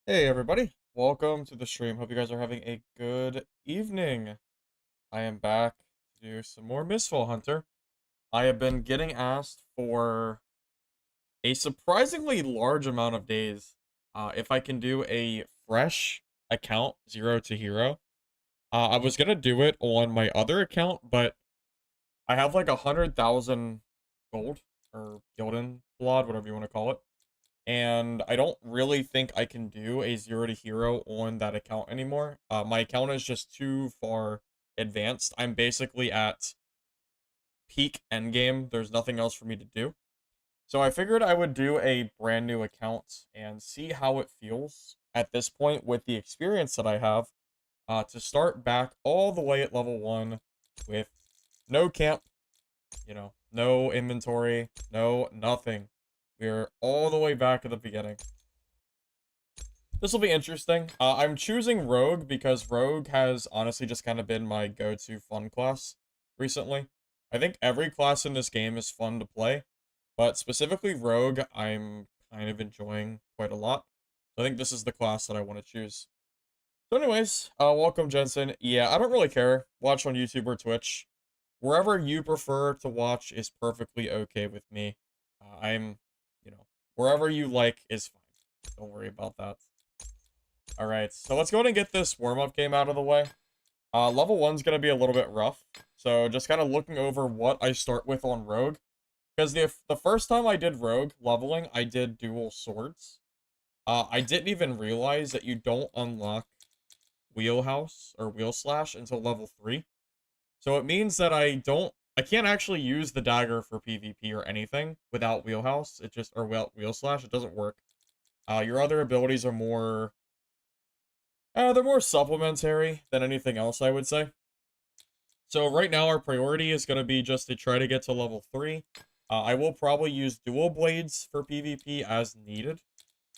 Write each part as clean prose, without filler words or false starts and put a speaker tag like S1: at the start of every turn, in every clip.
S1: Hey everybody, welcome to the stream. Hope you guys are having a good evening. I am back to do some more Mistfall Hunter. I have been getting asked for a surprisingly large amount of days if I can do a fresh account, 0 to hero. I was gonna do it on my other account, but I have like 100,000 gold or Gildan blood, whatever you want to call it. And I don't really think I can do a 0 to hero on that account anymore. My account is just too far advanced. I'm basically at peak endgame. There's nothing else for me to do. So I figured I would do a brand new account and see how it feels at this point with the experience that I have to start back all the way at level 1 with no camp, no inventory, no nothing. We're all the way back at the beginning. This will be interesting. I'm choosing Rogue because Rogue has honestly just kind of been my go-to fun class recently. I think every class in this game is fun to play, but specifically Rogue, I'm kind of enjoying quite a lot. So I think this is the class that I want to choose. So anyways, welcome Jensen. Yeah, I don't really care. Watch on YouTube or Twitch. Wherever you prefer to watch is perfectly okay with me. Wherever you like is fine. Don't worry about that. Alright, so let's go ahead and get this warm-up game out of the way. Level 1's going to be a little bit rough. So just kind of looking over what I start with on Rogue. Because the first time I did Rogue leveling, I did dual swords. I didn't even realize that you don't unlock Wheelhouse or Wheel Slash until level 3. So it means that I can't actually use the dagger for PvP or anything without Wheelhouse. Wheel Slash, it doesn't work. Your other abilities are more... they're more supplementary than anything else, I would say. So right now, our priority is going to be just to try to get to level 3. I will probably use dual blades for PvP as needed.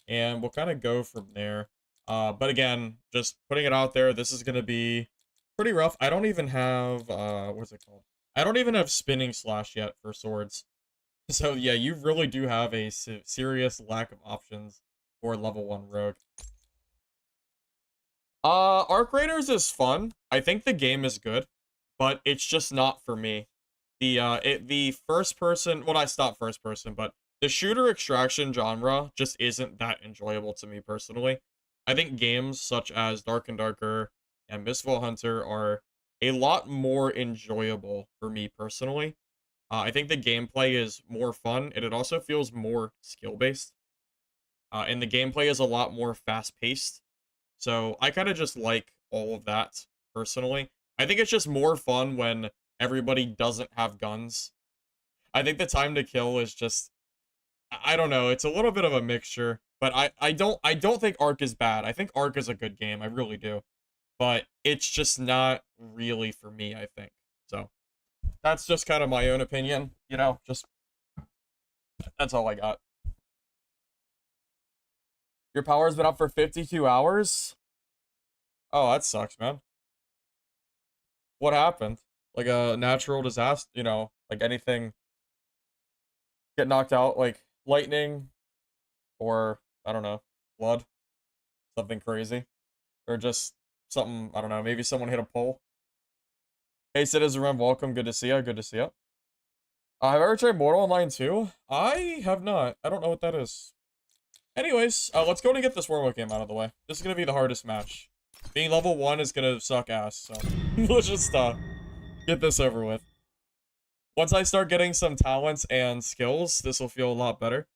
S1: And we'll kind of go from there. But again, just putting it out there, this is going to be pretty rough. I don't even have, what's it called? I don't even have spinning slash yet for swords. So yeah, you really do have a serious lack of options for level 1 rogue. Arc Raiders is fun. I think the game is good, but it's just not for me. The first person, well, not first person, but the shooter extraction genre just isn't that enjoyable to me personally. I think games such as Dark and Darker and Mistfall Hunter are a lot more enjoyable for me personally. I think the gameplay is more fun, and it also feels more skill-based. And the gameplay is a lot more fast-paced. So I kind of just like all of that, personally. I think it's just more fun when everybody doesn't have guns. I think the time to kill is just... I don't know, it's a little bit of a mixture. But I don't think Ark is bad. I think Ark is a good game, I really do. But it's just not really for me, I think. So, that's just kind of my own opinion. That's all I got. Your power's been up for 52 hours? Oh, that sucks, man. What happened? Like a natural disaster, like anything get knocked out, like lightning, or, I don't know, blood, something crazy, or just something, I don't know, maybe someone hit a pole. Hey, Citizen Rem, welcome, good to see ya, good to see ya. Have I ever tried Mortal Online 2? I have not. I don't know what that is. Anyways, let's go and get this warm-up game out of the way. This is gonna be the hardest match. Being level 1 is gonna suck ass, so let's just get this over with. Once I start getting some talents and skills, this will feel a lot better.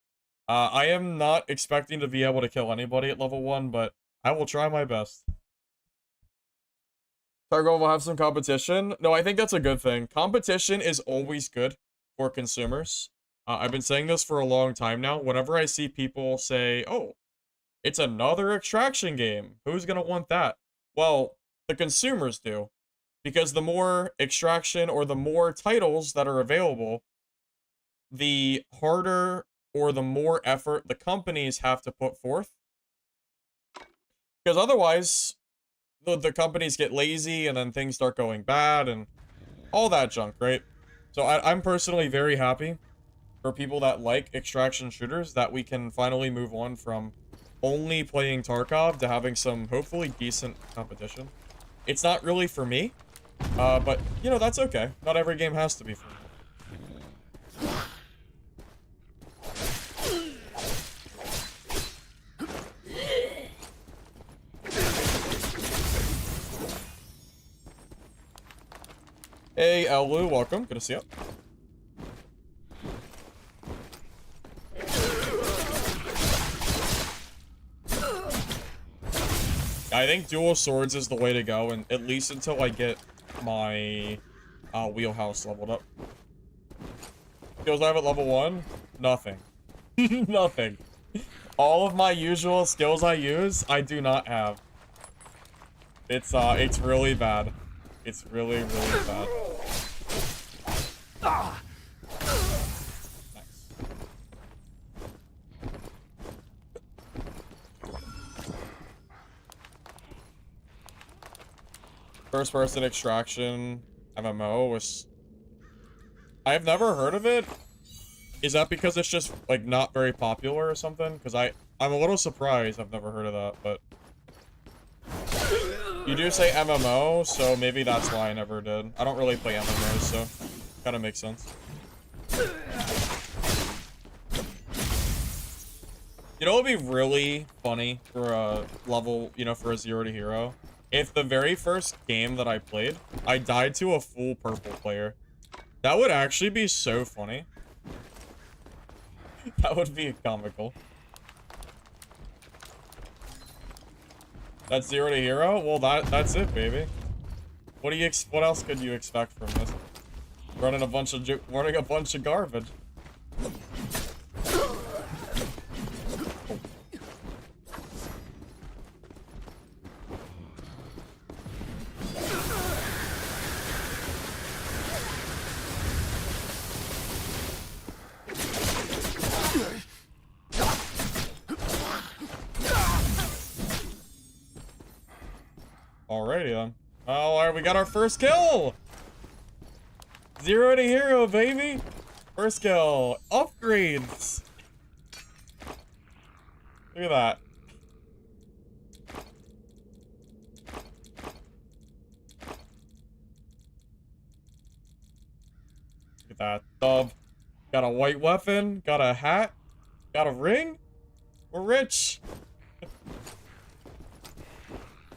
S1: I am not expecting to be able to kill anybody at level 1, but I will try my best. Targo will have some competition. No, I think that's a good thing. Competition is always good for consumers. I've been saying this for a long time now. Whenever I see people say, oh, it's another extraction game, who's going to want that? Well, the consumers do. Because the more extraction or the more titles that are available, the harder or the more effort the companies have to put forth. Because otherwise, the companies get lazy and then things start going bad and all that junk, right? So I'm personally very happy for people that like extraction shooters that we can finally move on from only playing Tarkov to having some hopefully decent competition. It's not really for me, but you know, that's okay. Not every game has to be for me. Hey, Elu, welcome. Good to see you. I think dual swords is the way to go, and at least until I get my wheelhouse leveled up. Skills I have at level 1? Nothing. Nothing. All of my usual skills I use, I do not have. It's really bad. It's really, really bad. Nice. First person extraction MMO was... I've never heard of it. Is that because it's just, like, not very popular or something? Because I'm a little surprised I've never heard of that, but... You do say MMO, so maybe that's why I never did. I don't really play MMOs, so kind of makes sense. You know what would be really funny for a level, you know, for a 0 to hero? If the very first game that I played, I died to a full purple player. That would actually be so funny. That would be comical. That's 0 to hero? Well, that's it, baby. What else could you expect from this? Running a bunch of garbage. Alrighty then. Oh, alright, we got our first kill! 0 to hero, baby! First kill. Upgrades! Look at that. Look at that. Dub. Got a white weapon, got a hat, got a ring. We're rich.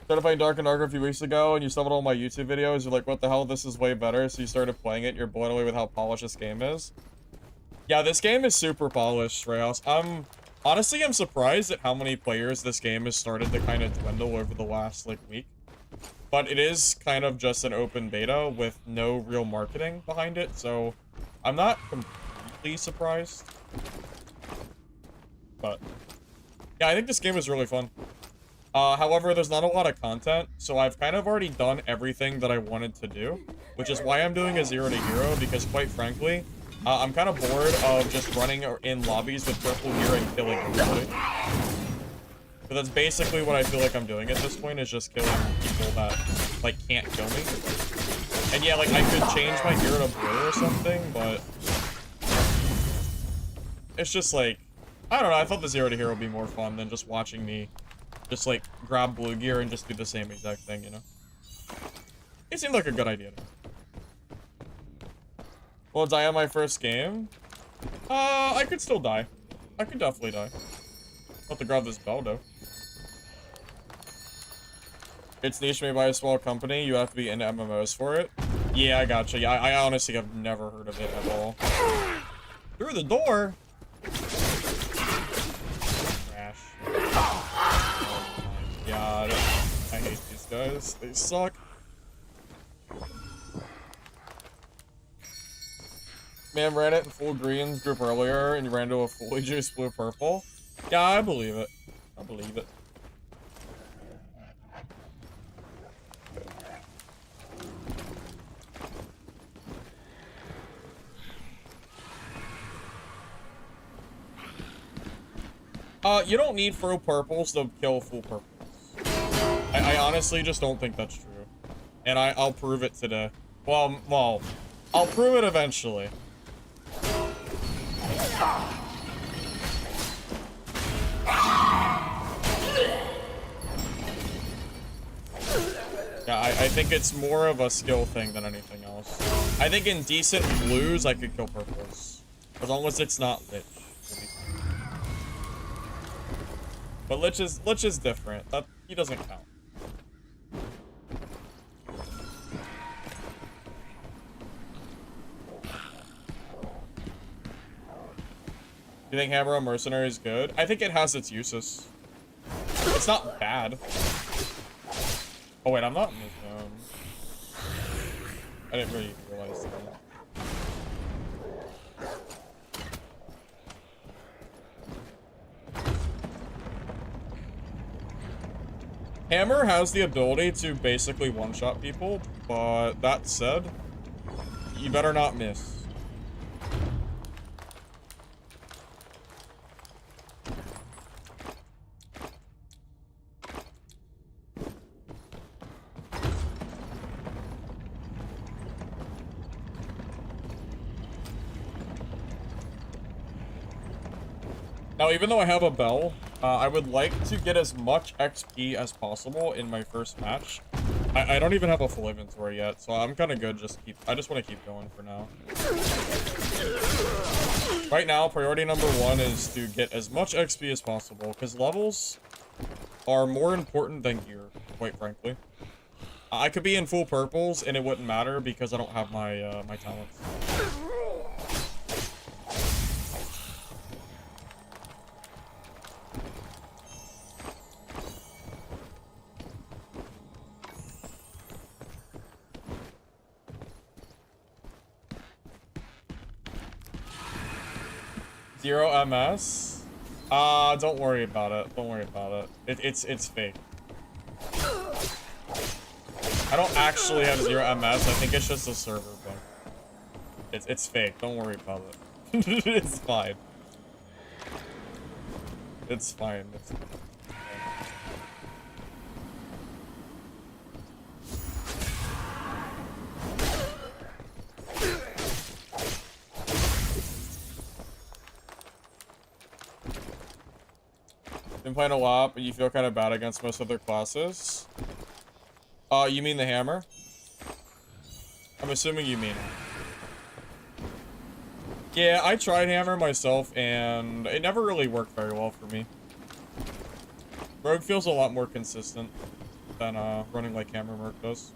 S1: Started playing Dark and Darker a few weeks ago, and you saw all my YouTube videos. You're like, what the hell? This is way better. So you started playing it, and you're blown away with how polished this game is. Yeah, this game is super polished, Rayos. Honestly, I'm surprised at how many players this game has started to kind of dwindle over the last, like, week. But it is kind of just an open beta with no real marketing behind it, so I'm not completely surprised. But yeah, I think this game is really fun. However, there's not a lot of content, so I've kind of already done everything that I wanted to do, which is why I'm doing a 0 to hero, because quite frankly, I'm kind of bored of just running in lobbies with purple gear and killing everybody. But that's basically what I feel like I'm doing at this point, is just killing people that, like, can't kill me. And yeah, like, I could change my gear to blue or something, but it's just like, I don't know, I thought the 0 to hero would be more fun than just watching me just, like, grab blue gear and just do the same exact thing, you know? It seemed like a good idea to me. Will I die on my first game? I could still die. I could definitely die. I'll have to grab this bell, though. It's niche made by a small company. You have to be into MMOs for it. Yeah, I gotcha. Yeah, I honestly have never heard of it at all. Through the door? Trash. God, I hate these guys. They suck. Man ran it in full greens group earlier, and you ran to a fully juiced blue purple. Yeah, I believe it. I believe it. You don't need full purples to kill full purples. I honestly just don't think that's true. And I'll prove it today. Well, I'll prove it eventually. Yeah, I think it's more of a skill thing than anything else. I think in decent blues, I could kill purples. As long as it's not Lich. But Lich is different. That he doesn't count. Do you think Hammer on Mercenary is good? I think it has its uses. It's not bad. Oh wait, I'm not in the zone. I didn't really realize that. Hammer has the ability to basically one-shot people, but that said, you better not miss. Now, even though I have a bell, I would like to get as much XP as possible in my first match. I don't even have a full inventory yet, so I'm kind of good. I just want to keep going for now. Right now, priority number 1 is to get as much XP as possible, because levels are more important than gear, quite frankly. I could be in full purples, and it wouldn't matter, because I don't have my, my talents. 0 MS? Don't worry about it. Don't worry about it. It's fake. I don't actually have 0 MS. I think it's just a server bug. It's fake. Don't worry about it. It's fine. It's fine. It's fine. Been playing a lot, but you feel kind of bad against most other classes. You mean the hammer? I'm assuming you mean it. Yeah, I tried hammer myself, and it never really worked very well for me. Rogue feels a lot more consistent than running like hammer merc does.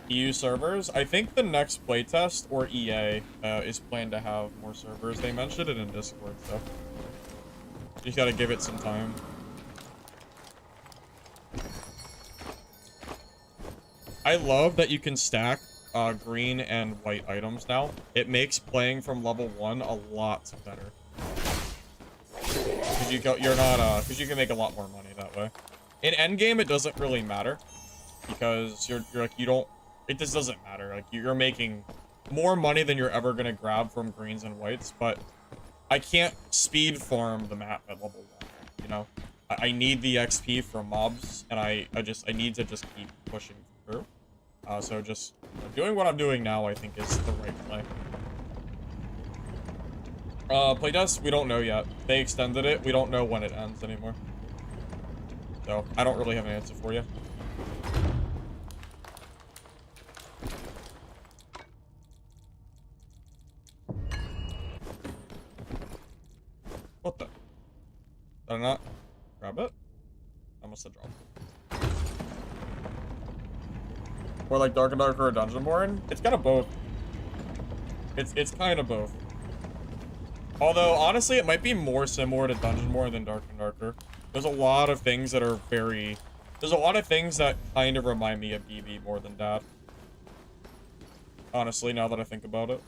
S1: EU servers? I think the next playtest, or EA, is planned to have more servers. They mentioned it in Discord, so you just gotta give it some time. I love that you can stack green and white items now. It makes playing from level 1 a lot better. Because you can make a lot more money that way. In endgame, it doesn't really matter because you're like it just doesn't matter. Like you're making more money than you're ever gonna grab from greens and whites, but I can't speed farm the map at level 1. You know, I need the XP from mobs, and I need to just keep pushing through. So just doing what I'm doing now, I think, is the right play. Playtest, we don't know yet. They extended it. We don't know when it ends anymore. So I don't really have an answer for you. What the? Did I not grab it? I must have dropped it. Or like Dark and Darker or Dungeonborn? It's kind of both. It's kind of both. Although, honestly, it might be more similar to Dungeonborn than Dark and Darker. There's a lot of things that are very... There's a lot of things that kind of remind me of BB more than Dad. Honestly, now that I think about it.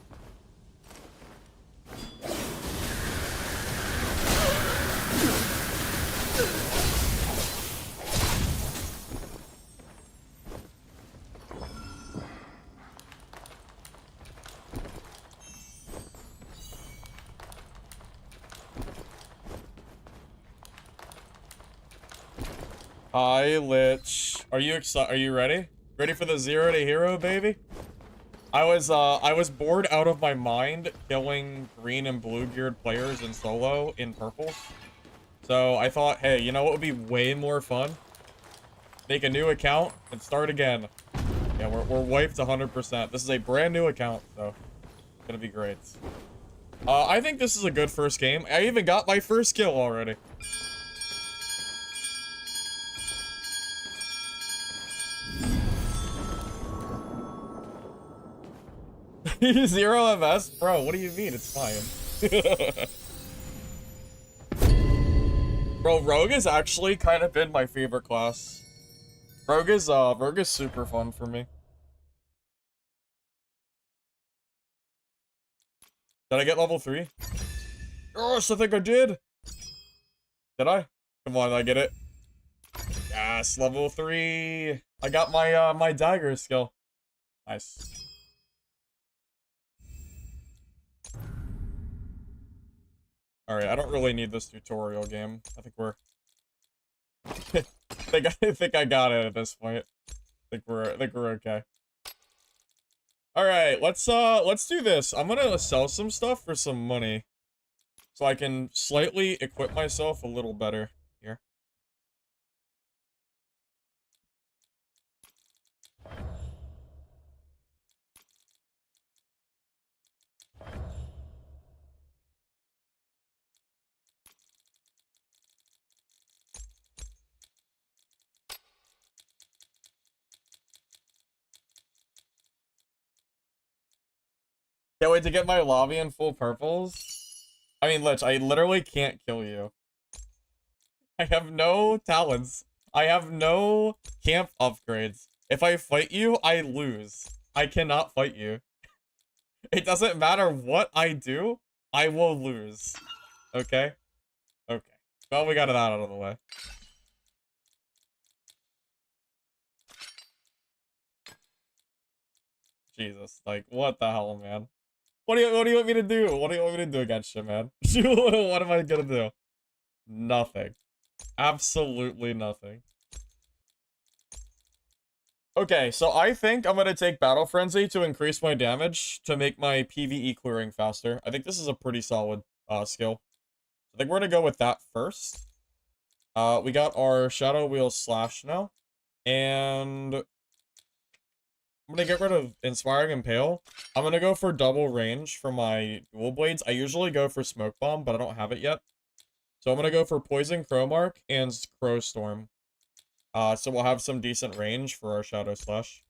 S1: Hi, Lich. Are you excited? Are you ready? Ready for the 0 to hero, baby? I was bored out of my mind killing green and blue geared players in solo in purples. So I thought, hey, you know what would be way more fun? Make a new account and start again. Yeah, we're wiped 100%. This is a brand new account, so it's gonna be great. I think this is a good first game. I even got my first kill already. Zero MS? Bro, what do you mean? It's fine. Bro, Rogue has actually kind of been my favorite class. Rogue is super fun for me. Did I get level 3? Yes, I think I did. Did I? Come on, I get it. Yes, level 3. I got my my dagger skill. Nice. Alright, I don't really need this tutorial game. I think we're I think I got it at this point. I think we're okay. Alright, let's do this. I'm gonna sell some stuff for some money. So I can slightly equip myself a little better here. Can't wait to get my lobby in full purples. I mean, Lich, I literally can't kill you. I have no talents. I have no camp upgrades. If I fight you, I lose. I cannot fight you. It doesn't matter what I do, I will lose. Okay? Okay. Well, we got that out of the way. Jesus, like, what the hell, man? What do you want me to do? What do you want me to do against you, man? What am I gonna do? Nothing. Absolutely nothing. Okay, so I think I'm gonna take Battle Frenzy to increase my damage to make my PvE clearing faster. I think this is a pretty solid skill. I think we're gonna go with that first. We got our Shadow Wheel Slash now. And I'm gonna get rid of Inspiring Impale. I'm gonna go for double range for my dual blades. I usually go for Smoke Bomb, but I don't have it yet. So I'm gonna go for Poison Crow Mark and Crow Storm. So we'll have some decent range for our Shadow Slash.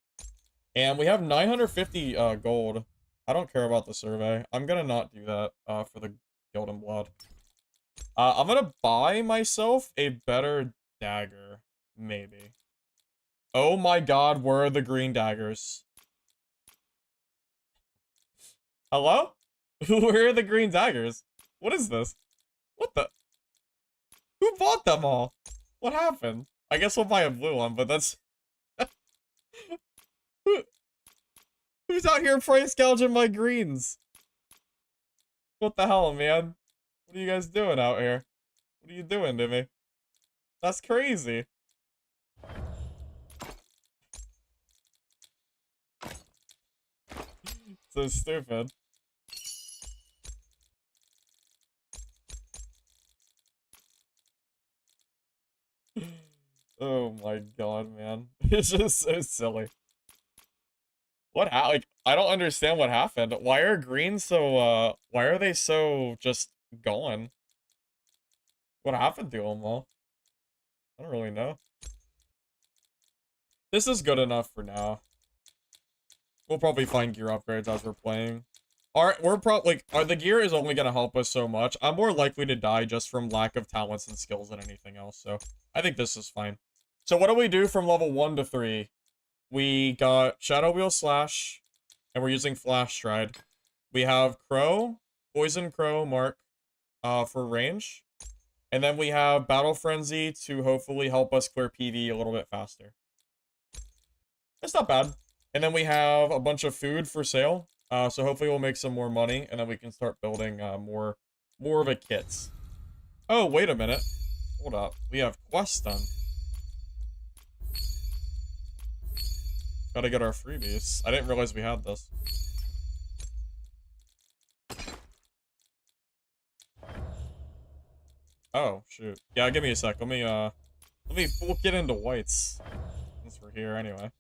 S1: And we have 950 gold. I don't care about the survey. I'm gonna not do that for the Guild and Blood. I'm gonna buy myself a better dagger. Maybe. Oh my god, where are the green daggers? Hello? Where are the green daggers? What is this? What the? Who bought them all? What happened? I guess we'll buy a blue one, but that's... Who's out here price gouging my greens? What the hell, man? What are you guys doing out here? What are you doing to me? That's crazy. So stupid. Oh my god, man. It's just so silly. Like, I don't understand what happened. Why are greens so, why are they so just gone? What happened to them all? I don't really know. This is good enough for now. We'll probably find gear upgrades as we're playing. The gear is only gonna help us so much. I'm more likely to die just from lack of talents and skills than anything else, so I think this is fine. So what do we do from level 1 to 3? We got Shadow Wheel Slash, and we're using Flash Stride. We have Crow, Poison Crow Mark, for range. And then we have Battle Frenzy to hopefully help us clear PvE a little bit faster. It's not bad. And then we have a bunch of food for sale. So hopefully we'll make some more money, and then we can start building more of a kit. Oh, wait a minute. Hold up. We have quests done. Gotta get our freebies. I didn't realize we had this. Oh, shoot. Yeah, give me a sec. Let me full get into whites. since we're here anyway.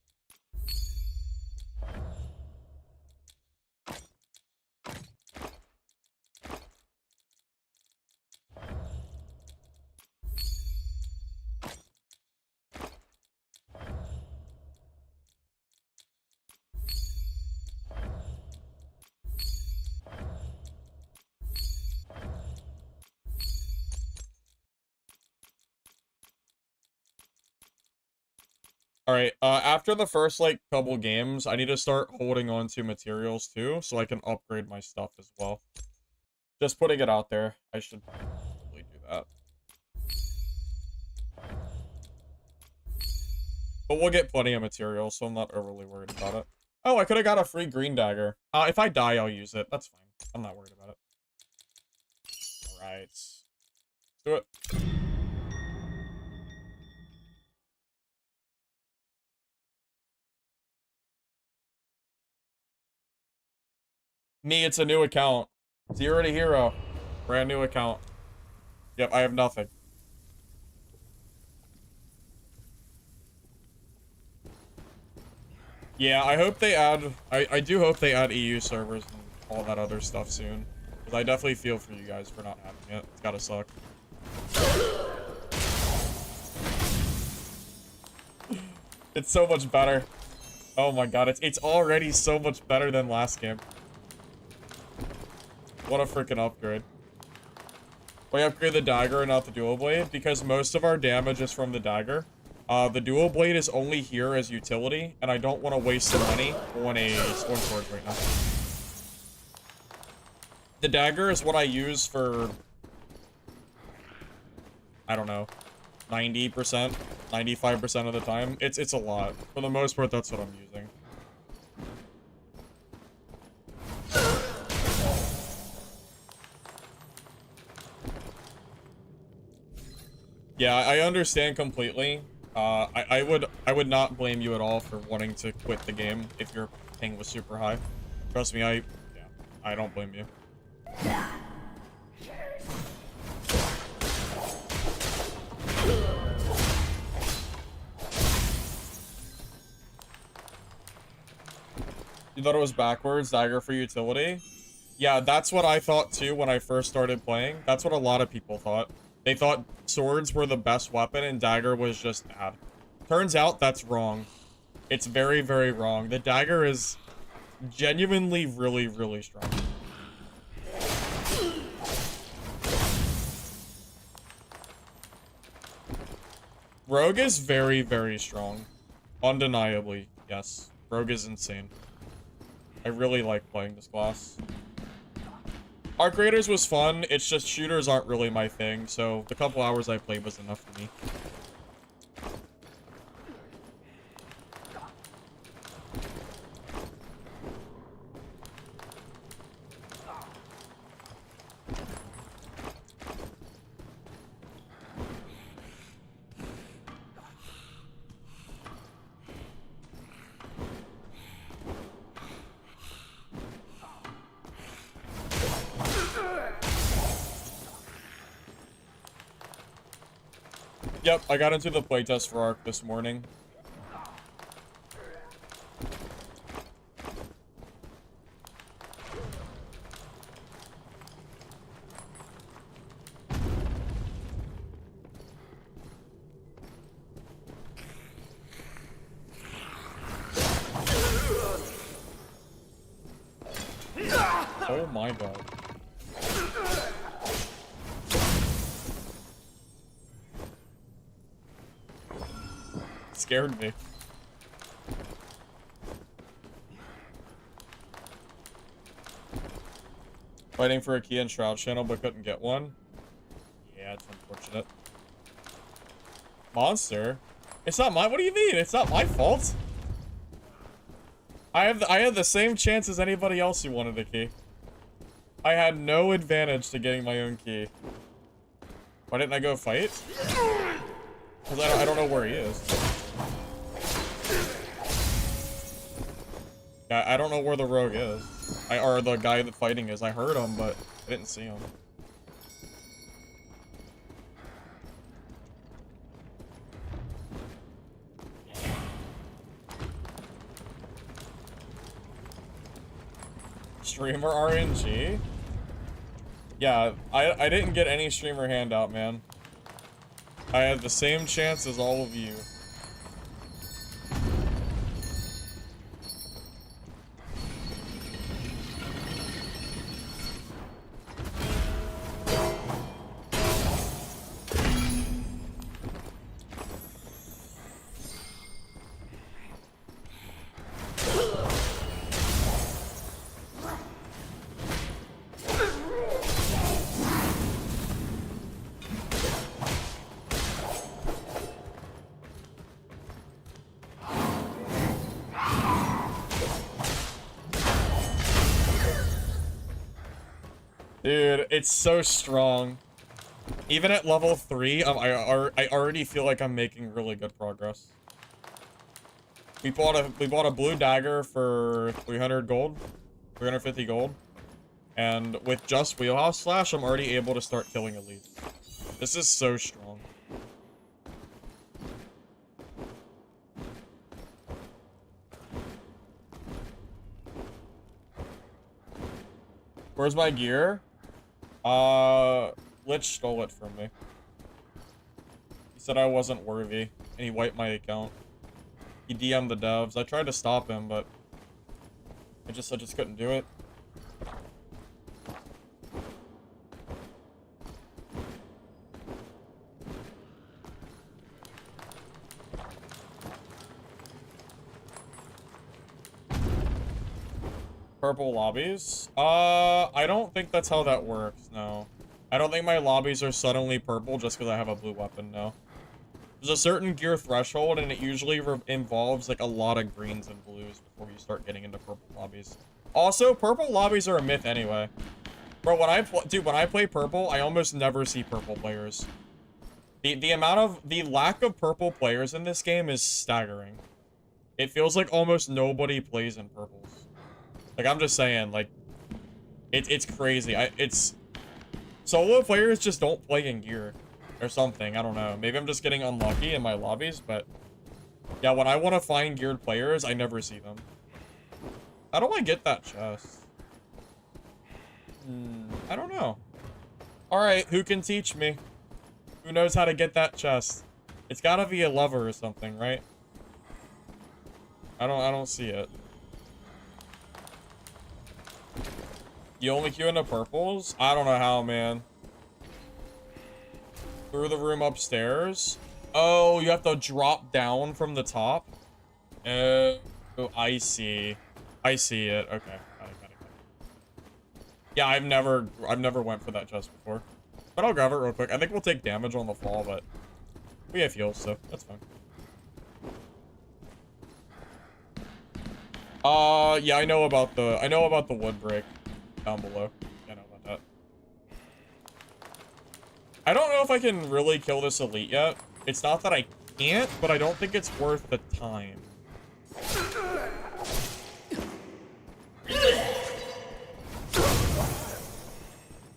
S1: Alright, after the first, like, couple games, I need to start holding on to materials, too, so I can upgrade my stuff as well. Just putting it out there. I should probably do that. But we'll get plenty of materials, so I'm not overly worried about it. Oh, I could have got a free green dagger. If I die, I'll use it. That's fine. I'm not worried about it. Alright. Let's do it. Me, it's a new account. 0 to hero. Brand new account. Yep, I have nothing. Yeah, I hope they add... I do hope they add EU servers and all that other stuff soon. Because I definitely feel for you guys for not having it. It's gotta suck. It's so much better. Oh my god, it's already so much better than last game. What a freaking upgrade. We upgrade the dagger and not the dual blade because most of our damage is from the dagger. The dual blade is only here as utility, and I don't want to waste the money on a storm sword right now. The dagger is what I use for, I don't know, 90%, 95% of the time. It's a lot. For the most part, that's what I'm using. Yeah, I understand completely. I would not blame you at all for wanting to quit the game if your ping was super high. Trust me, I don't blame you. You thought it was backwards, dagger for utility? Yeah, that's what I thought too when I first started playing. That's what a lot of people thought. They thought swords were the best weapon and dagger was just bad. Turns out that's wrong. It's very, very wrong. The dagger is genuinely really, really strong. Rogue is very, very strong. Undeniably, yes. Rogue is insane. I really like playing this class. Arc Raiders was fun, it's just shooters aren't really my thing, so the couple hours I played was enough for me. Yep, I got into the playtest for Arc this morning. Oh my god. Scared me. Fighting for a key in Shroud channel but couldn't get one. Yeah, it's unfortunate. Monster? It's not my— what do you mean? It's not my fault. I had the same chance as anybody else who wanted a key. I had no advantage to getting my own key. Why didn't I go fight? Because I don't know where he is. Yeah, I don't know where the rogue is. Or the guy that fighting is. I heard him, but I didn't see him. Streamer RNG? Yeah, I didn't get any streamer handout, man. I had the same chance as all of you. Dude, it's so strong. Even at level 3, I already feel like I'm making really good progress. We bought a blue dagger for 300 gold, 350 gold, and with just wheelhouse slash, I'm already able to start killing elites. This is so strong. Where's my gear? Lich stole it from me. He said I wasn't worthy, and he wiped my account. He DM'd the devs. I tried to stop him, but I just couldn't do it. Purple lobbies? I don't think that's how that works, no. I don't think my lobbies are suddenly purple just because I have a blue weapon, no. There's a certain gear threshold, and it usually involves, like, a lot of greens and blues before you start getting into purple lobbies. Also, purple lobbies are a myth anyway. Bro, when I play purple, I almost never see purple players. The lack of purple players in this game is staggering. It feels like almost nobody plays in purples. Like, I'm just saying, like, it's crazy. Solo players just don't play in gear or something. I don't know. Maybe I'm just getting unlucky in my lobbies, but yeah, when I want to find geared players, I never see them. How do I get that chest? I don't know. All right, who can teach me? Who knows how to get that chest? It's gotta be a lever or something, right? I don't see it. You only queue into purples? I don't know how, man. Through the room upstairs? Oh, you have to drop down from the top? Oh, I see. I see it. Okay. Got it. Yeah, I've never went for that chest before. But I'll grab it real quick. I think we'll take damage on the fall, but we have heals, so that's fine. Yeah, I know about the wood break down below. Yeah, I know about that. I don't know if I can really kill this elite yet. It's not that I can't, but I don't think it's worth the time.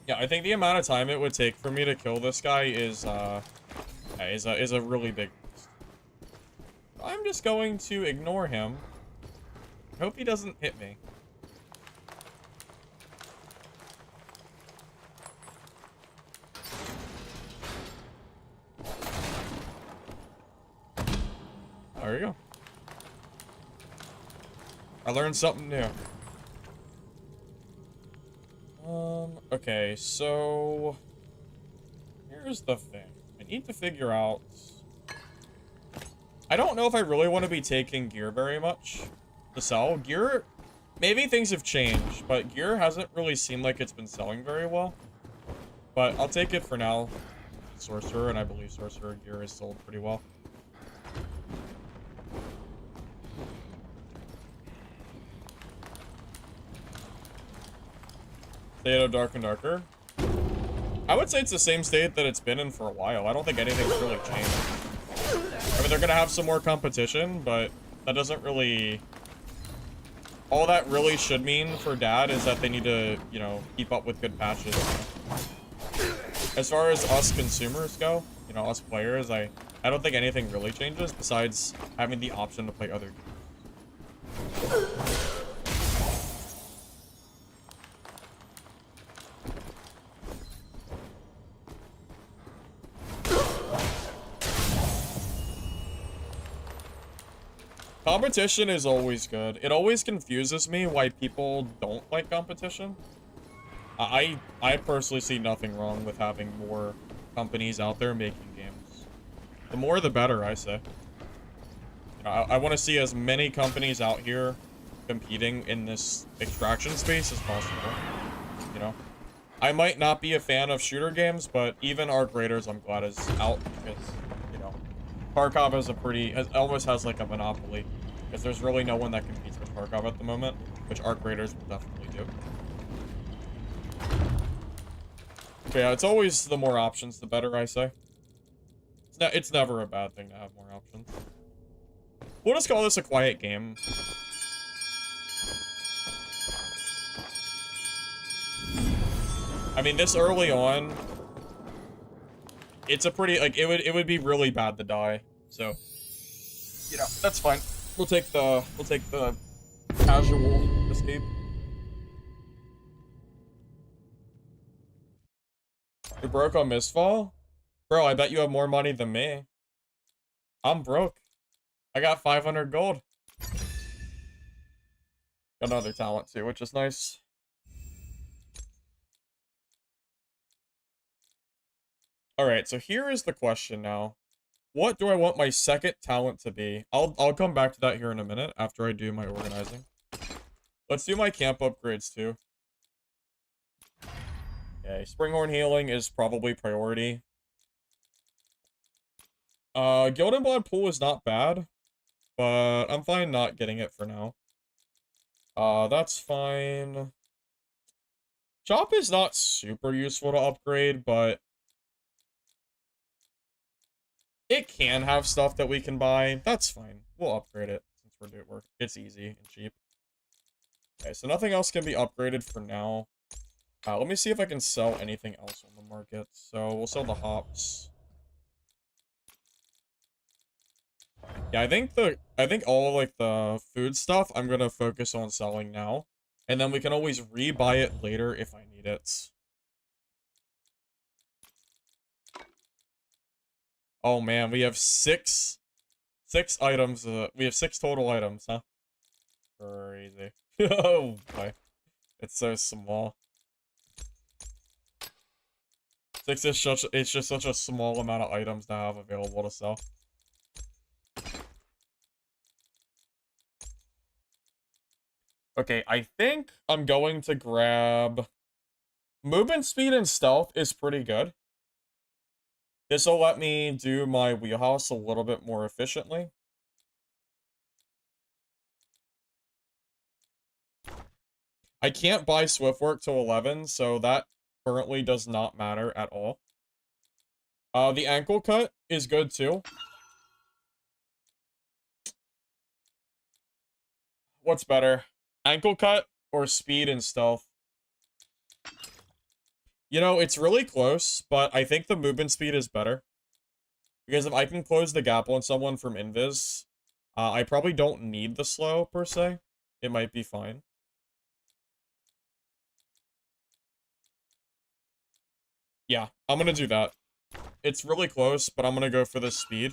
S1: Yeah, I think the amount of time it would take for me to kill this guy is a really big risk. I'm just going to ignore him. I hope he doesn't hit me. There we go. I learned something new. Okay, so here's the thing. I need to figure out. I don't know if I really want to be taking gear very much to sell. Gear, maybe things have changed, but gear hasn't really seemed like it's been selling very well. But I'll take it for now. Sorcerer, and I believe Sorcerer gear is sold pretty well. State of Dark and Darker. I would say it's the same state that it's been in for a while. I don't think anything's really changed. I mean, they're gonna have some more competition, but that doesn't really... All that really should mean for Dad is that they need to, you know, keep up with good patches. As far as us consumers go, you know, us players, I don't think anything really changes besides having the option to play other games. Competition is always good. It always confuses me why people don't like competition. I personally see nothing wrong with having more companies out there making games. The more the better, I say. I want to see as many companies out here competing in this extraction space as possible. You know? I might not be a fan of shooter games, but even Arc Raiders I'm glad is out because, you know, Tarkov is almost has like a monopoly. Because there's really no one that competes with Tarkov at the moment, which Arc Raiders will definitely do. But yeah, it's always the more options, the better, I say. It's never a bad thing to have more options. We'll just call this a quiet game. I mean, this early on, it's a pretty, like, it would be really bad to die. So, you know, that's fine. We'll take the casual escape. You're broke on Mistfall? Bro, I bet you have more money than me. I'm broke. I got 500 gold. Got another talent too, which is nice. Alright, so here is the question now. What do I want my second talent to be? I'll come back to that here in a minute after I do my organizing. Let's do my camp upgrades too. Okay, Springhorn Healing is probably priority. Guild and Blood Pool is not bad, but I'm fine not getting it for now. That's fine. Chop is not super useful to upgrade, but it can have stuff that we can buy. That's fine. We'll upgrade it since we're doing work. It's easy and cheap. Okay, so nothing else can be upgraded for now. Let me see if I can sell anything else on the market. So we'll sell the hops. Yeah, I think all like the food stuff I'm gonna focus on selling now. And then we can always rebuy it later if I need it. Oh man, we have six items. We have 6 total items, huh? Crazy. Oh boy. It's so small. It's just such a small amount of items to have available to sell. Okay, I think I'm going to grab... Movement speed and stealth is pretty good. This will let me do my wheelhouse a little bit more efficiently. I can't buy swift work till 11, so that currently does not matter at all. The ankle cut is good too. What's better? Ankle cut or speed and stealth? You know, it's really close, but I think the movement speed is better. Because if I can close the gap on someone from invis, I probably don't need the slow, per se. It might be fine. Yeah, I'm gonna do that. It's really close, but I'm gonna go for the speed.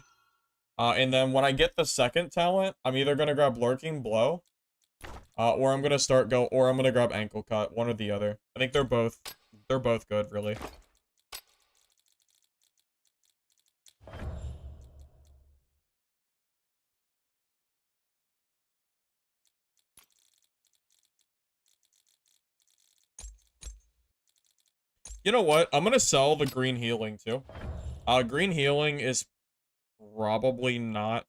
S1: And then when I get the second talent, I'm either gonna grab Lurking Blow, or I'm gonna grab Ankle Cut, one or the other. I think they're both good, really. You know what? I'm gonna sell the Green Healing, too. Green Healing is probably not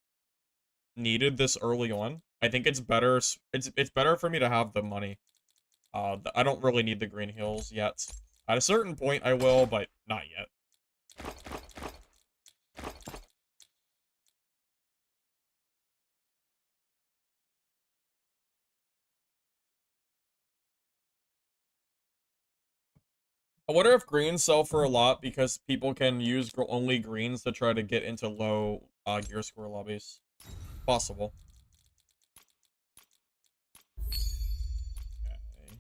S1: needed this early on. I think it's better, it's better for me to have the money. I don't really need the green heals yet. At a certain point, I will, but not yet. I wonder if greens sell for a lot because people can use only greens to try to get into low gear score lobbies. Possible. Okay.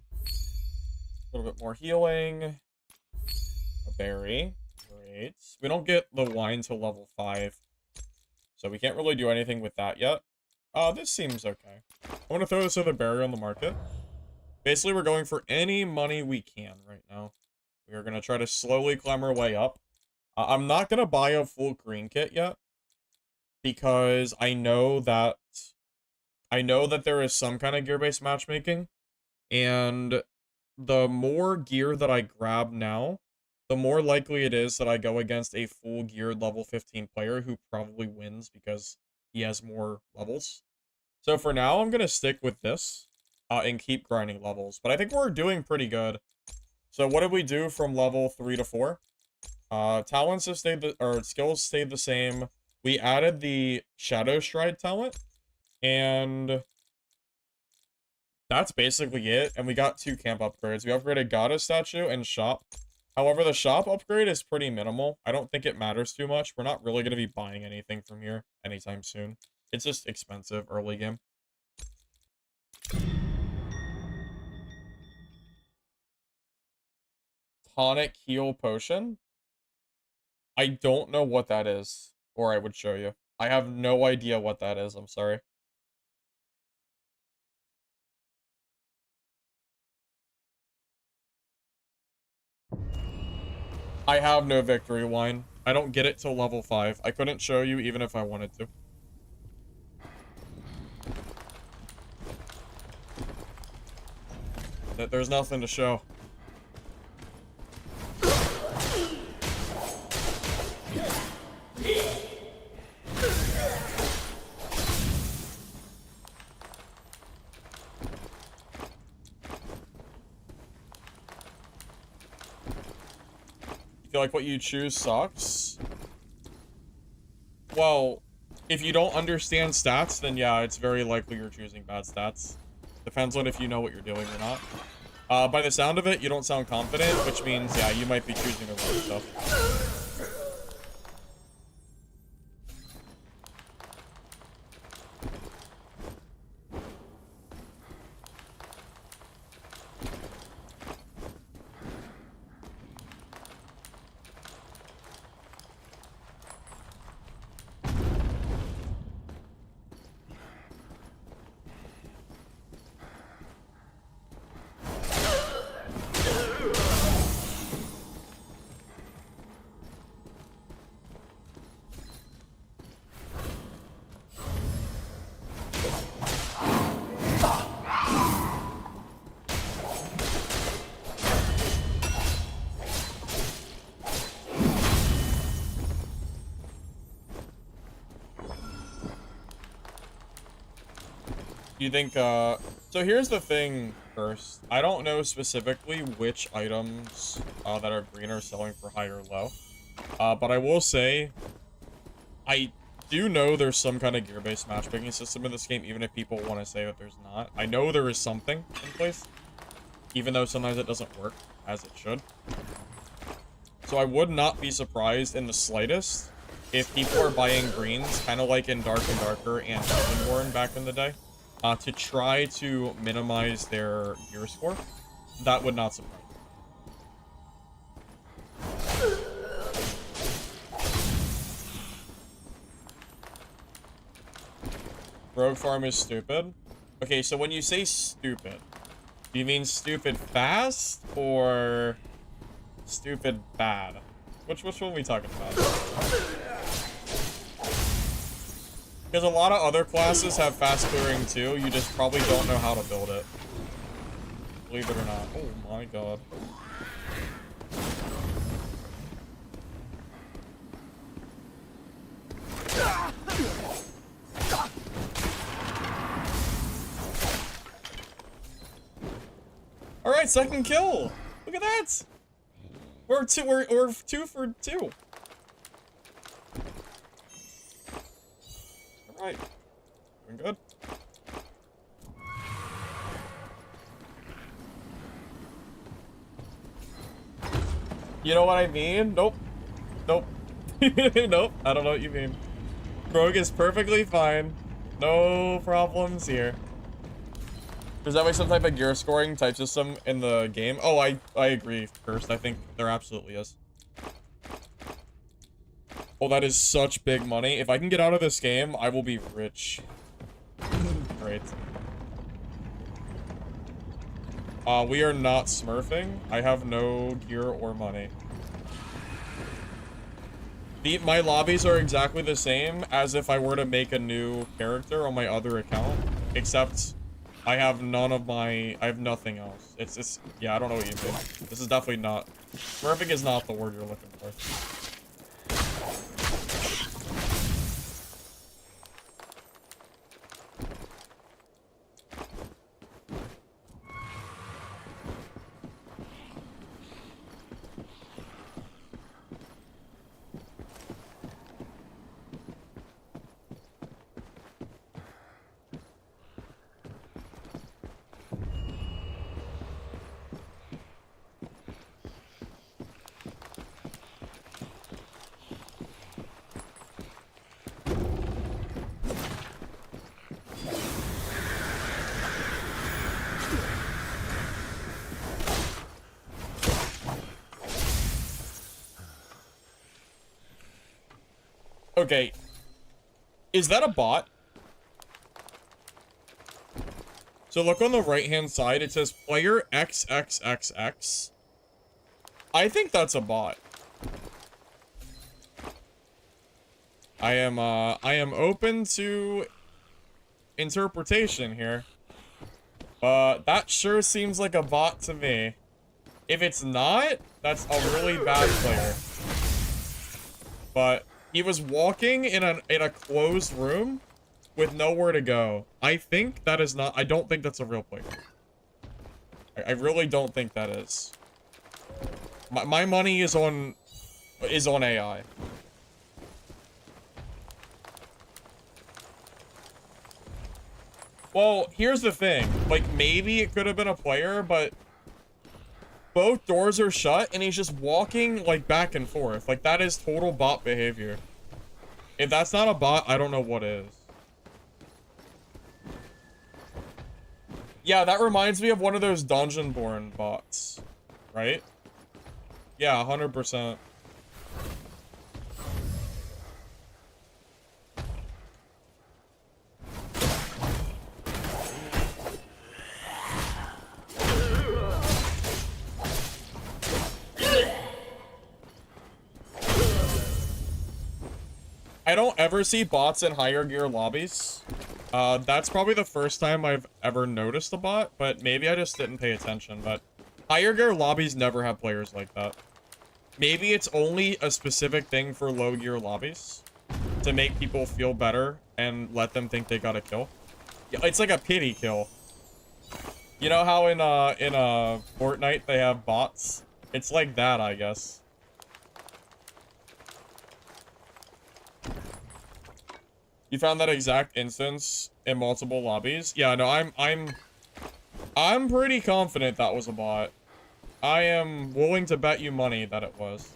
S1: A little bit more healing. A berry. Great. We don't get the wine till level 5. So we can't really do anything with that yet. This seems okay. I want to throw this other barrier on the market. Basically, we're going for any money we can right now. We are going to try to slowly climb our way up. I'm not going to buy a full green kit yet, because I know that there is some kind of gear-based matchmaking, and the more gear that I grab now, the more likely it is that I go against a full geared level 15 player who probably wins because he has more levels. So for now, I'm going to stick with this and keep grinding levels. But I think we're doing pretty good. So what did we do from level 3 to 4? Talents have stayed, or skills stayed the same. We added the Shadow Stride talent, and that's basically it. And we got 2 camp upgrades. We upgraded Goddess Statue and Shop. However, the Shop upgrade is pretty minimal. I don't think it matters too much. We're not really going to be buying anything from here anytime soon. It's just expensive early game. Tonic Heal Potion? I don't know what that is, or I would show you. I have no idea what that is, I'm sorry. I have no victory wine. I don't get it till level 5. I couldn't show you even if I wanted to. There's nothing to show. You feel like what you choose sucks? Well, if you don't understand stats, then yeah, it's very likely you're choosing bad stats. Depends on if you know what you're doing or not. By the sound of it, you don't sound confident, which means, yeah, you might be choosing the wrong stuff. You think, so here's the thing first. I don't know specifically which items that are green are selling for high or low. But I will say, I do know there's some kind of gear-based matchmaking system in this game, even if people want to say that there's not. I know there is something in place, even though sometimes it doesn't work as it should. So I would not be surprised in the slightest if people are buying greens, kind of like in Dark and Darker and Heavenborn back in the day. To try to minimize their gear score. That would not surprise me. Rogue farm is stupid. Okay, so when you say stupid, do you mean stupid fast or stupid bad? Which one are we talking about? Because a lot of other classes have fast clearing too, you just probably don't know how to build it. Believe it or not. Oh my god. Alright, second kill! Look at that! We're 2 for 2. Alright. Doing good. You know what I mean? Nope. Nope. Nope. I don't know what you mean. Rogue is perfectly fine. No problems here. Is that like some type of gear scoring type system in the game? Oh, I agree, Cursed. I think there absolutely is. Oh, that is such big money. If I can get out of this game, I will be rich. great. We are not smurfing. I have no gear or money. My lobbies are exactly the same as if I were to make a new character on my other account, except I have I have nothing else. It's, yeah, I don't know what you mean. This is definitely not, smurfing is not the word you're looking for. Okay. Is that a bot? So look on the right-hand side. It says player XXXX. I think that's a bot. I am open to interpretation here. But that sure seems like a bot to me. If it's not, that's a really bad player. But he was walking in a closed room with nowhere to go. I think that is not, I don't think that's a real player. I really don't think that is. My money is on AI. Well, here's the thing. Like, maybe it could have been a player, but both doors are shut, and he's just walking, like, back and forth. Like, that is total bot behavior. If that's not a bot, I don't know what is. Yeah, that reminds me of one of those Dungeon-born bots. Right? Yeah, 100%. I don't ever see bots in higher gear lobbies. That's probably the first time I've ever noticed a bot, but maybe I just didn't pay attention. But higher gear lobbies never have players like that. Maybe it's only a specific thing for low gear lobbies to make people feel better and let them think they got a kill. Yeah, it's like a pity kill. You know how in Fortnite they have bots? It's like that, I guess. You found that exact instance in multiple lobbies? Yeah, no, I'm pretty confident that was a bot. I am willing to bet you money that it was.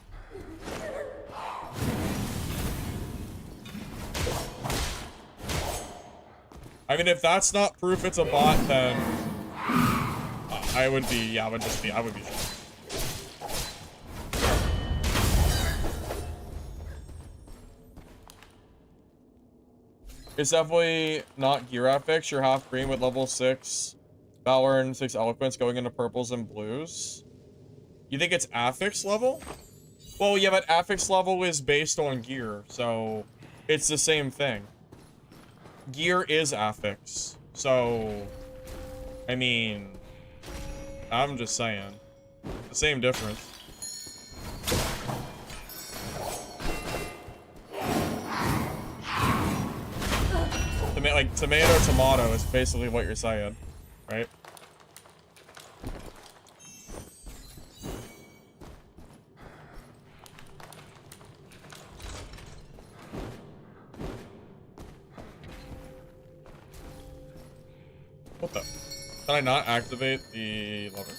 S1: I mean, if that's not proof it's a bot, then I would be, yeah, I would be sure. It's definitely not gear affix. You're half green with level 6 Valor and 6 Eloquence going into purples and blues. You think it's affix level? Well, yeah, but affix level is based on gear, so it's the same thing. Gear is affix, so I mean, I'm just saying, the same difference. Like, tomato is basically what you're saying, right? What the? Did I not activate the lever?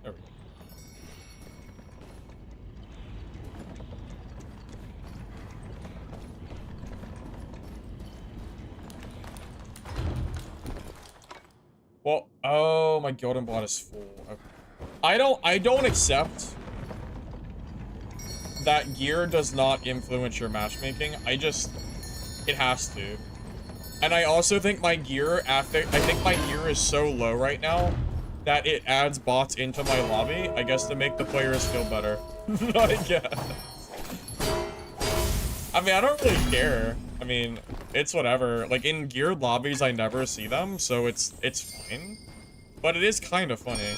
S1: There we go. Well, oh, my golden bot is full. Okay. I don't accept that gear does not influence your matchmaking. It has to. And I also think my gear, I think my gear is so low right now that it adds bots into my lobby, I guess to make the players feel better. I guess. I mean, I don't really care. I mean, it's whatever. Like, in geared lobbies, I never see them, so it's fine. But it is kind of funny.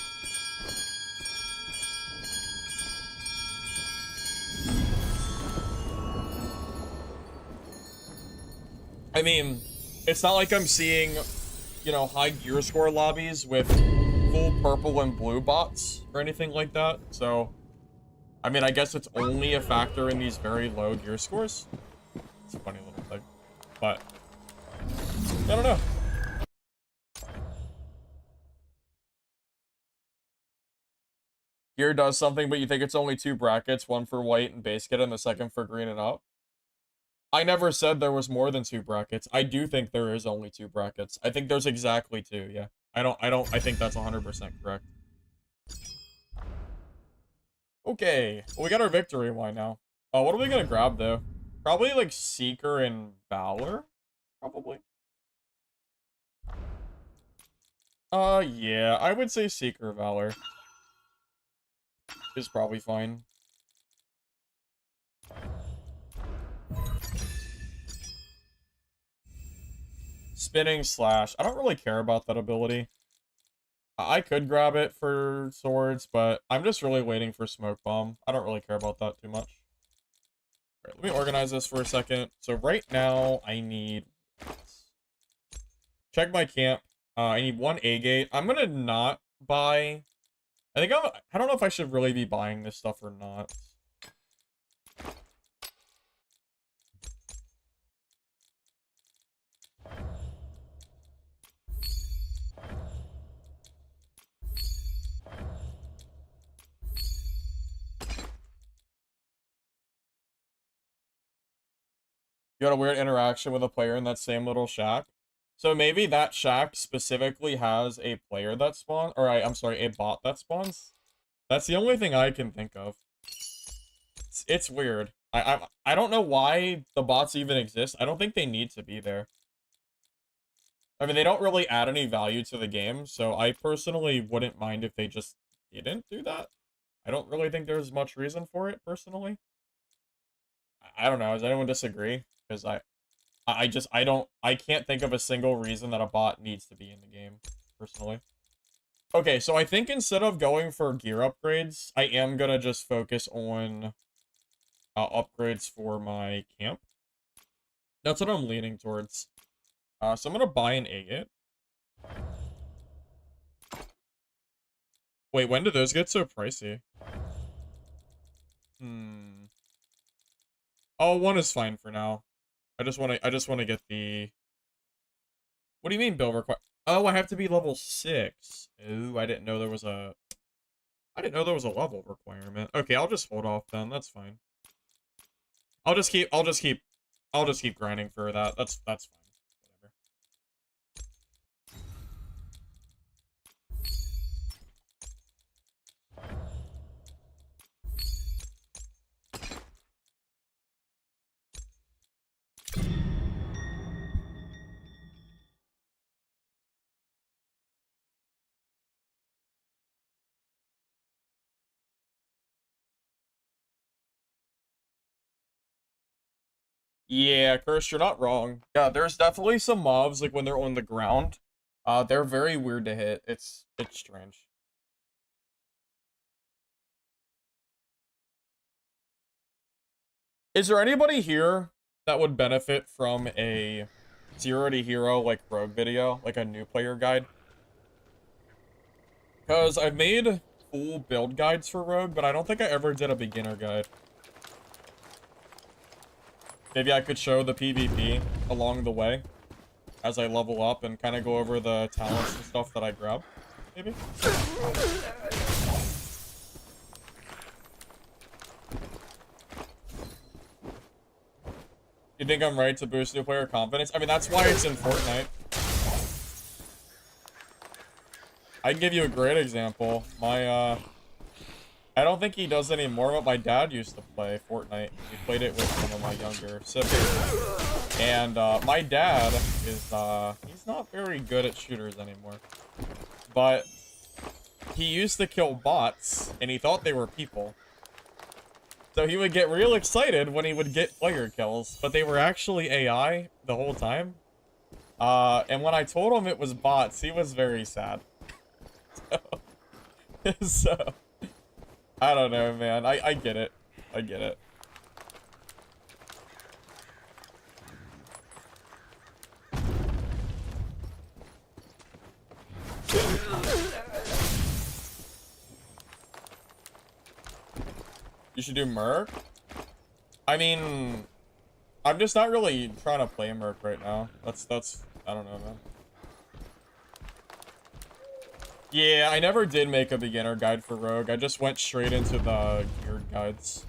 S1: I mean, it's not like I'm seeing, you know, high gear score lobbies with full purple and blue bots or anything like that. So, I mean, I guess it's only a factor in these very low gear scores. It's a funny little thing. But, I don't know. Gear does something, but you think it's only 2 brackets, one for white and base kit and the second for green and up? I never said there was more than 2 brackets. I do think there is only 2 brackets. I think there's exactly 2, yeah. I think that's 100% correct. Okay, well, we got our victory wine now. What are we gonna grab, though? Probably, like, Seeker and Valor? Probably. Yeah, I would say Seeker Valor is probably fine. Spinning Slash. I don't really care about that ability. I could grab it for swords, but I'm just really waiting for Smoke Bomb. I don't really care about that too much. Alright, let me organize this for a second. So right now, I need... Check my camp. I need 1 A-gate. I'm gonna not buy... I don't know if I should really be buying this stuff or not. You had a weird interaction with a player in that same little shack. So maybe that shack specifically has a player that spawns, or I'm sorry, a bot that spawns. That's the only thing I can think of. It's weird. I don't know why the bots even exist. I don't think they need to be there. I mean, they don't really add any value to the game, so I personally wouldn't mind if they just didn't do that. I don't really think there's much reason for it, personally. I don't know. Does anyone disagree? Because I can't think of a single reason that a bot needs to be in the game, personally. Okay, so I think instead of going for gear upgrades, I am gonna just focus on upgrades for my camp. That's what I'm leaning towards. So I'm gonna buy an agate. Wait, when did those get so pricey? Oh, 1 is fine for now. I just wanna get the... What do you mean build require? Oh, I have to be level 6. Ooh, I didn't know there was a level requirement. Okay, I'll just hold off then. That's fine. I'll just keep grinding for that. That's fine. Whatever. Yeah, Curse, you're not wrong. Yeah, there's definitely some mobs, like, when they're on the ground. They're very weird to hit. It's strange. Is there anybody here that would benefit from a 0 to hero, like, rogue video? Like a new player guide? Because I've made full build guides for rogue, but I don't think I ever did a beginner guide. Maybe I could show the PvP along the way as I level up and kind of go over the talents and stuff that I grab. Maybe? You think I'm right to boost new player confidence? I mean, that's why it's in Fortnite. I can give you a great example. My I don't think he does anymore, but my dad used to play Fortnite. He played it with some of my younger siblings. And my dad is, he's not very good at shooters anymore. But he used to kill bots, and he thought they were people. So he would get real excited when he would get player kills, but they were actually AI the whole time. And when I told him it was bots, he was very sad. So I don't know, man. I get it. I get it. You should do Merc? I mean, I'm just not really trying to play Merc right now. That's, I don't know, man. Yeah, I never did make a beginner guide for Rogue. I just went straight into the geared guides.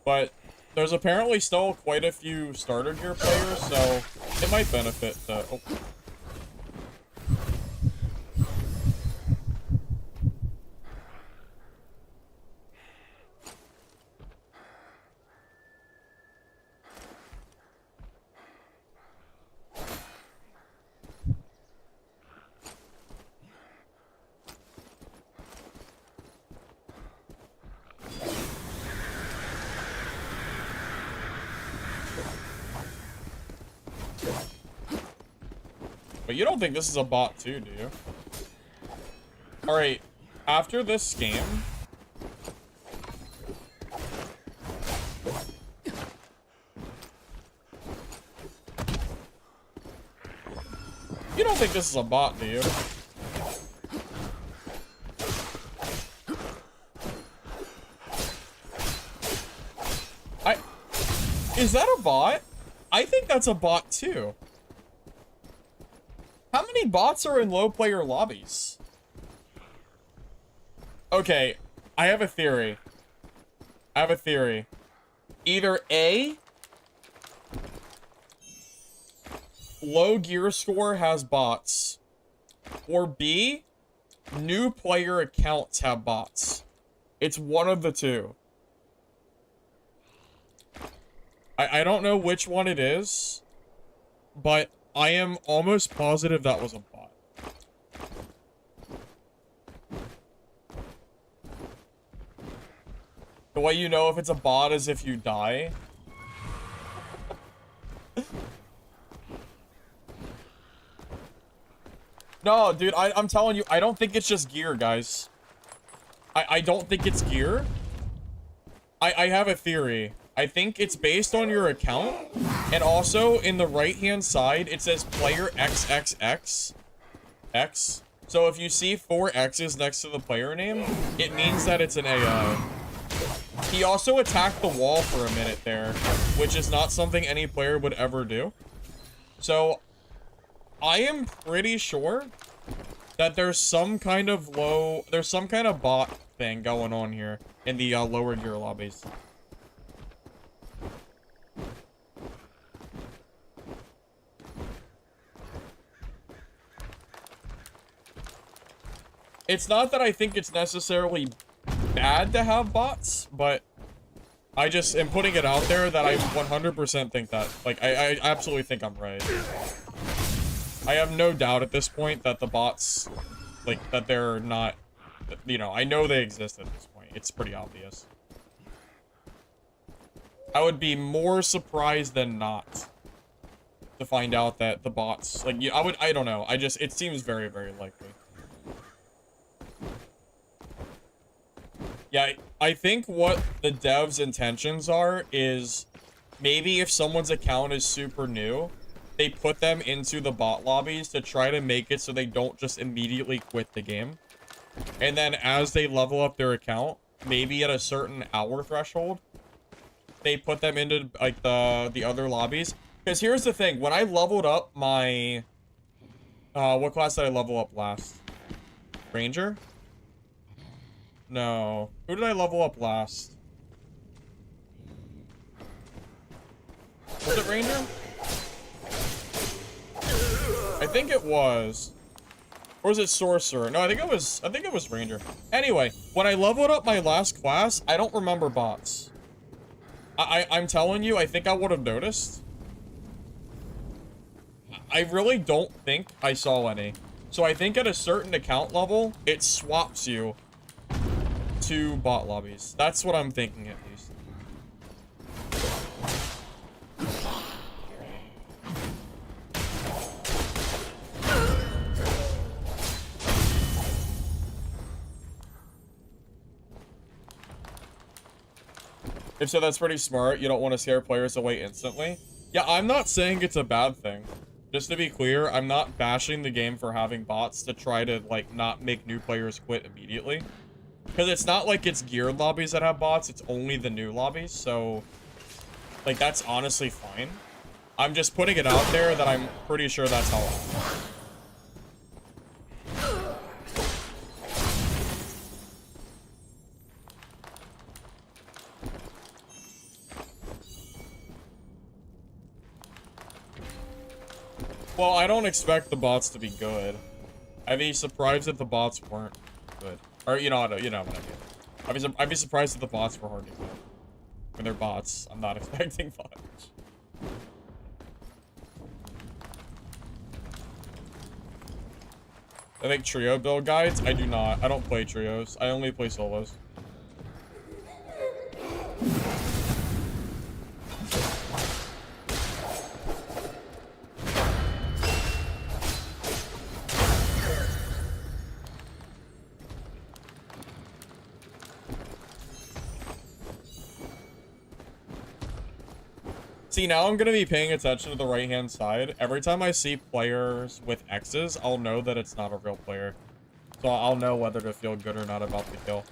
S1: But there's apparently still quite a few starter gear players, so it might benefit to... Oh. But you don't think this is a bot too, do you? Alright, after this game... You don't think this is a bot, do you? Is that a bot? I think that's a bot too. How many bots are in low player lobbies? Okay, I have a theory. Either A, low gear score has bots, or B, new player accounts have bots. It's one of the two. I don't know which one it is, but I am almost positive that was a bot. The way you know if it's a bot is if you die. No, dude, I'm telling you, I don't think it's just gear, guys. I don't think it's gear. I have a theory. I think it's based on your account, and also in the right-hand side, it says player XXX. X. So if you see 4 X's next to the player name, it means that it's an AI. He also attacked the wall for a minute there, which is not something any player would ever do. So, I am pretty sure that there's some kind of bot thing going on here in the lower gear lobbies. It's not that I think it's necessarily bad to have bots, but I just am putting it out there that I 100% think that. Like, I absolutely think I'm right. I have no doubt at this point that the bots, like, that they're not, you know, I know they exist at this point. It's pretty obvious. I would be more surprised than not to find out that the bots, like, I don't know. It seems very, very likely. Yeah, I think what the devs' intentions are is maybe if someone's account is super new, they put them into the bot lobbies to try to make it so they don't just immediately quit the game. And then as they level up their account, maybe at a certain hour threshold, they put them into like the other lobbies. Because here's the thing, when I leveled up my what class did I level up last? Ranger? No. Who did I level up last? Was it Ranger? I think it was. Or was it sorcerer? No, I think it was ranger. Anyway, when I leveled up my last class, I don't remember bots. I'm telling you, I think I would have noticed. I really don't think I saw any. So I think at a certain account level, it swaps you to bot lobbies. That's what I'm thinking at least. If so, that's pretty smart. You don't want to scare players away instantly. Yeah, I'm not saying it's a bad thing. Just to be clear, I'm not bashing the game for having bots to try to, like, not make new players quit immediately. Because it's not like it's geared lobbies that have bots, it's only the new lobbies, so... like, that's honestly fine. I'm just putting it out there that I'm pretty sure that's how it works. Well, I don't expect the bots to be good. I'd be surprised if the bots weren't good. Or, you know what I mean. I'd be surprised if the bots were hard to kill. When they're bots, I'm not expecting much. I think trio build guides? I do not. I don't play trios. I only play solos. See, now I'm going to be paying attention to the right-hand side. Every time I see players with X's, I'll know that it's not a real player. So I'll know whether to feel good or not about the kill.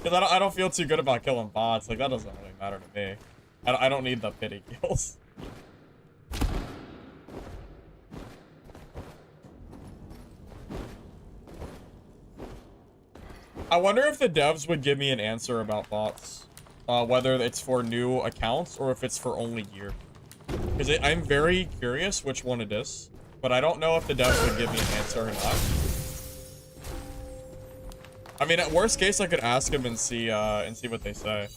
S1: Because I don't feel too good about killing bots. Like, that doesn't really matter to me. I don't need the pity kills. I wonder if the devs would give me an answer about bots. Whether it's for new accounts or if it's for only gear. Because I'm very curious which one it is. But I don't know if the devs would give me an answer or not. I mean, at worst case, I could ask them and see what they say.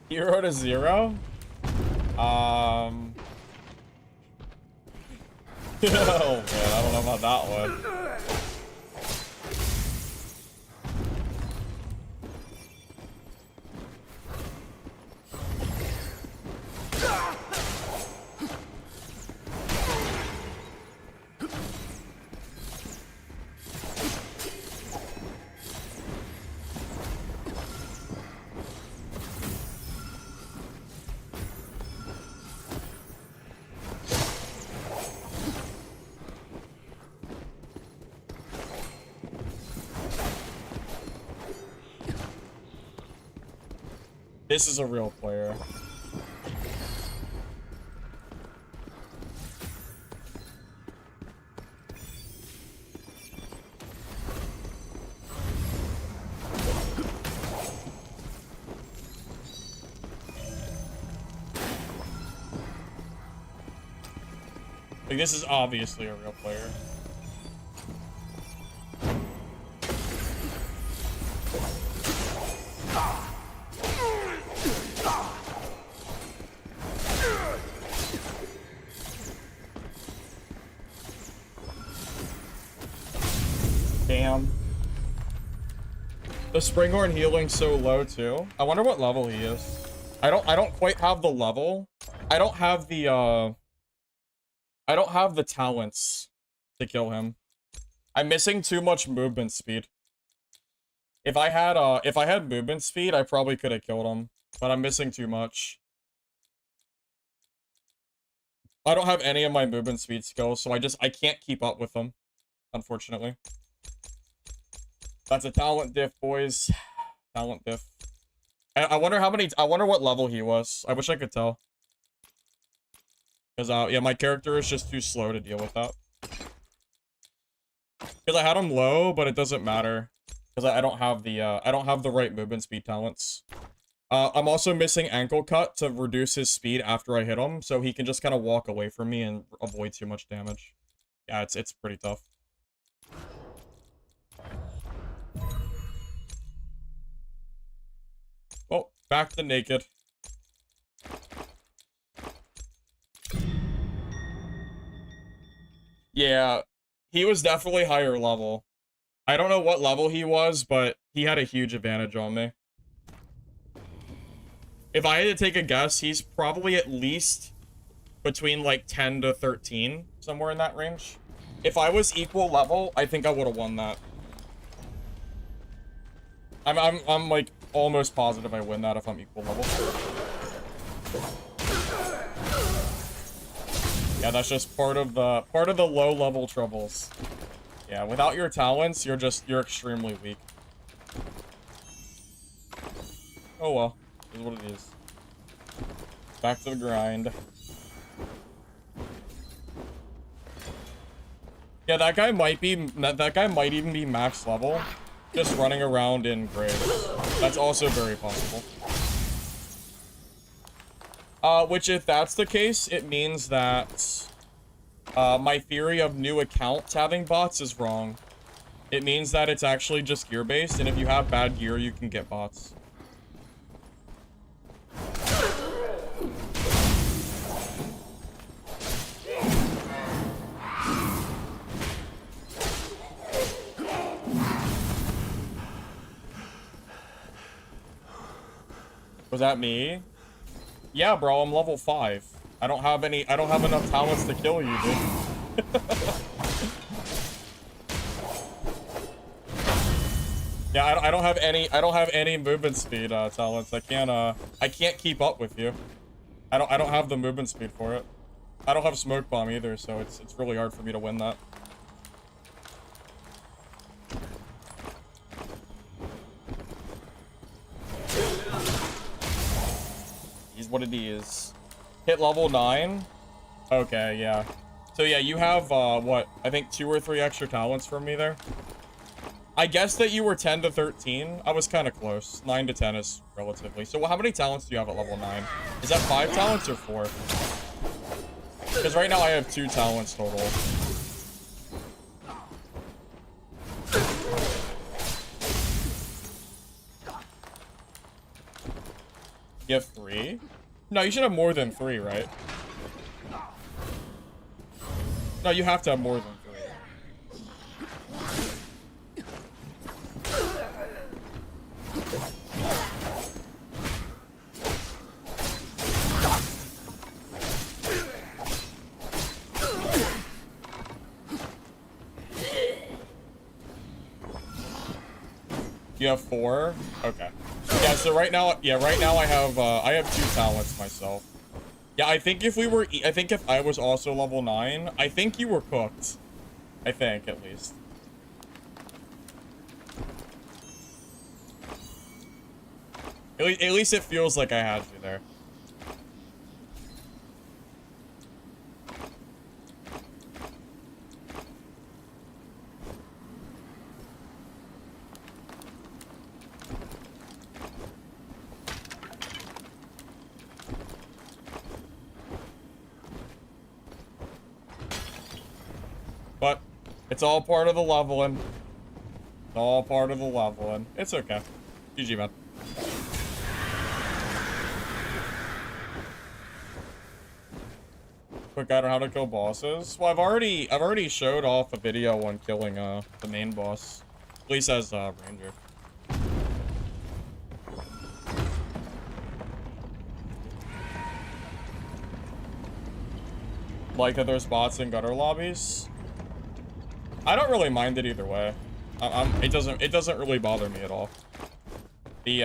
S1: Hero to 0? Oh man, I don't know about that one. This is a real player. Like, this is obviously a real player. Damn. The Springhorn healing's so low too. I wonder what level he is. I don't quite have the level. I don't have the talents to kill him. I'm missing too much movement speed. If I had movement speed, I probably could have killed him, but I'm missing too much. I don't have any of my movement speed skills, so I can't keep up with them, unfortunately. That's a talent diff, boys. Talent diff. I wonder I wonder what level he was. I wish I could tell. Because, yeah, my character is just too slow to deal with that. Because I had him low, but it doesn't matter. Because I don't have the right movement speed talents. I'm also missing ankle cut to reduce his speed after I hit him, so he can just kind of walk away from me and avoid too much damage. Yeah, it's pretty tough. Oh, back to naked. Yeah, he was definitely higher level. I don't know what level he was, but he had a huge advantage on me. If I had to take a guess, he's probably at least between like 10 to 13, somewhere in that range. If I was equal level, I think I would have won that. I'm like almost positive I win that if I'm equal level. Yeah, that's just part of the low level troubles. Yeah, without your talents, you're extremely weak. Oh well, this is what it is. Back to the grind. Yeah, that guy might even be max level, just running around in graves. That's also very possible. Which if that's the case, it means that my theory of new accounts having bots is wrong. It means that it's actually just gear-based, and if you have bad gear, you can get bots. Was that me? Yeah, bro, I'm level 5. I don't have enough talents to kill you, dude. Yeah, I don't have any movement speed talents. I can't keep up with you. I don't have the movement speed for it. I don't have smoke bomb either, so it's really hard for me to win that. Is what it is. Hit level 9. Okay, yeah. So yeah, you have what? I think 2 or 3 extra talents from me there. I guess that you were 10 to 13. I was kind of close. 9 to 10 is relatively. So how many talents do you have at level 9? Is that 5 talents or 4? Because right now I have 2 talents total. You have 3? No, you should have more than 3, right? No, you have to have more than 3. You have 4? Okay. Yeah, so right now I have 2 talents myself. Yeah, I think if I was also level 9, I think you were cooked. I think, at least. At least it feels like I had you there. But it's all part of the leveling. It's all part of the leveling. It's okay. GG, man. Quick guide on how to kill bosses. Well, I've already showed off a video on killing the main boss. At least as Ranger. like that there's bots in gutter lobbies. I don't really mind it either way. It doesn't really bother me at all. The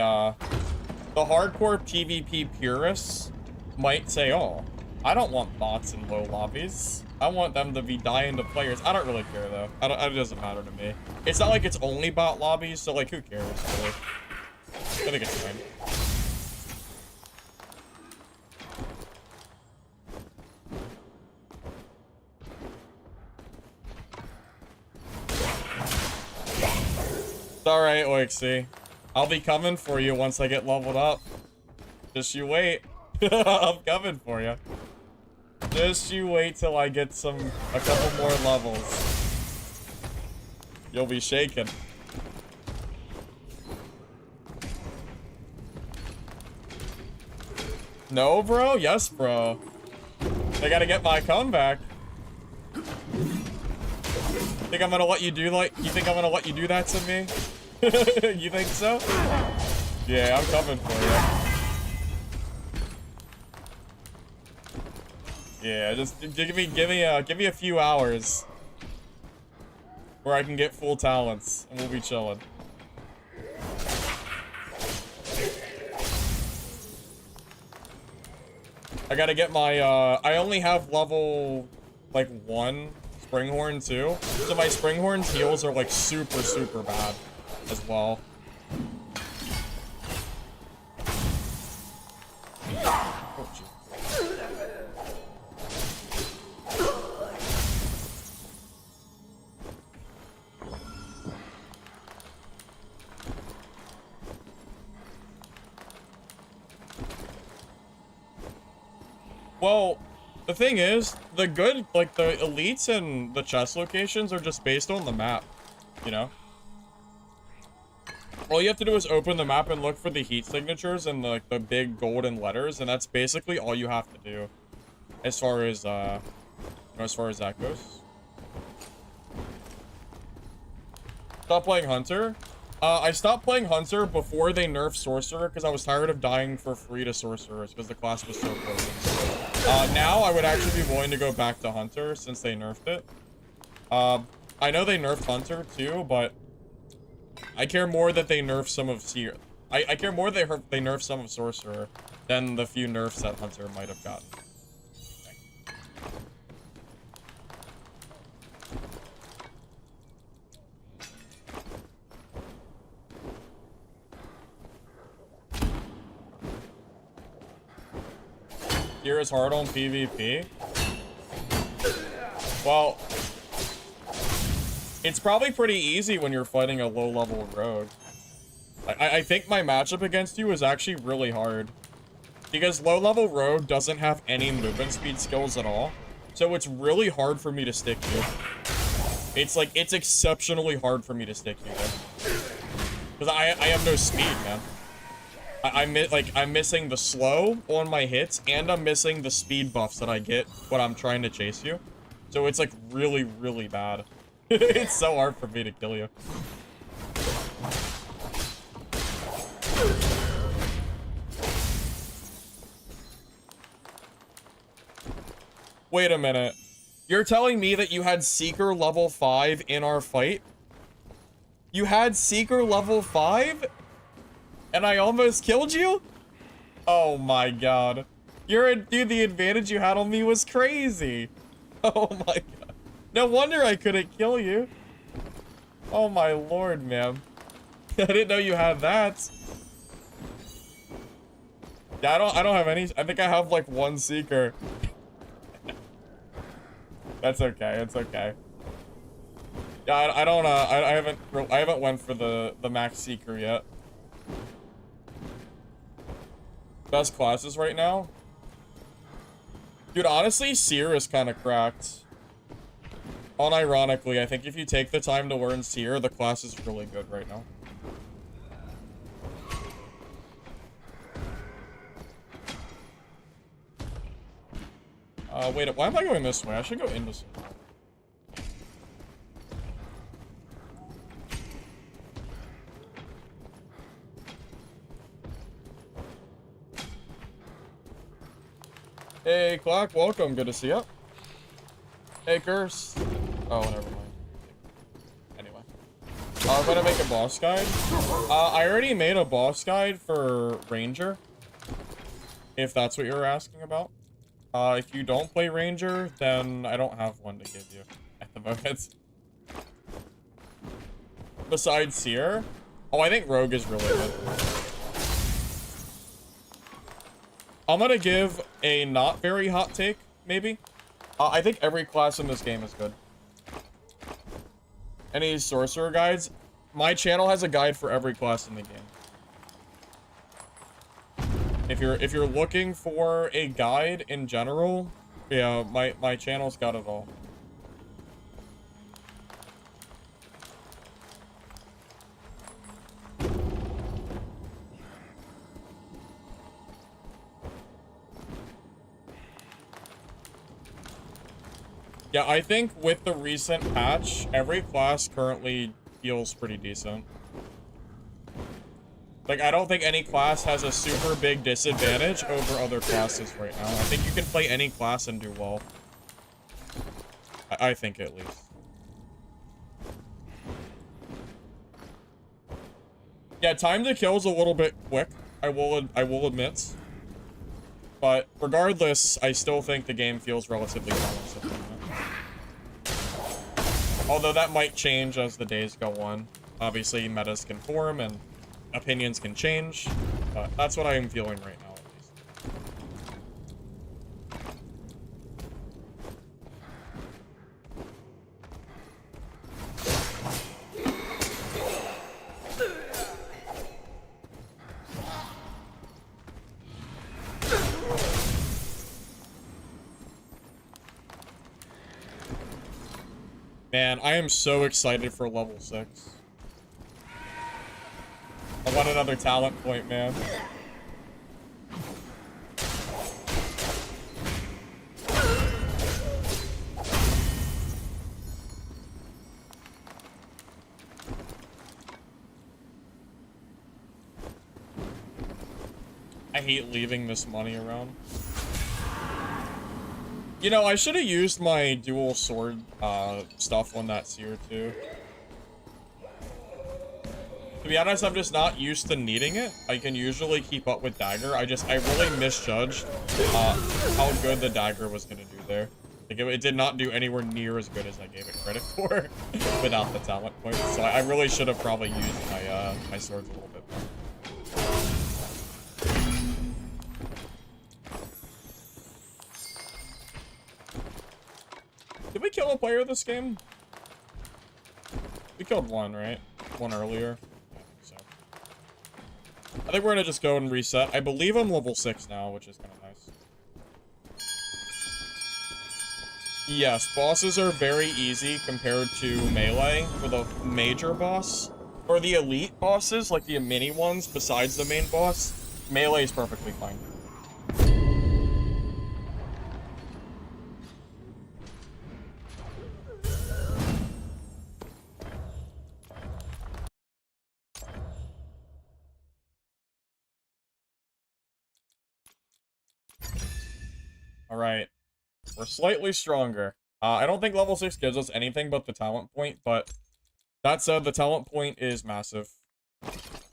S1: hardcore PvP purists might say, oh, I don't want bots in low lobbies. I want them to be dying to players. I don't really care though. It doesn't matter to me. It's not like it's only bot lobbies, so like who cares really? I think it's fine. It's alright, Oixy. I'll be coming for you once I get leveled up. Just you wait. I'm coming for you. Just you wait till I get a couple more levels. You'll be shaking. No, bro? Yes, bro. I gotta get my comeback. Think I'm gonna let you do you think I'm gonna let you do that to me? You think so? Yeah, I'm coming for you. Yeah, just give me a few hours where I can get full talents and we'll be chilling. I gotta get my I only have level like 1 Springhorn too. So my Springhorn's heals are like super bad as well. Oh, geez. Well, the thing is, the elites and the chest locations are just based on the map, you know? All you have to do is open the map and look for the heat signatures and the big golden letters, and that's basically all you have to do as far as that goes. Stop playing Hunter? I stopped playing Hunter before they nerfed Sorcerer because I was tired of dying for free to Sorcerers because the class was so broken. Now I would actually be willing to go back to Hunter since they nerfed it. I know they nerfed Hunter too, but I care more that they nerf some of Seer. I care more they nerf some of Sorcerer than the few nerfs that Hunter might have gotten. Seer is hard on PvP. Well, it's probably pretty easy when you're fighting a low-level rogue. I think my matchup against you is actually really hard. Because low-level rogue doesn't have any movement speed skills at all. So it's really hard for me to stick you. It's exceptionally hard for me to stick you there. Because I have no speed, man. I'm missing the slow on my hits, and I'm missing the speed buffs that I get when I'm trying to chase you. So it's like really bad. It's so hard for me to kill you. Wait a minute. You're telling me that you had Seeker level 5 in our fight? You had Seeker level 5? And I almost killed you? Oh my god. Dude, the advantage you had on me was crazy. Oh my god. No wonder I couldn't kill you. Oh my lord, man. I didn't know you had that. Yeah, I don't have any. I think I have like 1 Seeker. That's okay. It's okay. Yeah, I haven't went for the max Seeker yet. Best classes right now? Dude, honestly, Seer is kind of cracked. Unironically, I think if you take the time to learn Seer, the class is really good right now. Wait, why am I going this way? I should go into some. Hey, Clock, welcome. Good to see you. Takers. Oh, never mind. Anyway. I'm gonna make a boss guide. I already made a boss guide for Ranger. If that's what you were asking about. If you don't play Ranger, then I don't have one to give you at the moment. Besides Seer. Oh, I think Rogue is really good. I'm gonna give a not very hot take, maybe. I think every class in this game is good. Any sorcerer guides? My channel has a guide for every class in the game. If you're looking for a guide in general, yeah, my channel's got it all. Yeah, I think with the recent patch, every class currently feels pretty decent. Like, I don't think any class has a super big disadvantage over other classes right now. I think you can play any class and do well. I think, at least. Yeah, time to kill is a little bit quick, I will admit. But regardless, I still think the game feels relatively balanced at the moment. Although that might change as the days go on. Obviously, metas can form and opinions can change, but that's what I am feeling right now, at least. Man, I am so excited for level 6. I want another talent point, man. I hate leaving this money around. You know, I should have used my dual sword stuff on that seer too. To be honest, I'm just not used to needing it. I can usually keep up with dagger. I really misjudged how good the dagger was gonna do there. Like, it did not do anywhere near as good as I gave it credit for without the talent point. So I really should have probably used my my swords a little bit more. Did we kill a player this game? We killed one, right? One earlier. I think we're gonna just go and reset. I believe I'm level 6 now, which is kind of nice. Yes, bosses are very easy compared to melee for the major boss. For the elite bosses, like the mini ones besides the main boss, melee is perfectly fine. Alright. We're slightly stronger. I don't think level 6 gives us anything but the talent point, but that said, the talent point is massive.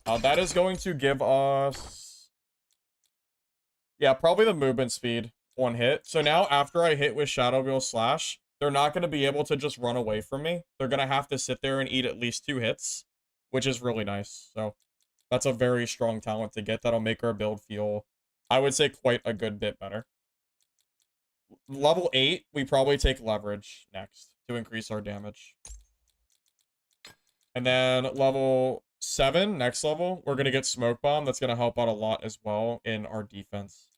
S1: That is going to give us... yeah, probably the movement speed on hit. So now, after I hit with Shadow Wheel Slash, they're not going to be able to just run away from me. They're going to have to sit there and eat at least 2 hits, which is really nice. So that's a very strong talent to get. That'll make our build feel, I would say, quite a good bit better. Level 8, we probably take Leverage next to increase our damage. And then level 7, next level, we're going to get Smoke Bomb. That's going to help out a lot as well in our defense.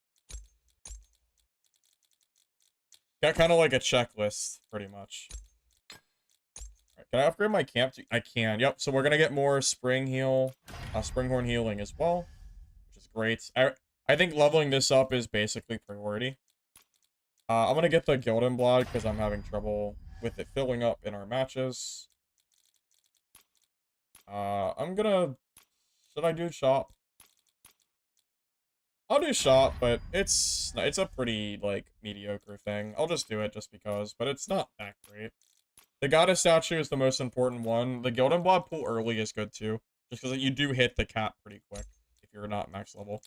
S1: Got kind of like a checklist, pretty much. Right, can I upgrade my camp? I can. Yep. So we're going to get more Spring Heal, Springhorn Healing as well, which is great. I think leveling this up is basically priority. I'm going to get the Gildan Blood because I'm having trouble with it filling up in our matches. I'm going to... should I do Chop? I'll do shot, but it's a pretty, like, mediocre thing. I'll just do it just because, but it's not that great. The goddess statue is the most important one. The golden blood pool early is good too, just because you do hit the cap pretty quick if you're not max level.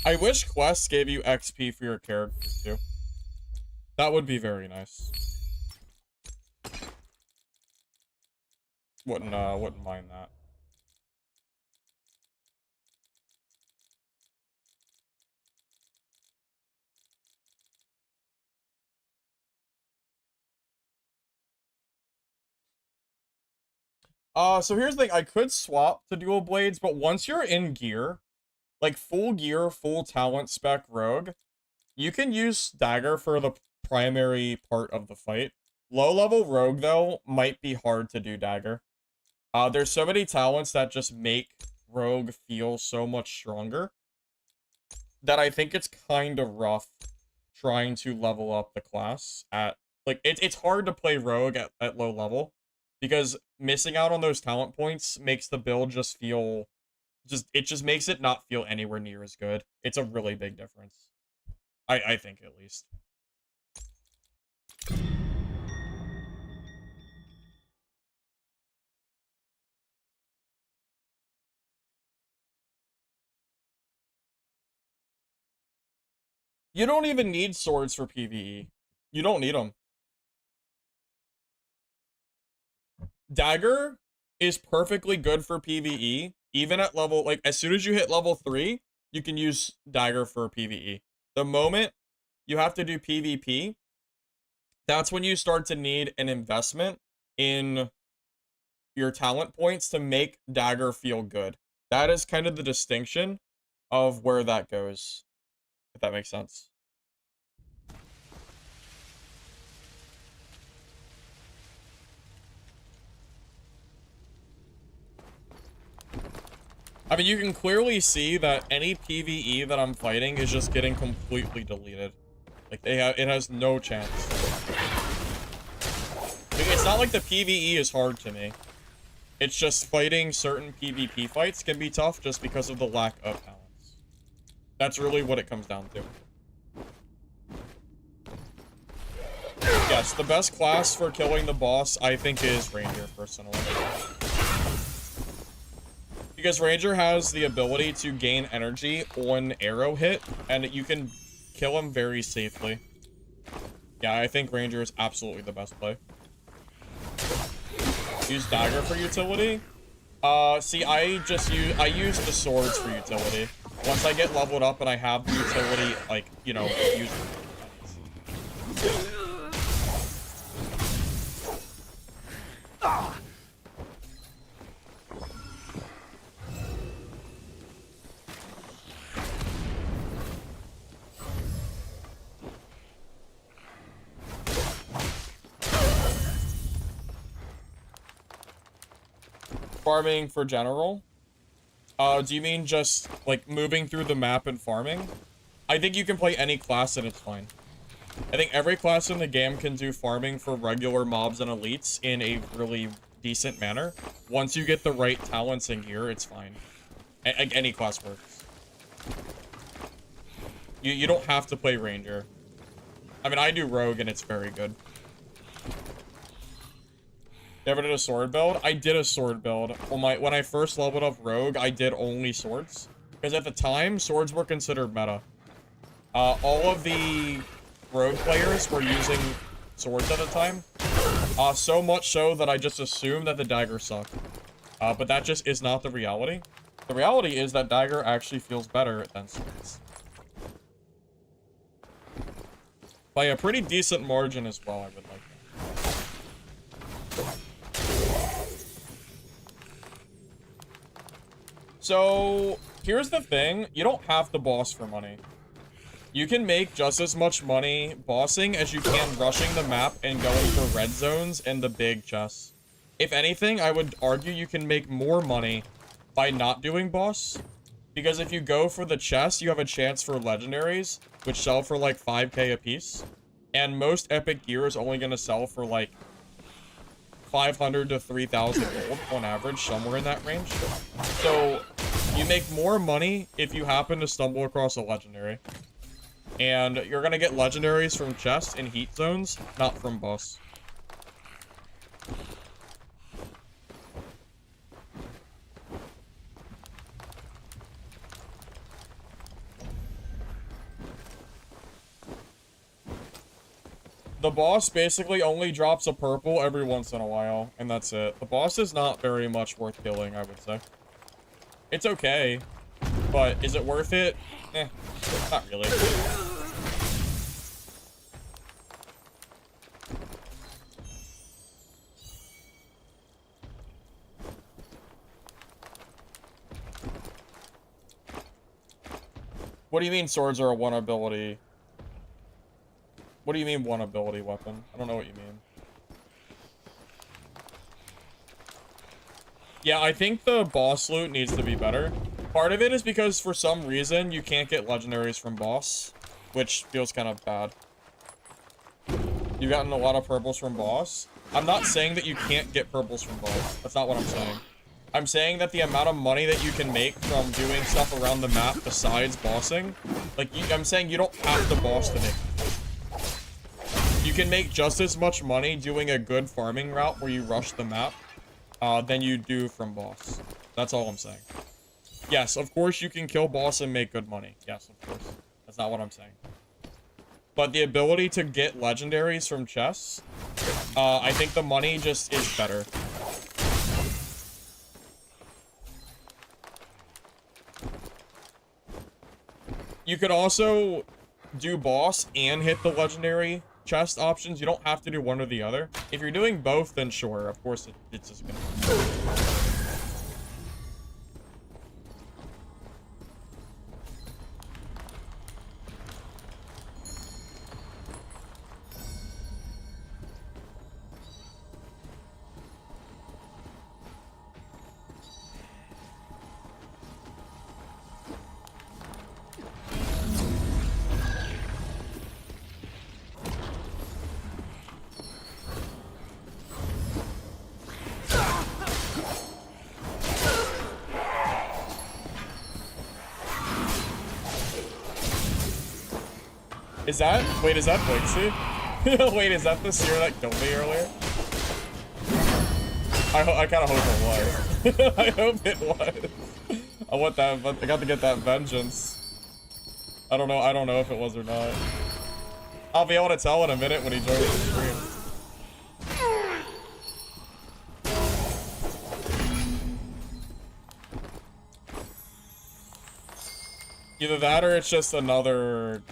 S1: I wish quests gave you XP for your character too. That would be very nice. Wouldn't mind that. So here's the thing. I could swap to dual blades, but once you're in gear, like full gear, full talent spec rogue, you can use dagger for the primary part of the fight. Low level rogue though might be hard to do dagger. There's so many talents that just make rogue feel so much stronger that I think it's kind of rough trying to level up the class at, like, it's hard to play rogue at low level because missing out on those talent points makes the build just feel, it just makes it not feel anywhere near as good. It's a really big difference. I think, at least. You don't even need swords for PvE. You don't need them. Dagger is perfectly good for PvE, even at level, like, as soon as you hit level 3, you can use dagger for PvE. The moment you have to do PvP, that's when you start to need an investment in your talent points to make dagger feel good. That is kind of the distinction of where that goes, if that makes sense. I mean, you can clearly see that any PvE that I'm fighting is just getting completely deleted. Like, it has no chance. Like, it's not like the PvE is hard to me. It's just fighting certain PvP fights can be tough just because of the lack of balance. That's really what it comes down to. Yes, the best class for killing the boss, I think, is Ranger, personally. Because Ranger has the ability to gain energy on arrow hit, and you can kill him very safely. Yeah, I think Ranger is absolutely the best play. Use dagger for utility? See, I use the swords for utility. Once I get leveled up and I have the utility, like, you know, use farming for general. Do you mean just, like, moving through the map and farming? I think you can play any class and it's fine. I think every class in the game can do farming for regular mobs and elites in a really decent manner. Once you get the right talents in gear, it's fine. Any class works. You don't have to play Ranger. I mean, I do Rogue and it's very good. Never did a sword build? I did a sword build. When I first leveled up Rogue, I did only swords. Because at the time, swords were considered meta. All of the Rogue players were using swords at the time. So much so that I just assumed that the dagger sucked. But that just is not the reality. The reality is that dagger actually feels better than swords. By a pretty decent margin as well, I would like that. So, here's the thing. You don't have to boss for money. You can make just as much money bossing as you can rushing the map and going for red zones and the big chests. If anything, I would argue you can make more money by not doing boss. Because if you go for the chest, you have a chance for legendaries, which sell for like 5k a piece. And most epic gear is only going to sell for like 500 to 3,000 gold on average, somewhere in that range. So you make more money if you happen to stumble across a legendary. And you're going to get legendaries from chests and heat zones, not from boss. The boss basically only drops a purple every once in a while, and that's it. The boss is not very much worth killing, I would say. It's okay, but is it worth it? Not really. What do you mean swords are a one ability? What do you mean one ability weapon? I don't know what you mean. Yeah, I think the boss loot needs to be better. Part of it is because for some reason you can't get legendaries from boss, which feels kind of bad. You've gotten a lot of purples from boss. I'm not saying that you can't get purples from boss. That's not what I'm saying. I'm saying that the amount of money that you can make from doing stuff around the map besides bossing, like, I'm saying you don't have to boss to make. You can make just as much money doing a good farming route where you rush the map than you do from boss. That's all I'm saying. Yes, of course you can kill boss and make good money. Yes, of course. That's not what I'm saying. But the ability to get legendaries from chests, I think the money just is better. You could also do boss and hit the legendary chest options. You don't have to do one or the other. If you're doing both, then sure, of course it's just gonna... Is that... Wait, is that Blixie? Wait, is that the seer that killed me earlier? I kind of hope it was. I hope it was. I want that, but I got to get that vengeance. I don't know if it was or not. I'll be able to tell in a minute when he joins the stream. Either that or it's just another...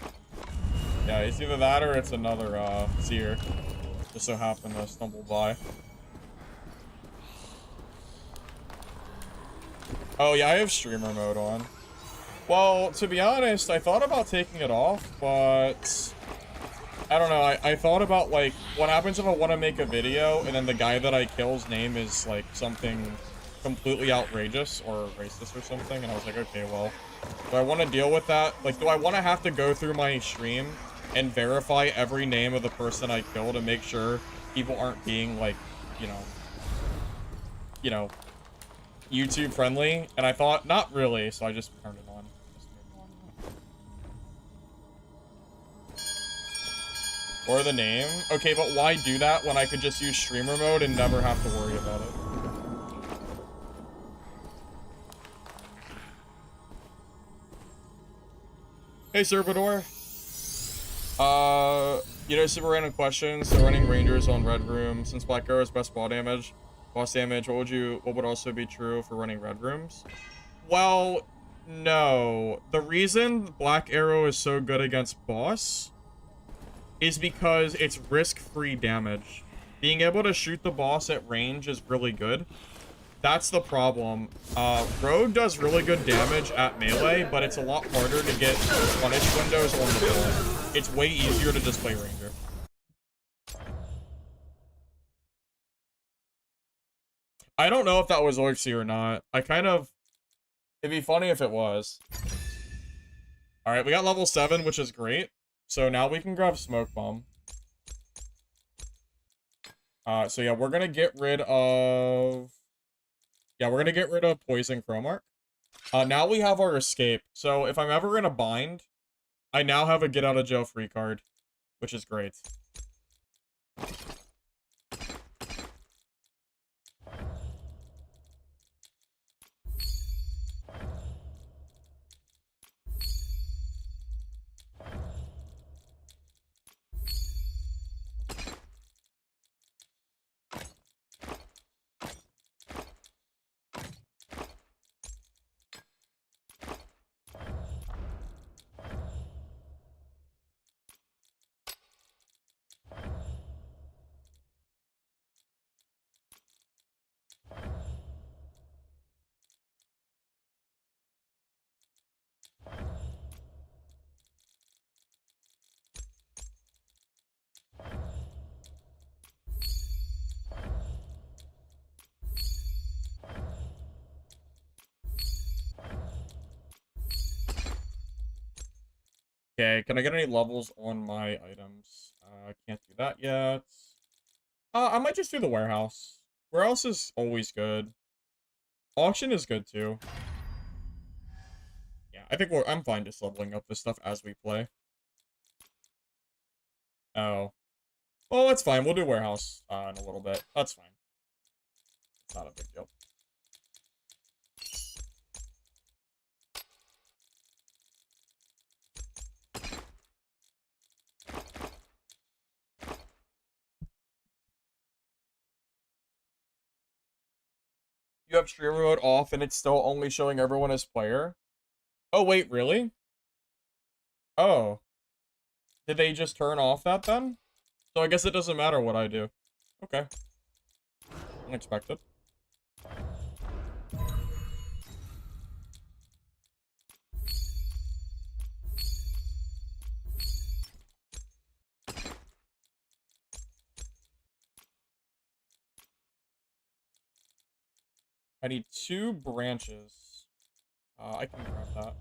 S1: Yeah, it's either that or it's another, seer. Just so happened to stumble by. Oh, yeah, I have streamer mode on. Well, to be honest, I thought about taking it off, but... I don't know, I thought about, like, what happens if I want to make a video, and then the guy that I kill's name is, like, something completely outrageous, or racist or something, and I was like, okay, well, do I want to deal with that? Like, do I want to have to go through my stream and verify every name of the person I killed to make sure people aren't being, like, you know, YouTube friendly? And I thought, not really, so I just turned it on. Or the name? Okay, but why do that when I could just use streamer mode and never have to worry about it? Hey, Servador. You know, super random questions. So running Rangers on Red Room. Since Black Arrow is best boss damage, what would also be true for running Red Rooms? Well, no. The reason Black Arrow is so good against boss is because it's risk-free damage. Being able to shoot the boss at range is really good. That's the problem. Rogue does really good damage at melee, but it's a lot harder to get punish windows on the board. It's way easier to just play Ranger. I don't know if that was Orcsy or not. It'd be funny if it was. Alright, we got level 7, which is great. So now we can grab Smoke Bomb. So yeah, we're gonna get rid of... Yeah, we're gonna get rid of Poison Chromark. Now we have our Escape. So if I'm ever gonna bind, I now have a Get Out of Jail Free card, which is great. Okay, can I get any levels on my items? I can't do that yet. I might just do the warehouse. Warehouse is always good. Auction is good too. Yeah, I think I'm fine just leveling up this stuff as we play. Oh. Well, that's fine. We'll do warehouse in a little bit. That's fine. It's not a big deal. You have stream mode off and it's still only showing everyone as player? Oh, wait, really? Oh. Did they just turn off that then? So I guess it doesn't matter what I do. Okay. Unexpected. I need 2 branches. I can grab that.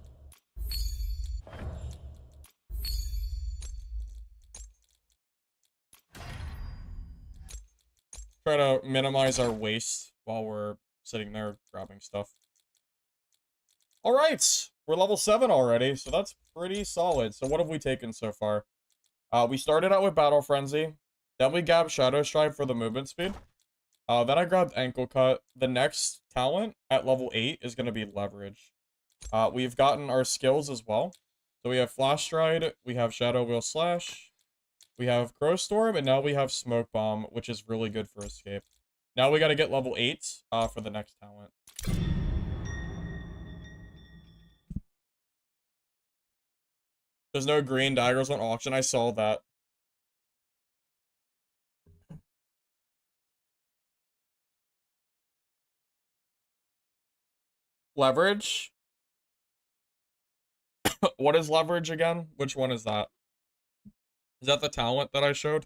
S1: Try to minimize our waste while we're sitting there grabbing stuff. Alright, we're level 7 already, so that's pretty solid. So what have we taken so far? We started out with Battle Frenzy. Then we grabbed Shadow Stride for the movement speed. Then I grabbed Ankle Cut. The next talent at level 8 is going to be Leverage. We've gotten our skills as well. So we have Flash Stride, we have Shadow Wheel Slash, we have Crow Storm, and now we have Smoke Bomb, which is really good for Escape. Now we got to get level 8 for the next talent. There's no green daggers on auction. I saw that. Leverage? What is Leverage again? Which one is that? Is that the talent that I showed?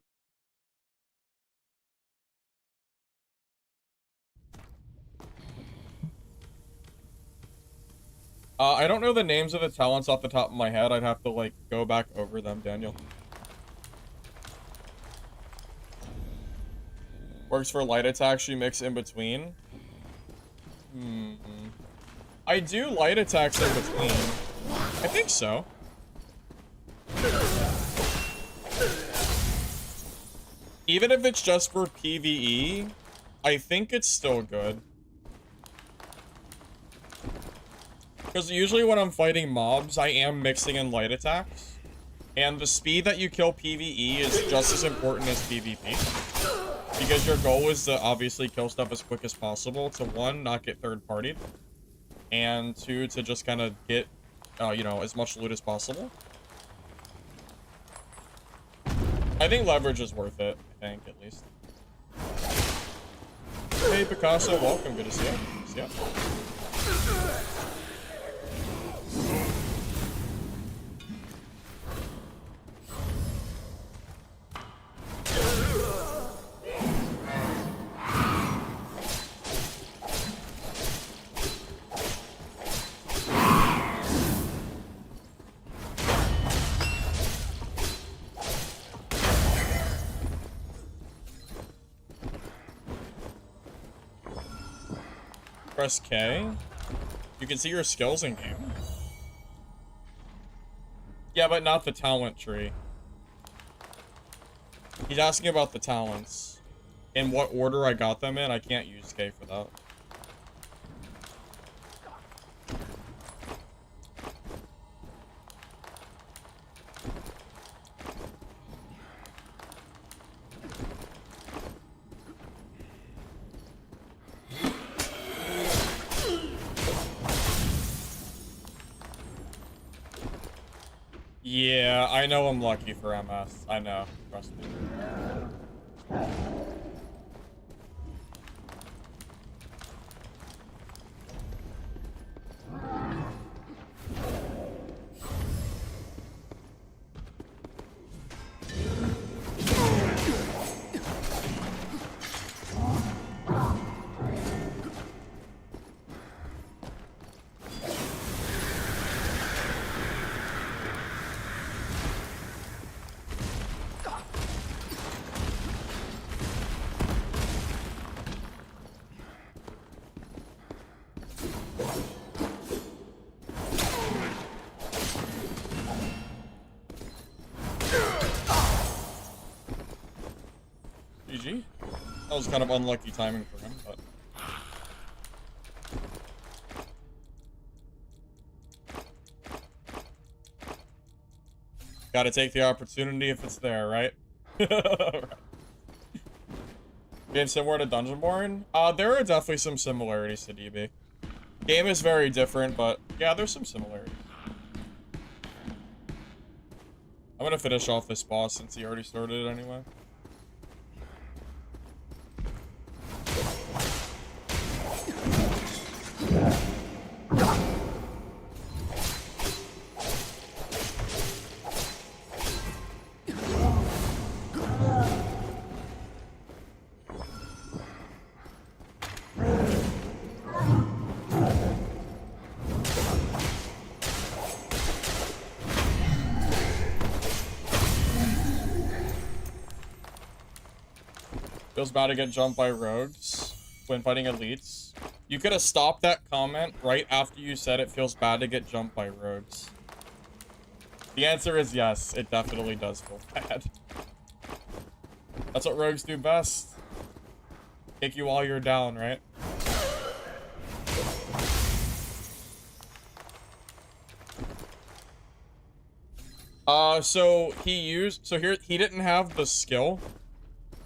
S1: I don't know the names of the talents off the top of my head. I'd have to, like, go back over them, Daniel. Works for light attacks, you mix in between. I do light attacks in between. I think so. Even if it's just for PvE, I think it's still good. Because usually when I'm fighting mobs, I am mixing in light attacks. And the speed that you kill PvE is just as important as PvP. Because your goal is to obviously kill stuff as quick as possible. To 1, not get third-partied. And 2, to just kind of get, you know, as much loot as possible. I think Leverage is worth it, I think, at least. Hey, Picasso, welcome. Good to see you. See ya. Press K. You can see your skills in game. Yeah, but not the talent tree. He's asking about the talents. In what order I got them in, I can't use K for that. Yeah, I know I'm lucky for MS. I know. Trust me. GG. That was kind of unlucky timing for him, but... Gotta take the opportunity if it's there, right? Right. Game similar to Dungeonborn? There are definitely some similarities to DB. Game is very different, but yeah, there's some similarities. I'm gonna finish off this boss since he already started it anyway. Feels bad to get jumped by rogues when fighting elites. You could have stopped that comment right after you said it feels bad to get jumped by rogues. The answer is yes, it definitely does feel bad. That's what rogues do best. Kick you while you're down, right? So he didn't have the skill.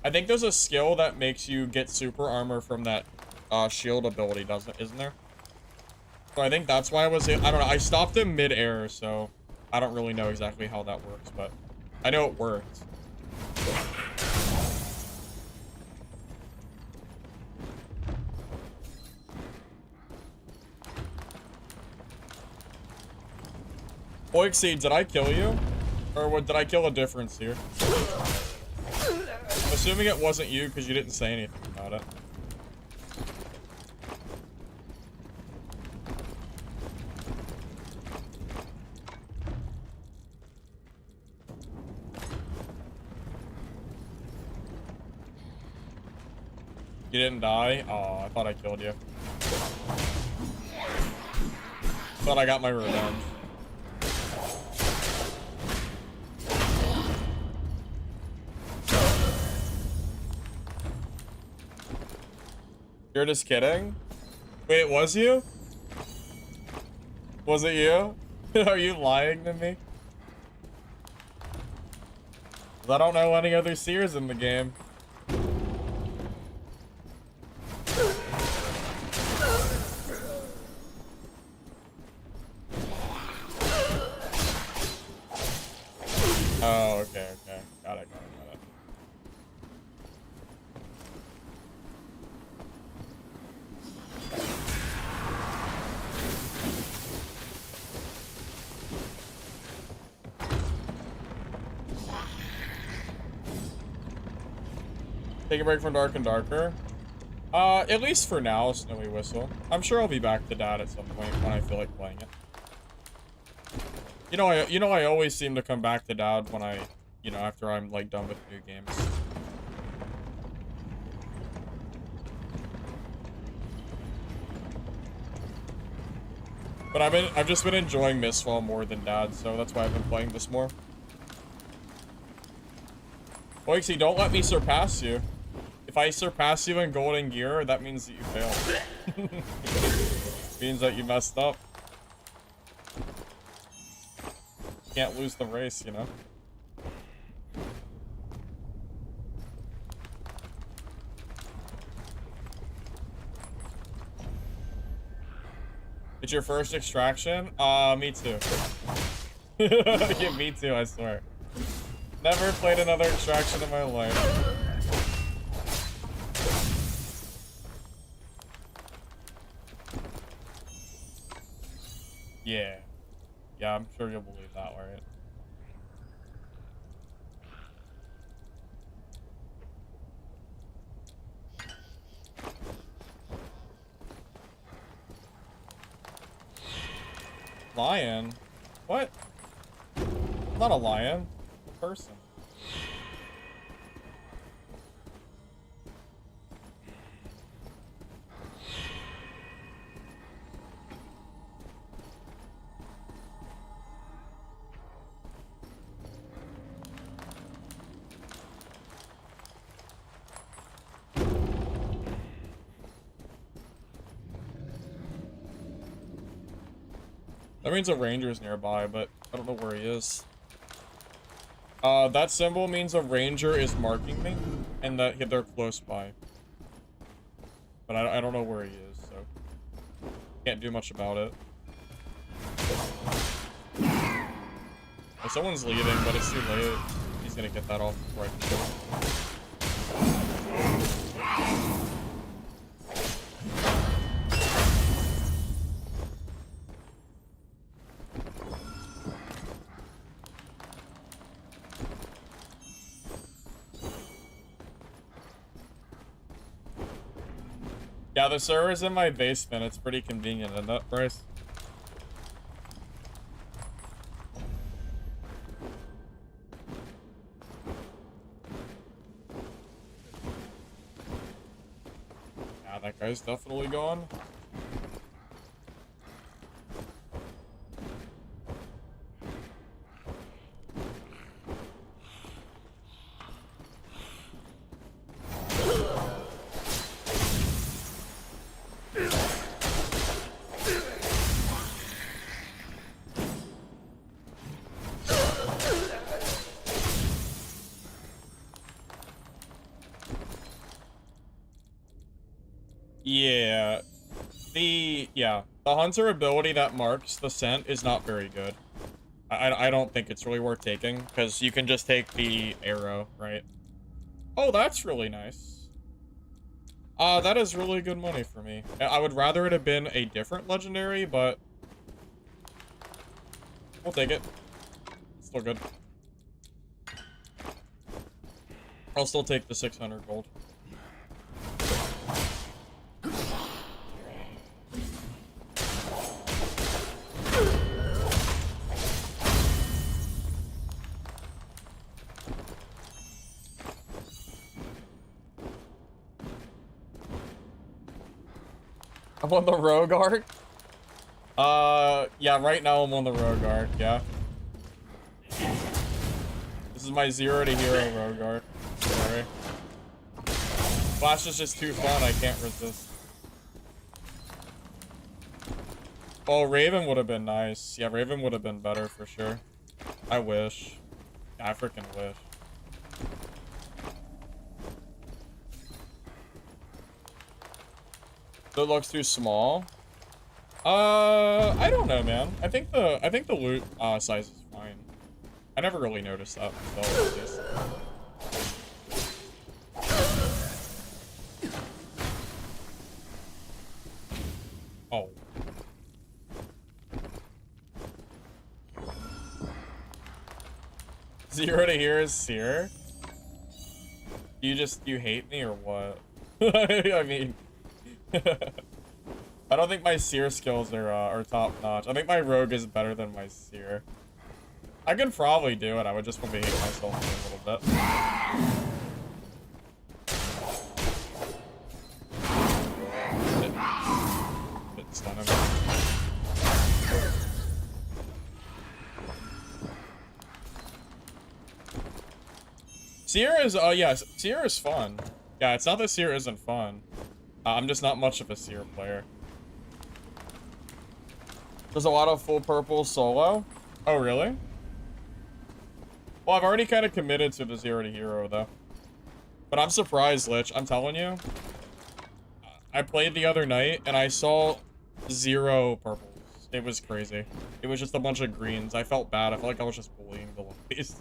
S1: I think there's a skill that makes you get super armor from that shield ability, isn't there? So I think that's why I don't know, I stopped him mid-air, so I don't really know exactly how that works, but I know it worked. Oixy, did I kill you? Or did I kill a difference here? I'm assuming it wasn't you because you didn't say anything about it. You didn't die? Oh, I thought I killed you. Thought I got my revenge. You're just kidding? Wait, was you? Was it you? Are you lying to me? 'Cause I don't know any other seers in the game. Oh, okay, okay. Got it, got it, got it. Take a break from Dark and Darker. At least for now, Snowy Whistle. I'm sure I'll be back to that at some point when I feel like playing it. You know, I always seem to come back to Dad when I, you know, after I'm like done with new games. But I've just been enjoying Mistfall more than Dad, so that's why I've been playing this more. Oixy, don't let me surpass you. If I surpass you in golden gear, that means that you failed. Means that you messed up. Can't lose the race, you know? It's your first extraction? Me too. Yeah, me too, I swear. Never played another extraction in my life. Yeah. Yeah, I'm sure you'll believe that, right? Lion? What? I'm not a lion. I'm a person. That means a ranger is nearby, but I don't know where he is. That symbol means a ranger is marking me, and that they're close by. But I don't know where he is, so can't do much about it. Well, someone's leaving, but it's too late. He's gonna get that off before I can kill him. Yeah, the server's in my basement. It's pretty convenient, isn't it, Bryce? Yeah, that guy's definitely gone. Yeah, the hunter ability that marks the scent is not very good. I don't think it's really worth taking, because you can just take the arrow, right? Oh, that's really nice. That is really good money for me. I would rather it have been a different legendary, but we'll take it. Still good. I'll still take the 600 gold. I'm on the rogue arc? Yeah, right now I'm on the rogue arc, yeah. This is my 0 to hero rogue arc. Sorry. Flash is just too fun, I can't resist. Oh, Raven would have been nice. Yeah, Raven would have been better for sure. I wish. I freaking wish. It looks too small. I don't know, man. I think the loot size is fine. I never really noticed that myself. Oh. Zero to here is here. You hate me or what? I mean, I don't think my seer skills are top notch. I think my rogue is better than my seer. I could probably do it. I would just probably hate myself a little bit. Stun him. Seer is, yeah, Seer is fun. Yeah, it's not that Seer isn't fun. I'm just not much of a Seer player. There's a lot of full purple solo. Oh, really? Well, I've already kind of committed to the 0 to hero, though. But I'm surprised, Lich. I'm telling you. I played the other night, and I saw 0 purples. It was crazy. It was just a bunch of greens. I felt bad. I felt like I was just bullying the lobbies.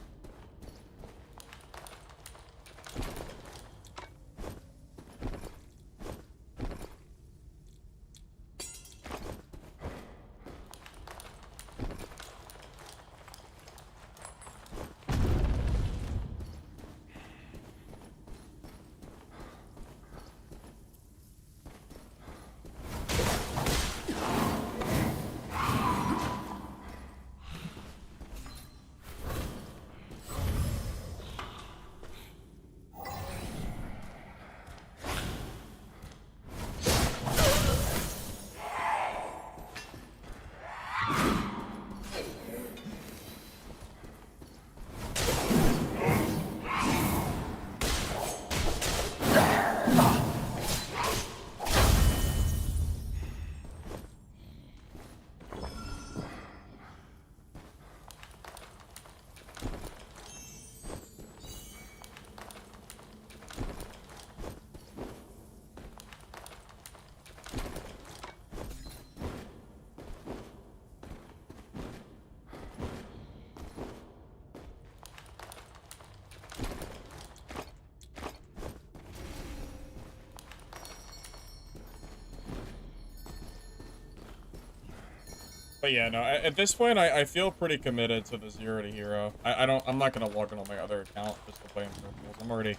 S1: But yeah, no, at this point, I feel pretty committed to the 0 to hero. I'm not gonna log in on my other account just to play in purples. I'm already,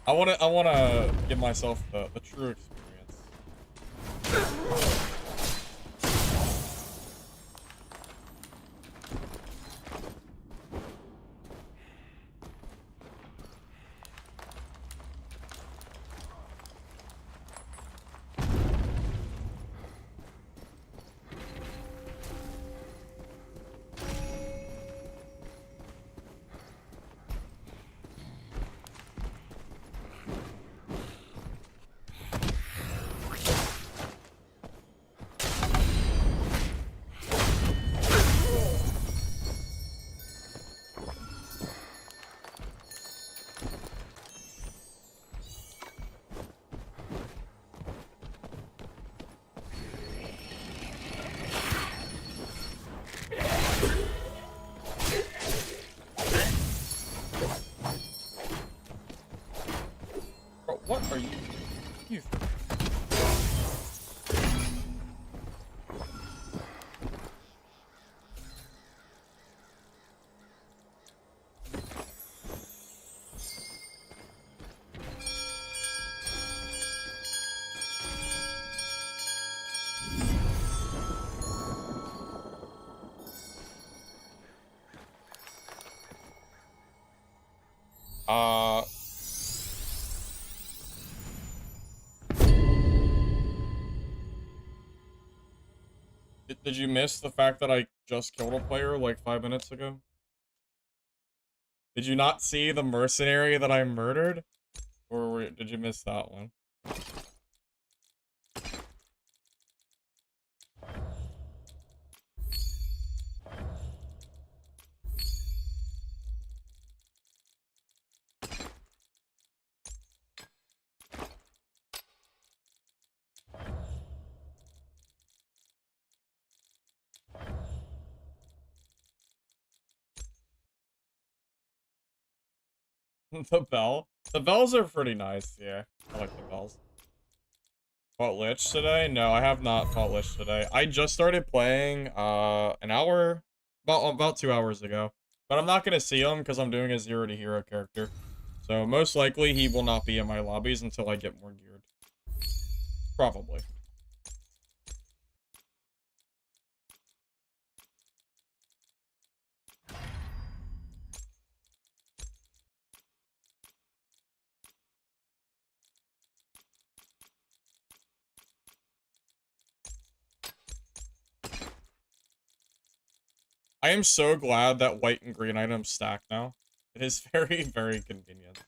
S1: I wanna give myself the true experience. What are you? You. Did you miss the fact that I just killed a player like 5 minutes ago? Did you not see the mercenary that I murdered? Or did you miss that one? The bell? The bells are pretty nice, yeah. I like the bells. Fought Lich today? No, I have not fought Lich today. I just started playing, an hour, about 2 hours ago. But I'm not gonna see him because I'm doing a 0 to hero character. So most likely he will not be in my lobbies until I get more geared. Probably. I am so glad that white and green items stack now. It is very, very convenient.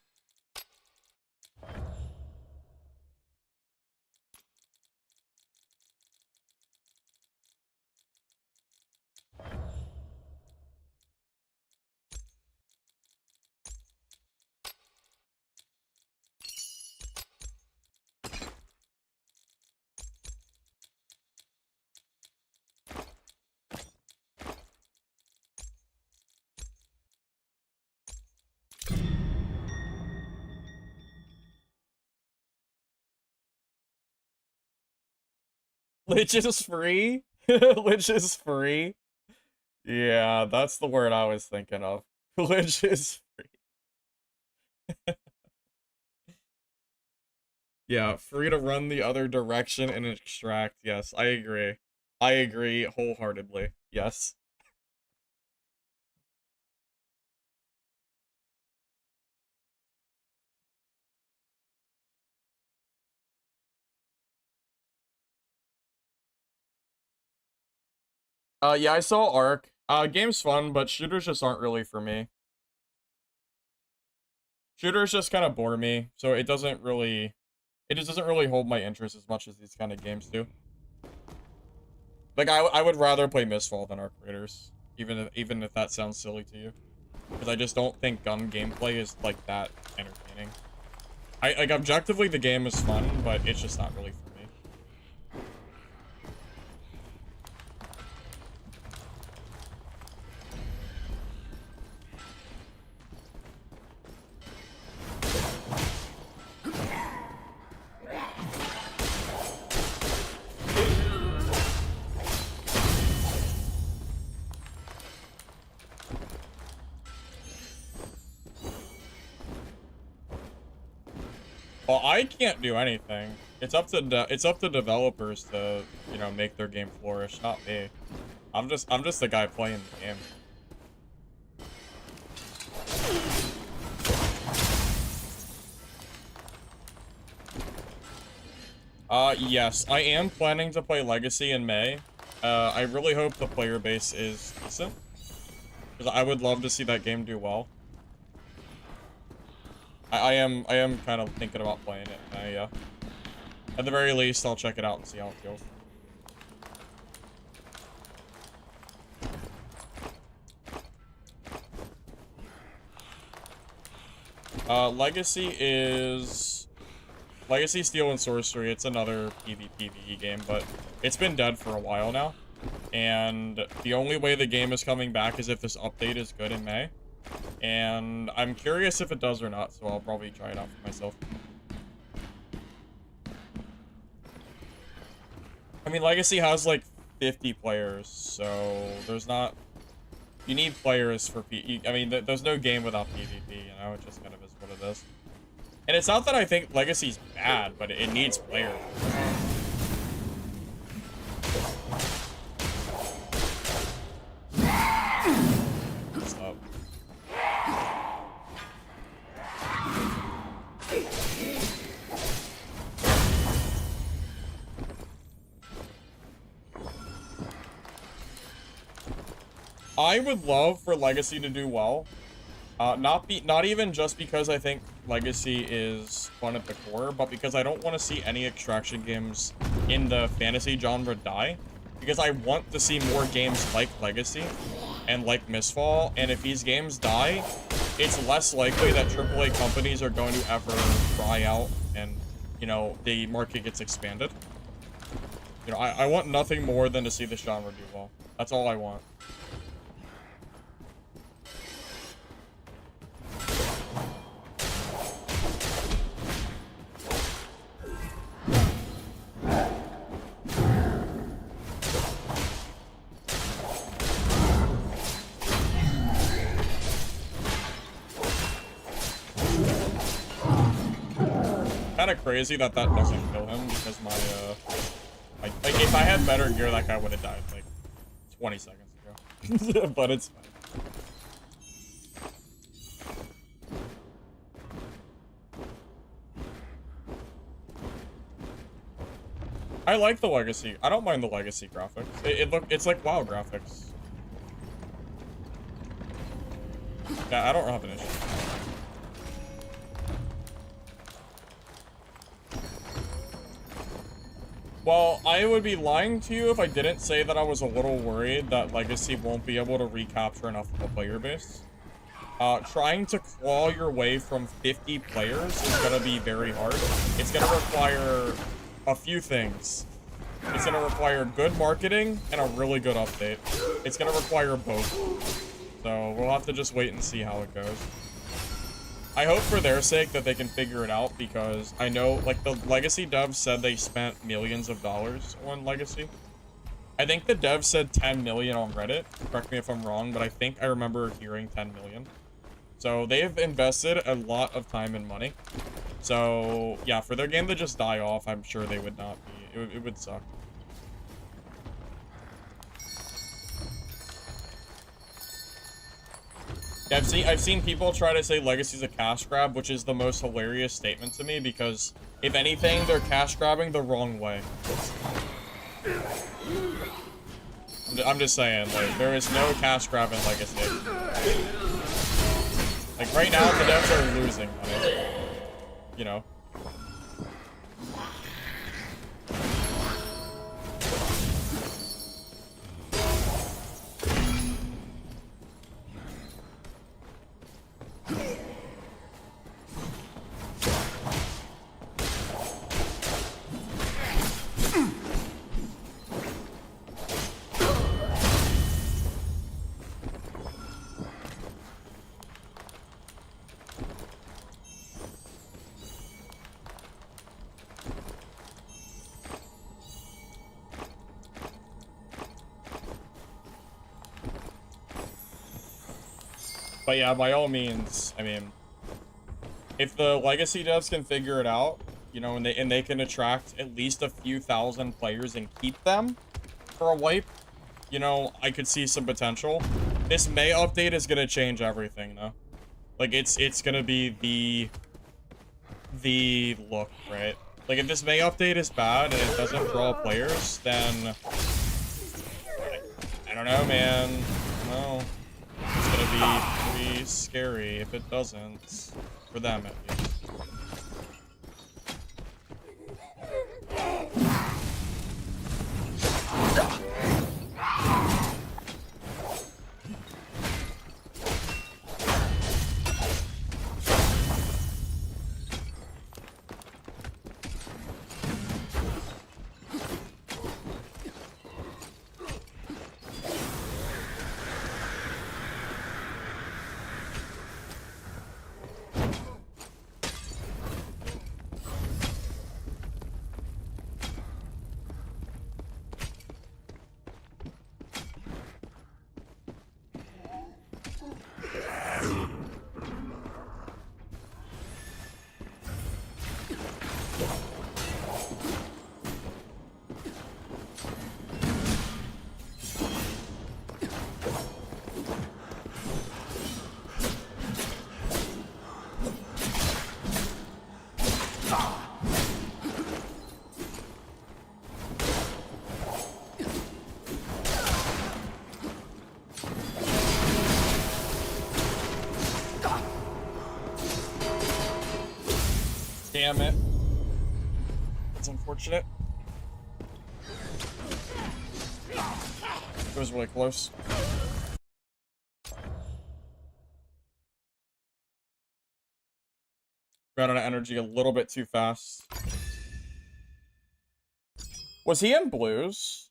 S1: Lich is free? Lich is free? Yeah, that's the word I was thinking of. Lich is free. Yeah, free to run the other direction and extract. Yes, I agree. I agree wholeheartedly. Yes. Yeah, I saw Arc. Game's fun, but shooters just aren't really for me. Shooters just kind of bore me, so it just doesn't really hold my interest as much as these kind of games do. Like, I would rather play Mistfall than Arc Raiders, even if that sounds silly to you. Because I just don't think gun gameplay is, like, that entertaining. Like, objectively, the game is fun, but it's just not really for me. Well, I can't do anything. It's up to developers to, you know, make their game flourish, not me. I'm just the guy playing the game. Yes, I am planning to play Legacy in May. I really hope the player base is decent, because I would love to see that game do well. I am kind of thinking about playing it. Yeah. At the very least, I'll check it out and see how it feels. Legacy Steel and Sorcery. It's another PvPvE game, but it's been dead for a while now. And the only way the game is coming back is if this update is good in May. And I'm curious if it does or not, so I'll probably try it out for myself. I mean, Legacy has like 50 players, so there's not... You need players for I mean, there's no game without PvP, you know? It just kind of is what it is. And it's not that I think Legacy's bad, but it needs players. What's up? I would love for Legacy to do well. Not even just because I think Legacy is fun at the core, but because I don't want to see any extraction games in the fantasy genre die. Because I want to see more games like Legacy and like Mistfall, and if these games die, it's less likely that AAA companies are going to ever try out and, you know, the market gets expanded. You know, I want nothing more than to see this genre do well. That's all I want. kind of crazy that that doesn't kill him because my, like if I had better gear, that guy would have died, like, 20 seconds ago. But it's fine. I like the legacy. I don't mind the legacy graphics. It's like WoW graphics. Yeah, I don't have an issue. Well, I would be lying to you if I didn't say that I was a little worried that Legacy won't be able to recapture enough of a player base. Trying to claw your way from 50 players is going to be very hard. It's going to require a few things. It's going to require good marketing and a really good update. It's going to require both. So we'll have to just wait and see how it goes. I hope for their sake that they can figure it out, because I know, like, the Legacy devs said they spent millions of dollars on Legacy. I think the devs said 10 million on Reddit. Correct me if I'm wrong, but I think I remember hearing 10 million. So they've invested a lot of time and money. So, yeah, for their game to just die off, I'm sure they would not be. It would suck. Yeah, I've seen people try to say Legacy's a cash grab, which is the most hilarious statement to me, because if anything, they're cash grabbing the wrong way. I'm just saying, like, there is no cash grab in Legacy. Like, right now, the devs are losing money. You know? But yeah, by all means, I mean, if the Legacy devs can figure it out, you know, and they can attract at least a few thousand players and keep them for a wipe, you know, I could see some potential. This May update is gonna change everything, though. Like, it's gonna be the look, right? Like, if this May update is bad and it doesn't draw players, then I don't know, man. I don't know. It's gonna be pretty scary if it doesn't. For them, at least. Damn it. That's unfortunate. It was really close. Ran out of energy a little bit too fast. Was he in blues?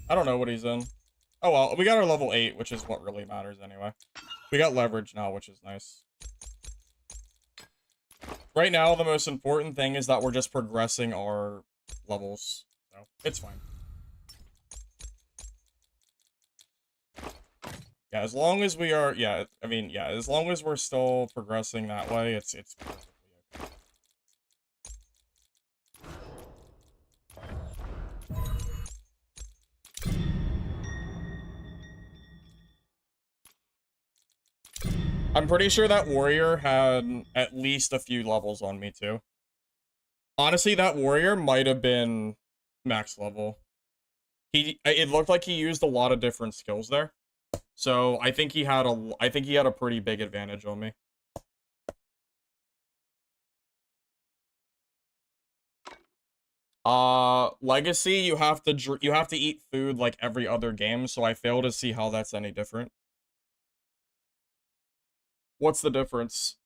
S1: I don't know what he's in. Oh well, we got our level 8, which is what really matters anyway. We got leverage now, which is nice. Right now, the most important thing is that we're just progressing our levels. So, it's fine. Yeah, as long as we are, yeah, I mean, yeah, as long as we're still progressing that way, it's perfectly okay. I'm pretty sure that warrior had at least a few levels on me, too. Honestly, that warrior might have been max level. It looked like he used a lot of different skills there. So, I think he had a pretty big advantage on me. Legacy, you have to eat food like every other game, so I fail to see how that's any different. What's the difference?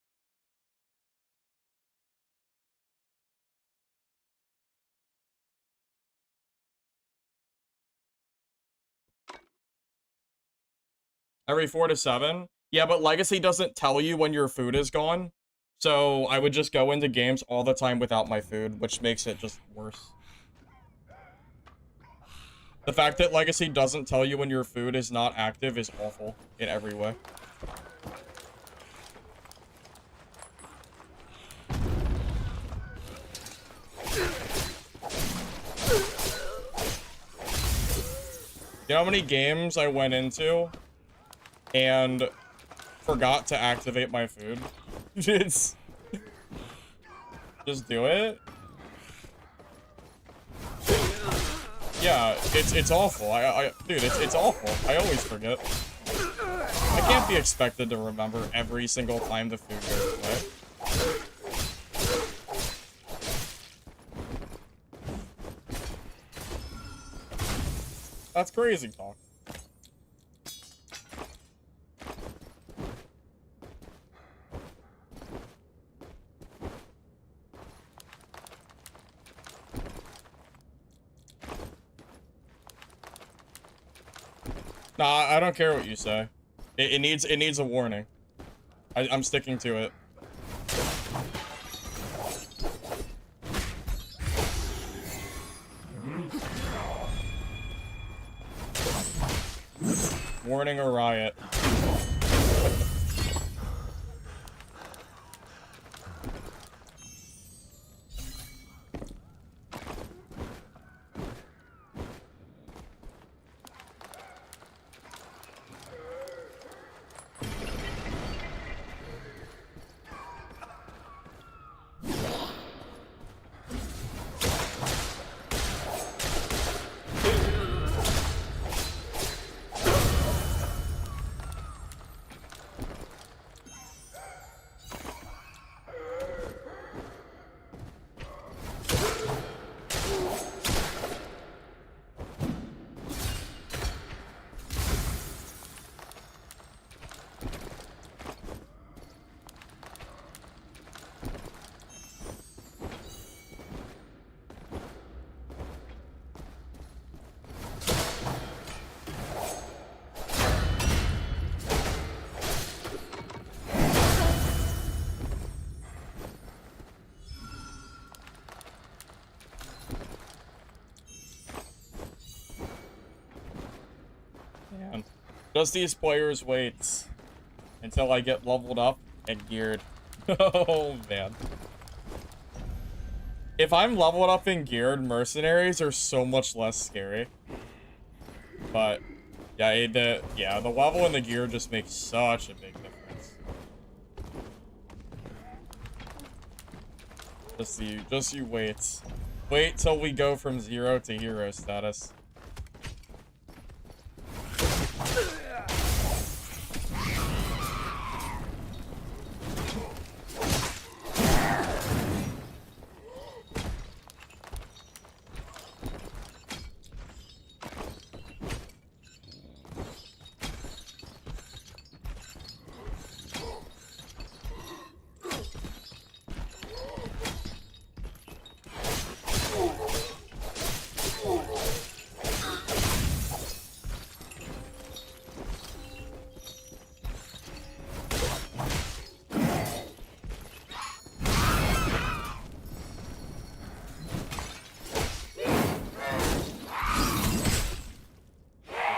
S1: Every 4 to 7? Yeah, but Legacy doesn't tell you when your food is gone. So I would just go into games all the time without my food, which makes it just worse. The fact that Legacy doesn't tell you when your food is not active is awful in every way. You know how many games I went into and forgot to activate my food? Just do it. Yeah, it's awful. Dude, it's awful. I always forget. I can't be expected to remember every single time the food goes away. That's crazy talk. Nah, I don't care what you say. It needs a warning. I'm sticking to it. Warning or riot. Man. Just these players wait until I get leveled up and geared. Oh, man. If I'm leveled up and geared, mercenaries are so much less scary. But, yeah, the level and the gear just makes such a big difference. Just you wait. Wait till we go from 0 to hero status.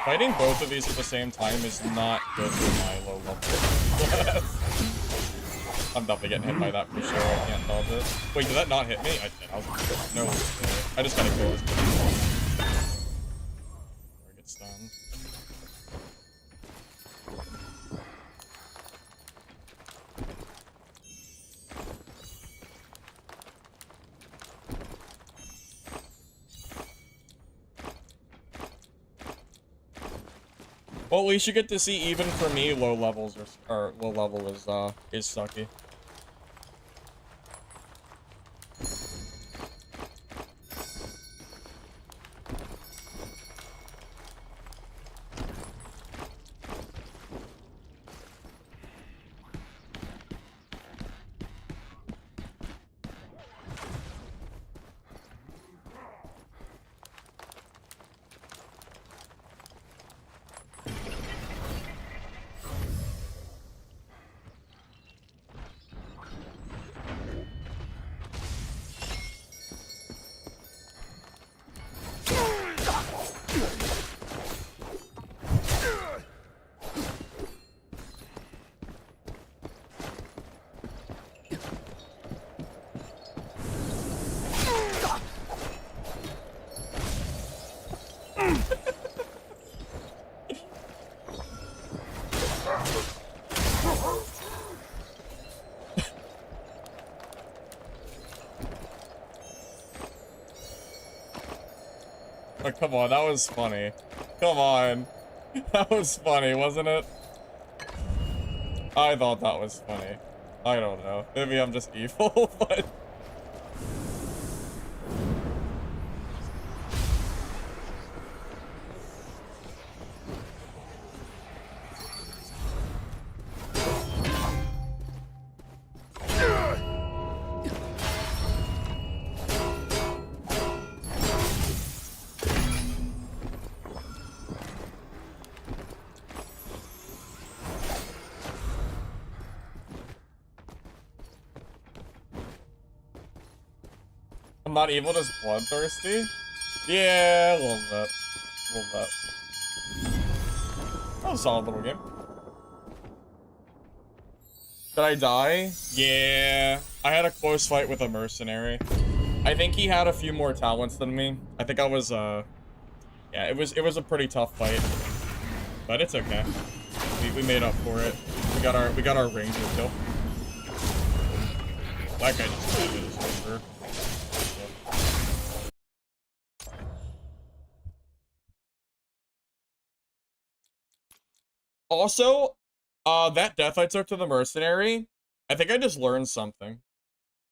S1: Fighting both of these at the same time is not good for my low level. I'm definitely getting hit by that for sure. I can't dodge it. Wait, did that not hit me? I did. No. I just gotta kill this. Before I get stunned. Well, at least you get to see, even for me, low levels or low level is sucky. Oh, come on, that was funny. Come on. That was funny, wasn't it? I thought that was funny. I don't know. Maybe I'm just evil, but... I'm not evil, just bloodthirsty? Yeah, a little bit. A little bit. That was a solid little game. Did I die? Yeah. I had a close fight with a mercenary. I think he had a few more talents than me. I think I was, yeah, it was a pretty tough fight. But it's okay. We made up for it. We got our ranger kill. That guy just did his over. Also, that death I took to the mercenary, I think I just learned something,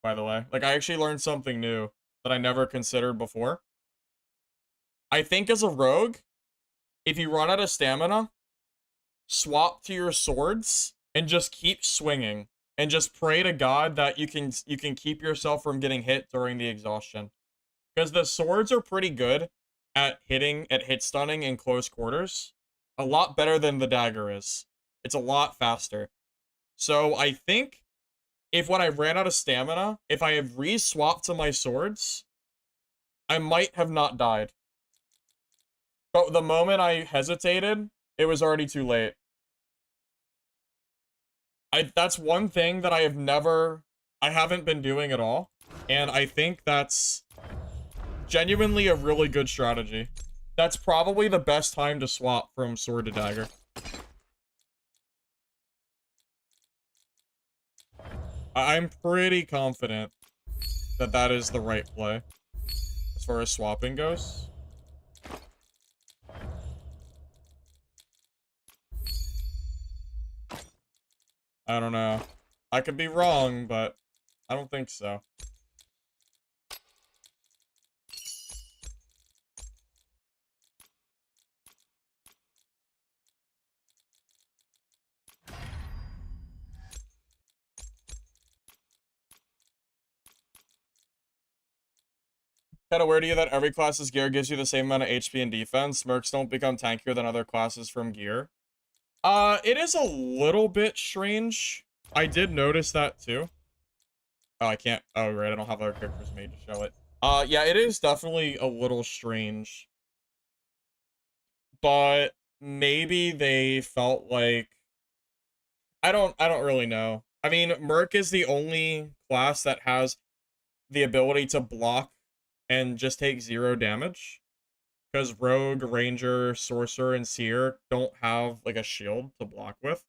S1: by the way. Like, I actually learned something new that I never considered before. I think as a rogue, if you run out of stamina, swap to your swords and just keep swinging. And just pray to God that you can keep yourself from getting hit during the exhaustion. Because the swords are pretty good at hit stunning in close quarters. A lot better than the dagger is. It's a lot faster. So I think if when I ran out of stamina, if I have re-swapped to my swords, I might have not died. But the moment I hesitated, it was already too late. That's one thing that I haven't been doing at all. And I think that's genuinely a really good strategy. That's probably the best time to swap from sword to dagger. I'm pretty confident that that is the right play as far as swapping goes. I don't know. I could be wrong, but I don't think so. Kinda weird to you that every class's gear gives you the same amount of HP and defense. Mercs don't become tankier than other classes from gear. It is a little bit strange. I did notice that too. Oh, I can't. Oh, right. I don't have other characters made to show it. Yeah, it is definitely a little strange. But maybe they felt like I don't really know. I mean, Merc is the only class that has the ability to block and just take 0 damage. Because Rogue, Ranger, Sorcerer, and Seer don't have, like, a shield to block with.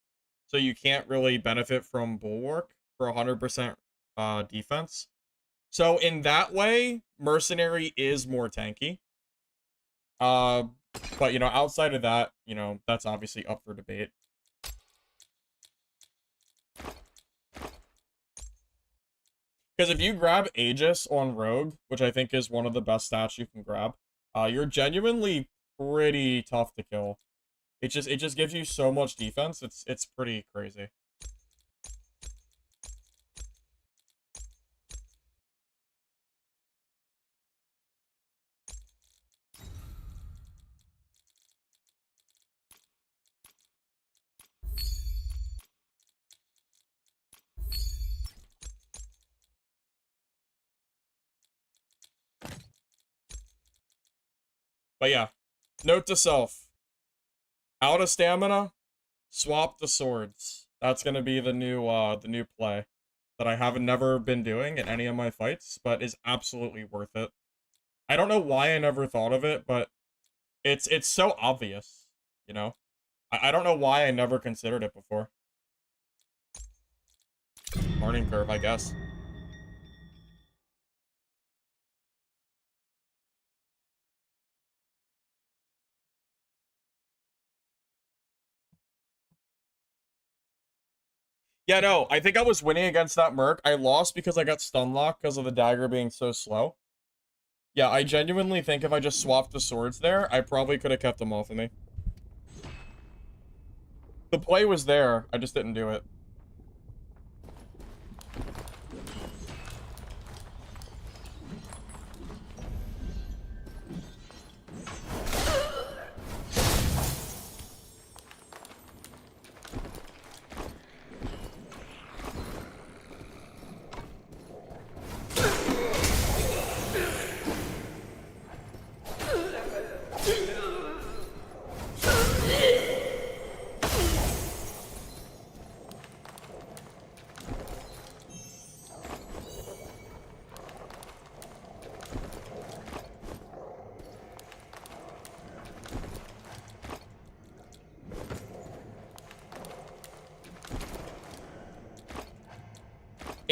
S1: So you can't really benefit from Bulwark for 100% defense. So in that way, Mercenary is more tanky. But, you know, outside of that, you know, that's obviously up for debate. Because if you grab Aegis on Rogue, which I think is one of the best stats you can grab, you're genuinely pretty tough to kill. It just gives you so much defense. It's pretty crazy. But yeah, note to self: out of stamina, swap the swords. That's gonna be the new play that I haven't never been doing in any of my fights, but is absolutely worth it. I don't know why I never thought of it, but it's so obvious, you know? I don't know why I never considered it before. Learning curve, I guess. Yeah, no, I think I was winning against that Merc. I lost because I got stun locked because of the dagger being so slow. Yeah, I genuinely think if I just swapped the swords there, I probably could have kept them off of me. The play was there, I just didn't do it.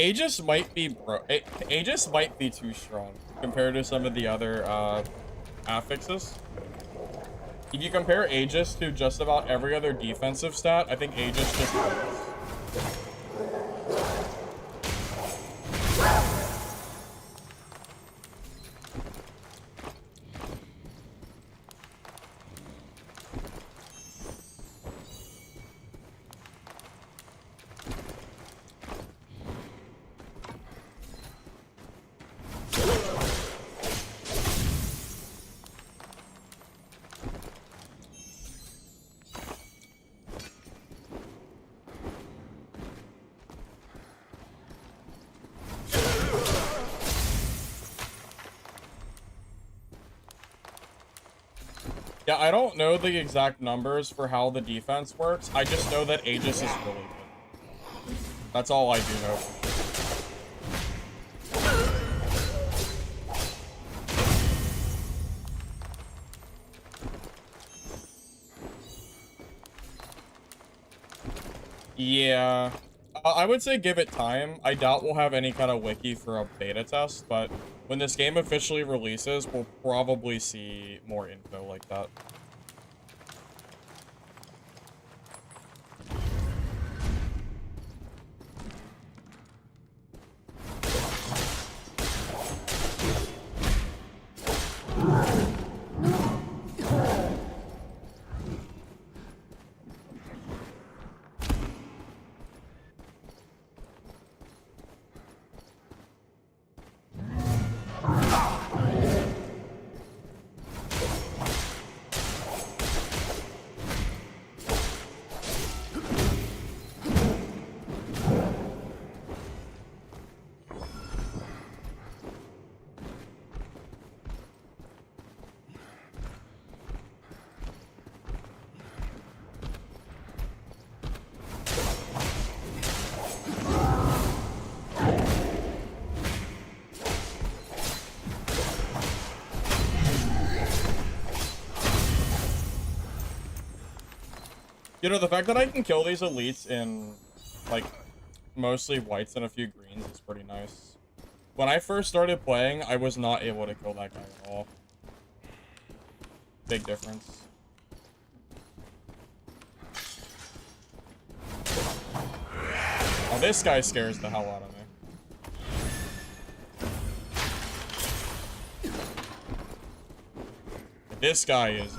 S1: Aegis might be Aegis might be too strong compared to some of the other affixes. If you compare Aegis to just about every other defensive stat, I think Aegis just wins. Yeah, I don't know the exact numbers for how the defense works. I just know that Aegis is really good. That's all I do know. Yeah. I would say give it time. I doubt we'll have any kind of wiki for a beta test, but when this game officially releases, we'll probably see more info like that. You know, the fact that I can kill these elites in, like, mostly whites and a few greens is pretty nice. When I first started playing, I was not able to kill that guy at all. Big difference. Now this guy scares the hell out of me. This guy is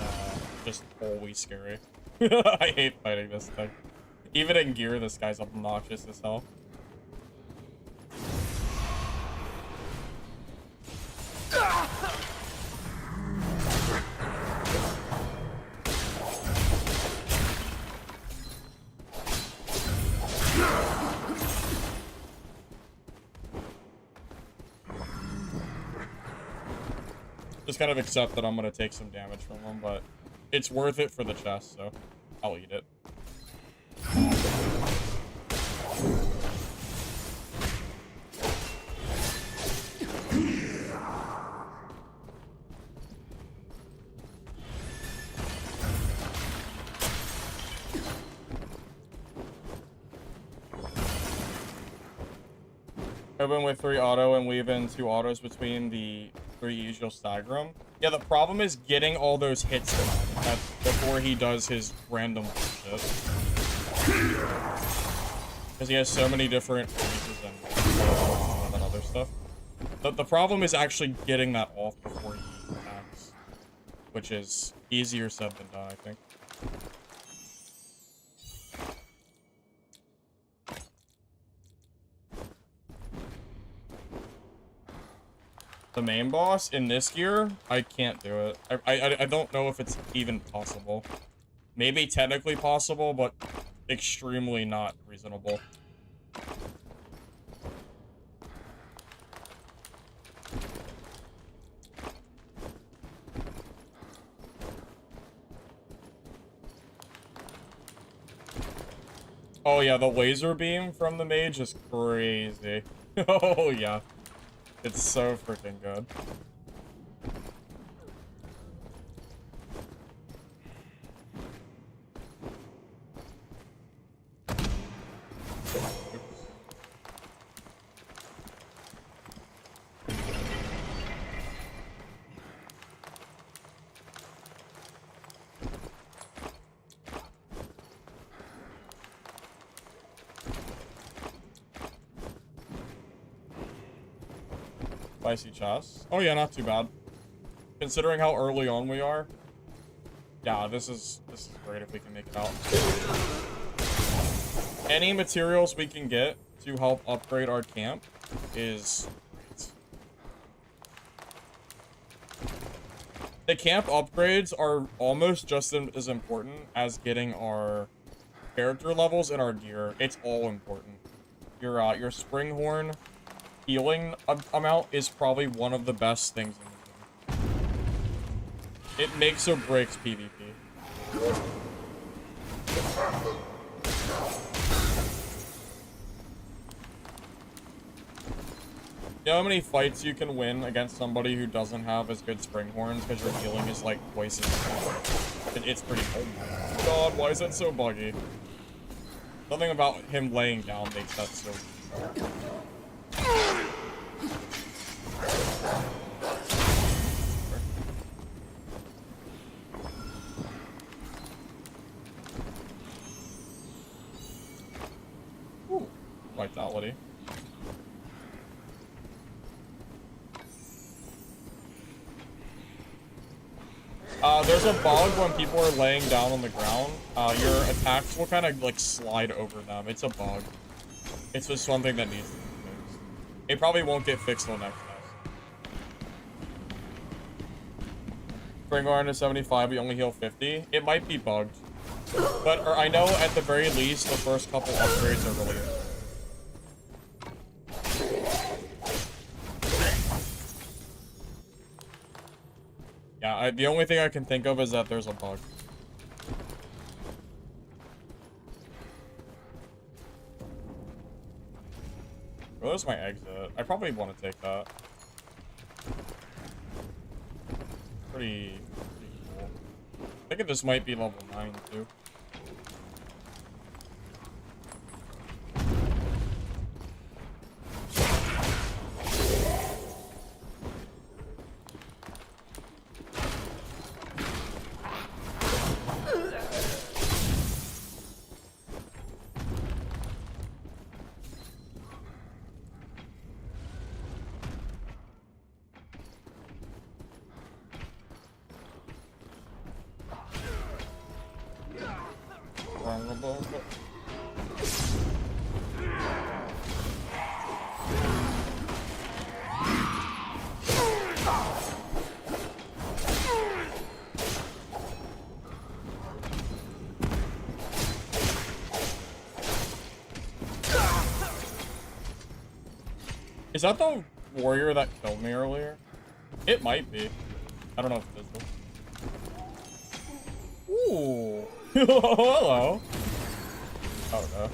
S1: just always scary. I hate fighting this thing. Even in gear, this guy's obnoxious as hell. Just kind of accept that I'm gonna take some damage from him, but it's worth it for the chest, so I'll eat it. Open with 3 auto and weave in 2 autos between the 3 usual stagger him. Yeah, the problem is getting all those hits before he does his random shit. Because he has so many different pieces and other stuff. The problem is actually getting that off before he attacks. Which is easier said than done, I think. The main boss in this gear, I can't do it. I don't know if it's even possible. Maybe technically possible, but extremely not reasonable. Oh yeah, the laser beam from the mage is crazy. Oh yeah. It's so freaking good. Spicy chest. Oh yeah, not too bad. Considering how early on we are. Yeah, this is great if we can make it out. Any materials we can get to help upgrade our camp is great. The camp upgrades are almost just as important as getting our character levels and our gear. It's all important. Your springhorn healing amount is probably one of the best things in the game. It makes or breaks PvP. You know how many fights you can win against somebody who doesn't have as good springhorns because your healing is like twice as good? It's pretty cool. Oh god, why is that so buggy? Something about him laying down makes that so weird. Ooh, vitality. There's a bug when people are laying down on the ground. Your attacks will kind of like slide over them. It's a bug. It's just one thing that needs to be fixed. It probably won't get fixed till next test. Springhorn is 75, we only heal 50. It might be bugged. But I know at the very least the first couple upgrades are really good. Yeah, the only thing I can think of is that there's a bug. Well, there's my exit. I probably want to take that. Pretty cool. I think this might be level 9 too. boom, boom, boom. Is that the warrior that killed me earlier? It might be. I don't know if it is though. Ooh. Hello. Oh no.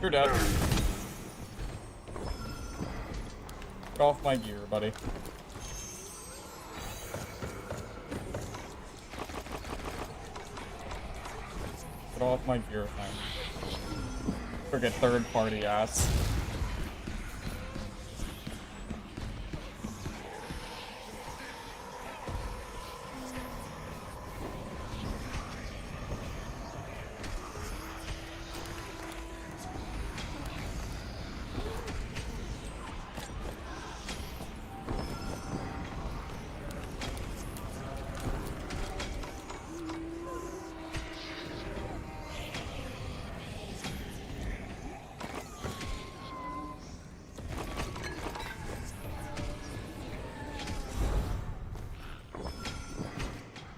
S1: You're dead. Get off my gear, buddy. Get off my gear, man. Forget third-party ass.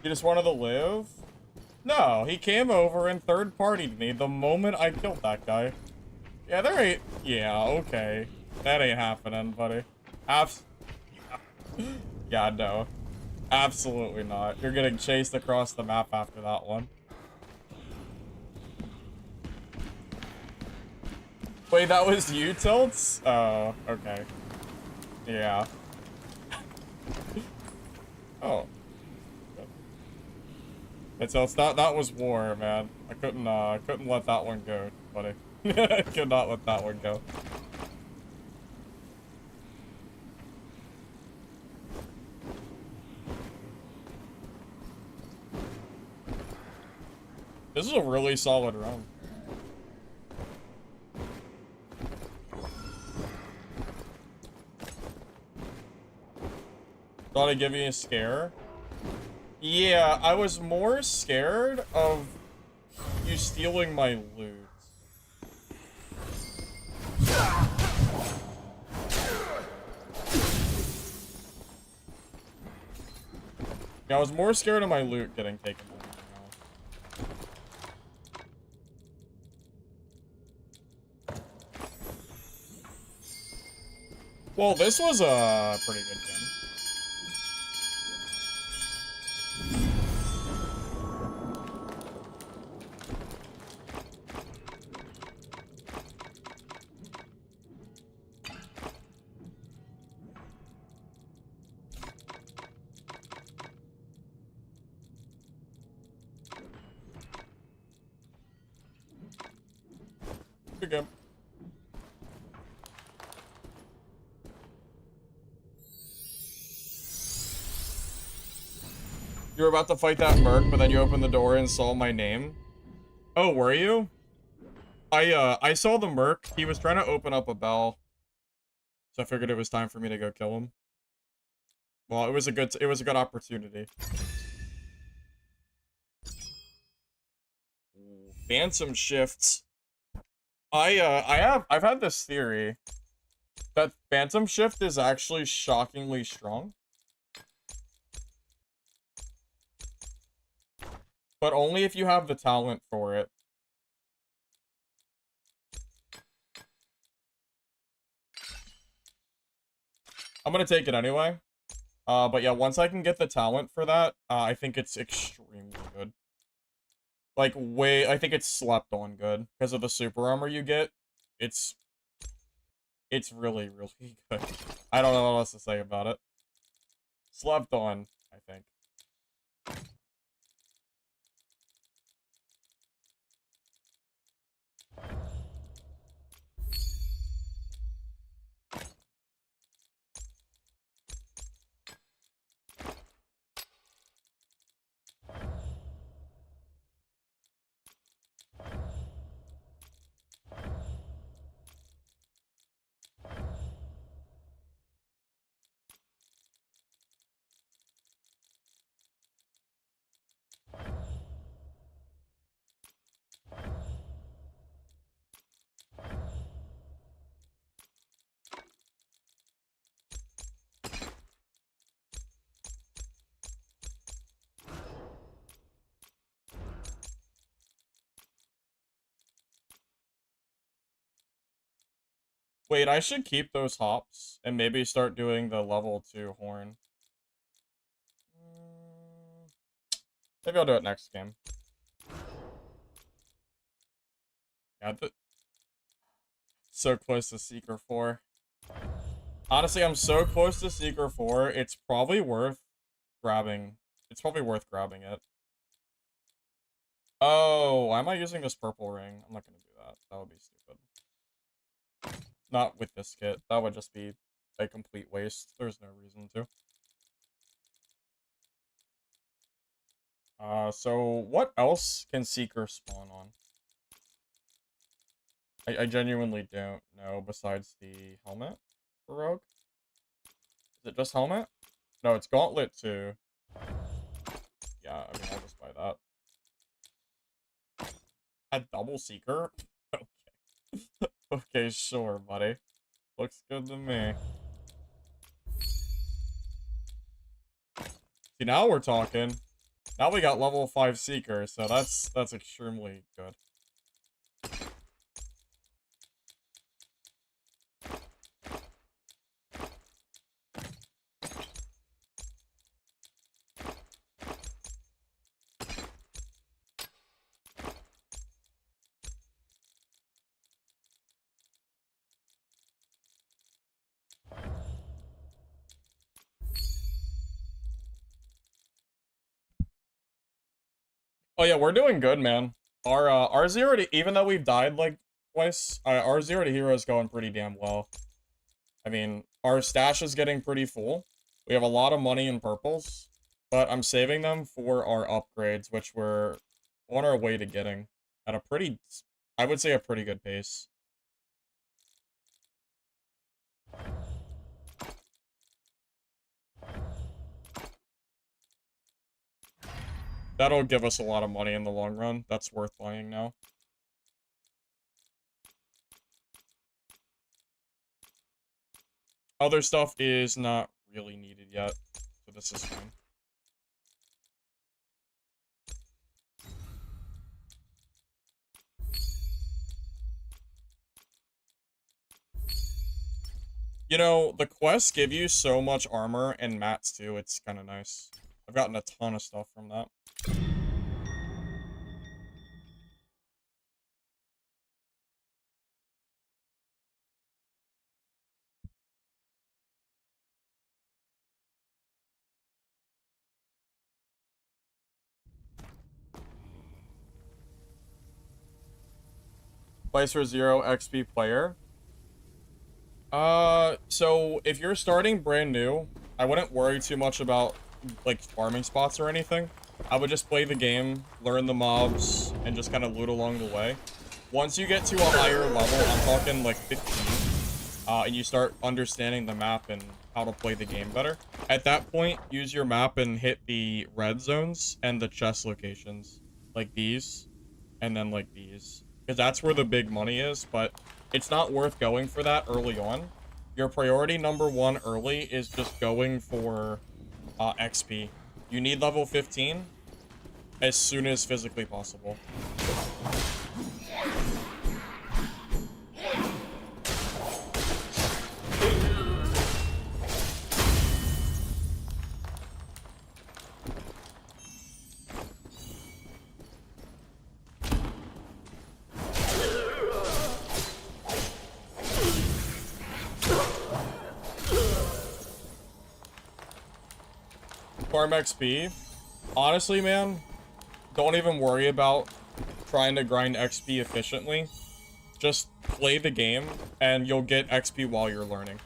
S1: You just wanted to live? No, he came over and third-partied me the moment I killed that guy. Yeah, there ain't... Yeah, okay. That ain't happening, buddy. Yeah, no. Absolutely not. You're getting chased across the map after that one. Wait, that was you, Tilts? Oh, okay. Yeah. Oh. It's that was war, man. I couldn't let that one go, buddy. I could not let that one go. This is a really solid run. Thought I'd give you a scare? Yeah, I was more scared of you stealing my loot. Yeah, I was more scared of my loot getting taken than anything else. Well, this was a pretty good game. Good game. You were about to fight that merc, but then you opened the door and saw my name. Oh, were you? I saw the merc. He was trying to open up a bell. So I figured it was time for me to go kill him. Well, it was a good opportunity. Ooh, phantom shifts. I've had this theory that phantom shift is actually shockingly strong. But only if you have the talent for it. I'm gonna take it anyway. But yeah, once I can get the talent for that, I think it's extremely good. Like, I think it's slept on good. Because of the super armor you get, it's It's really, really good. I don't know what else to say about it. Slept on, I think. Wait, I should keep those hops and maybe start doing the level 2 horn. Maybe I'll do it next game. Yeah, so close to Seeker 4. Honestly, I'm so close to Seeker 4, it's probably worth grabbing. It's probably worth grabbing it. Oh, why am I using this purple ring? I'm not gonna do that. That would be stupid. Not with this kit. That would just be a complete waste. There's no reason to. So what else can Seeker spawn on? I genuinely don't know besides the helmet for Rogue. Is it just helmet? No, it's Gauntlet too. Yeah, I mean, I'll just buy that. A double Seeker? Okay. Okay, sure, buddy. Looks good to me. See, now we're talking. Now we got level 5 Seeker, so that's extremely good. Oh yeah, we're doing good, man. Our 0 to, even though we've died like twice, our 0 to hero is going pretty damn well. I mean, our stash is getting pretty full. We have a lot of money in purples, but I'm saving them for our upgrades, which we're on our way to getting at a pretty, I would say a pretty good pace. That'll give us a lot of money in the long run. That's worth buying now. Other stuff is not really needed yet, so this is fine. You know, the quests give you so much armor and mats too. It's kind of nice. I've gotten a ton of stuff from that. Place for 0 XP player. So if you're starting brand new, I wouldn't worry too much about like farming spots or anything. I would just play the game, learn the mobs, and just kind of loot along the way. Once you get to a higher level, I'm talking like 15, and you start understanding the map and how to play the game better. At that point, use your map and hit the red zones and the chest locations, like these, and then like these. Because that's where the big money is, but it's not worth going for that early on. Your priority number 1 early is just going for XP. You need level 15 as soon as physically possible. farm XP, honestly, man, don't even worry about trying to grind XP efficiently. Just play the game, and you'll get XP while you're learning.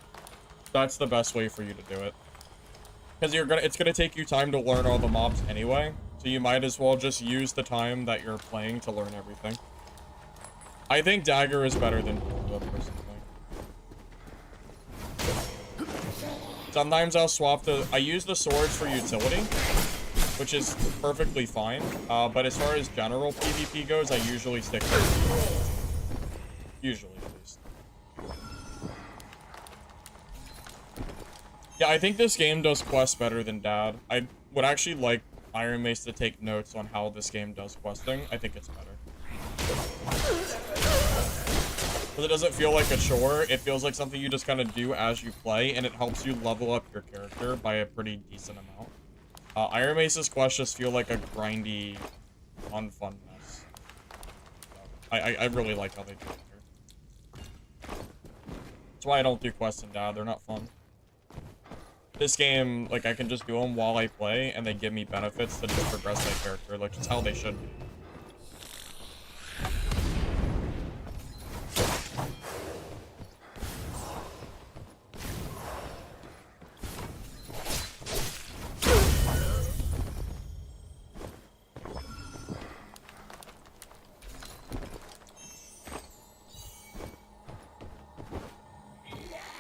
S1: That's the best way for you to do it. Because it's gonna take you time to learn all the mobs anyway, so you might as well just use the time that you're playing to learn everything. I think Dagger is better than Purple, personally. Sometimes I'll swap I use the swords for utility, which is perfectly fine. But as far as general PvP goes, I usually stick to it. Usually, at least. Yeah, I think this game does quests better than Dad. I would actually like Iron Mace to take notes on how this game does questing. I think it's better. Because it doesn't feel like a chore. It feels like something you just kind of do as you play, and it helps you level up your character by a pretty decent amount. Iron Mace's quests just feel like a grindy, unfun mess. So, I really like how they do it here. That's why I don't do quests in Dad. They're not fun. This game, like, I can just do them while I play, and they give me benefits to just progress my character, like, it's how they should be.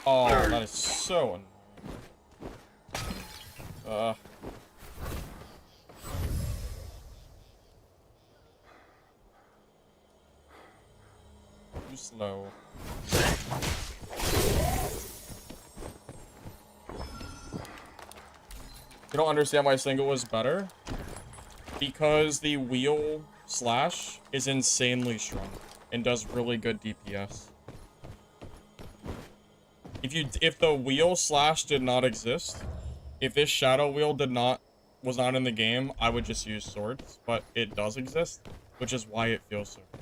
S1: Oh, that is so annoying. Too slow. You don't understand why single was better? Because the wheel slash is insanely strong and does really good DPS. If the wheel slash did not exist, if this shadow wheel was not in the game, I would just use swords, but it does exist, which is why it feels so good.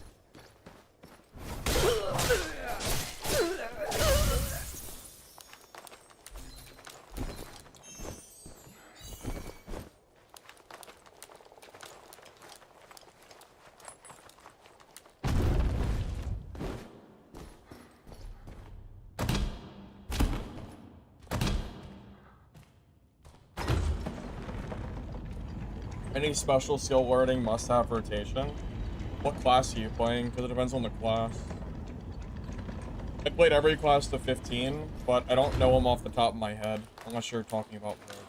S1: Any special skill learning must have rotation? What class are you playing? Because it depends on the class. I played every class to 15, but I don't know them off the top of my head, unless you're talking about Rogue.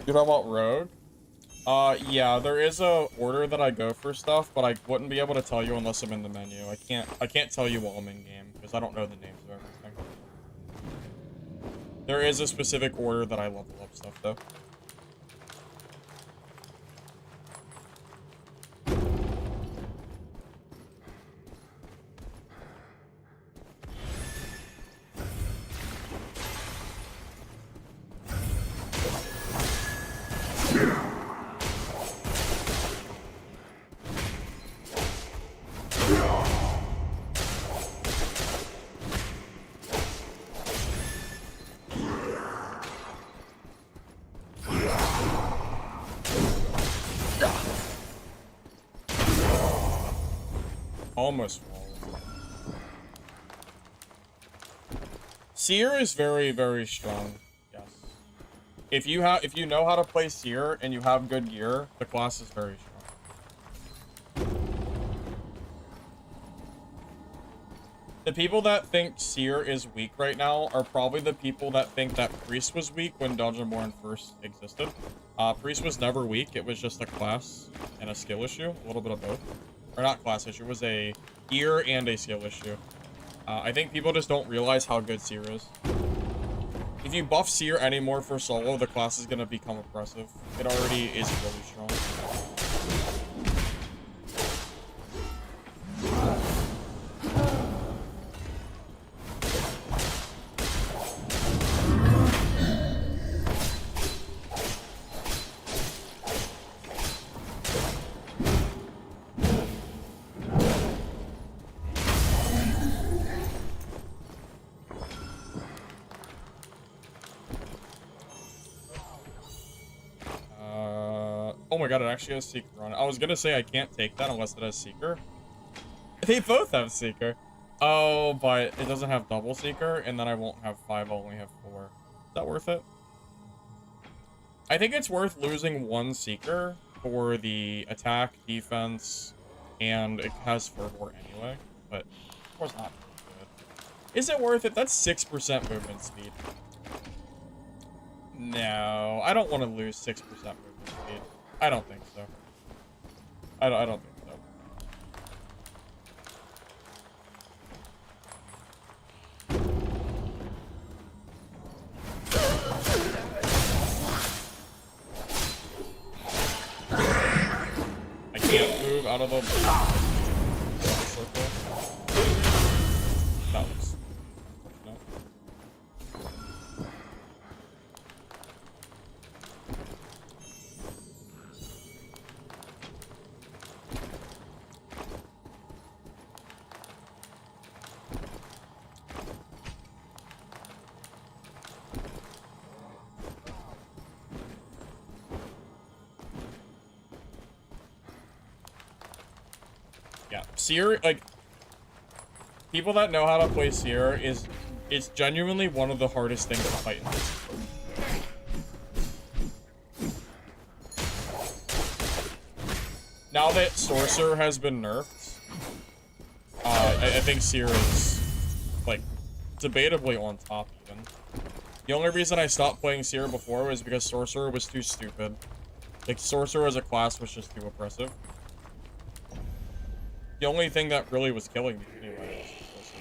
S1: You talking about Rogue? Yeah, there is a order that I go for stuff, but I wouldn't be able to tell you unless I'm in the menu. I can't tell you while I'm in game, because I don't know the names of everything. There is a specific order that I level up stuff, though. Almost flawless. Seer is very, very strong. Yes. If you know how to play Seer and you have good gear, the class is very strong. The people that think Seer is weak right now are probably the people that think that Priest was weak when Dungeonborn first existed. Priest was never weak, it was just a class and a skill issue, a little bit of both. Or not class issue, it was a gear and a skill issue. I think people just don't realize how good Seer is. If you buff Seer anymore for solo, the class is gonna become oppressive. It already is really strong. Oh my god, it actually has Seeker on it. I was gonna say I can't take that unless it has Seeker. They both have Seeker. Oh, but it doesn't have double Seeker, and then I won't have 5, I'll only have 4. Is that worth it? I think it's worth losing 1 Seeker for the attack, defense, and it has Fervor anyway, but of course not really good. Is it worth it? That's 6% movement speed. No, I don't want to lose 6% movement speed. I don't think so. I don't think so. I can't move out of the circle. That looks unfortunate. Yeah, Seer, like, people that know how to play Seer it's genuinely one of the hardest things to fight in this. Now that Sorcerer has been nerfed, I think Seer is, like, debatably on top even. The only reason I stopped playing Seer before was because Sorcerer was too stupid. Like, Sorcerer as a class was just too oppressive. The only thing that really was killing me anyway was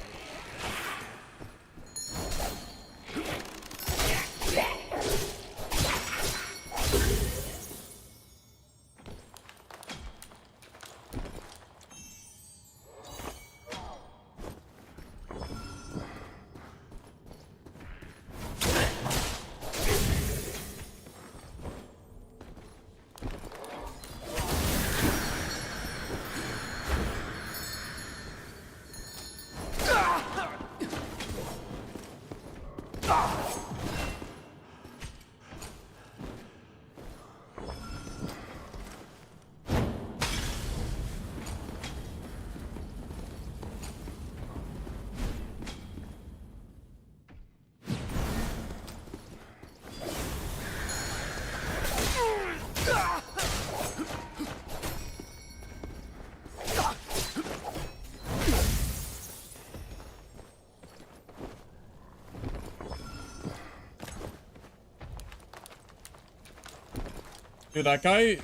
S1: Dude, that guy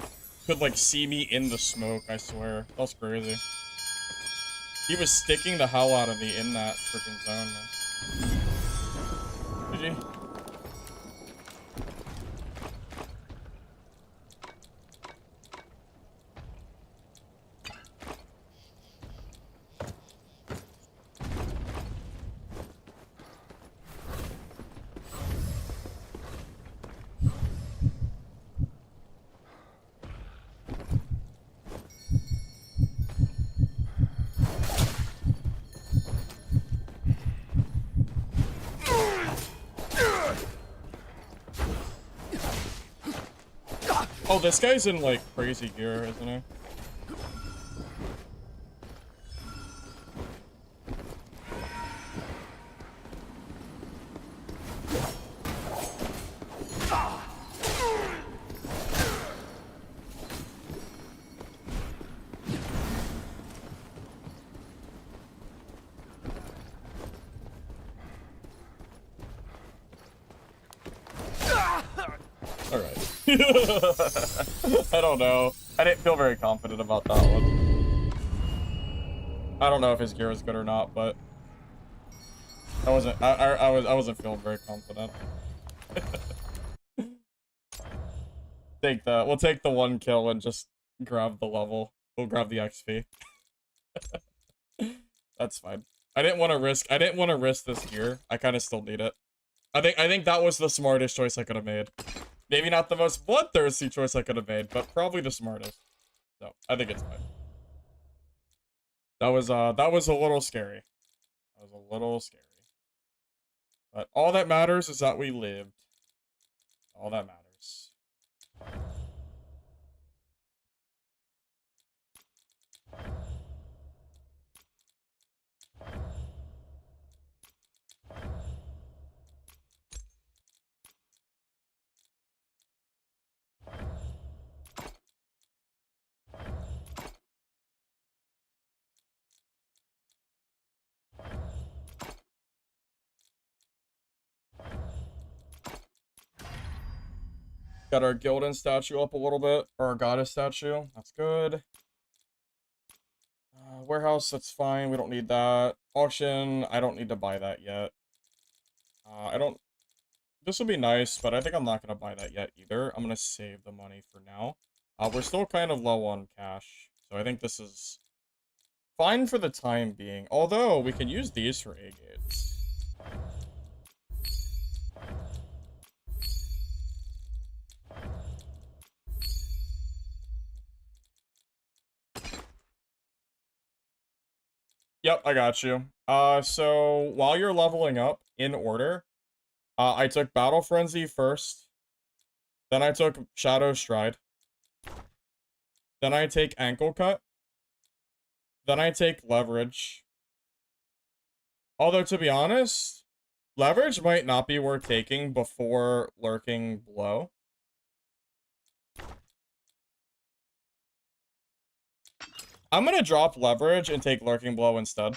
S1: could, like, see me in the smoke, I swear. That was crazy. He was sticking the hell out of me in that freaking zone, man. GG. Oh, this guy's in, like, crazy gear, isn't he? Alright. I don't know. I didn't feel very confident about that one. I don't know if his gear is good or not, but I wasn't feeling very confident. We'll take the 1 kill and just grab the level. We'll grab the XP. That's fine. I didn't want to risk this gear. I kind of still need it. I think that was the smartest choice I could have made. Maybe not the most bloodthirsty choice I could have made, but probably the smartest. So, I think it's fine. That was a little scary. That was a little scary. But all that matters is that we lived. All that matters. Got our Gildan statue up a little bit, or our goddess statue. That's good. Warehouse, that's fine. We don't need that. Auction, I don't need to buy that yet. I don't... This will be nice, but I think I'm not going to buy that yet either. I'm going to save the money for now. We're still kind of low on cash, so I think this is fine for the time being. Although, we can use these for agates. Yep, I got you. So while you're leveling up in order, I took Battle Frenzy first. Then I took Shadow Stride. Then I take Ankle Cut. Then I take Leverage. Although, to be honest, Leverage might not be worth taking before Lurking Blow. I'm gonna drop Leverage and take Lurking Blow instead.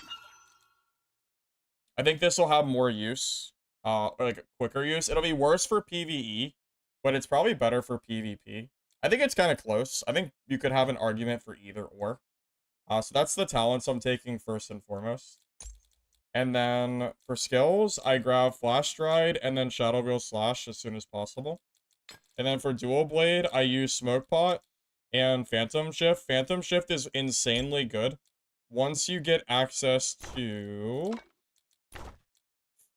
S1: I think this will have more use. Like, quicker use. It'll be worse for PvE, but it's probably better for PvP. I think it's kind of close. I think you could have an argument for either or. So that's the talents I'm taking first and foremost. And then for skills, I grab Flash Stride and then Shadow Wheel Slash as soon as possible. And then for Dual Blade, I use Smoke Pot and Phantom Shift. Phantom Shift is insanely good. Once you get access to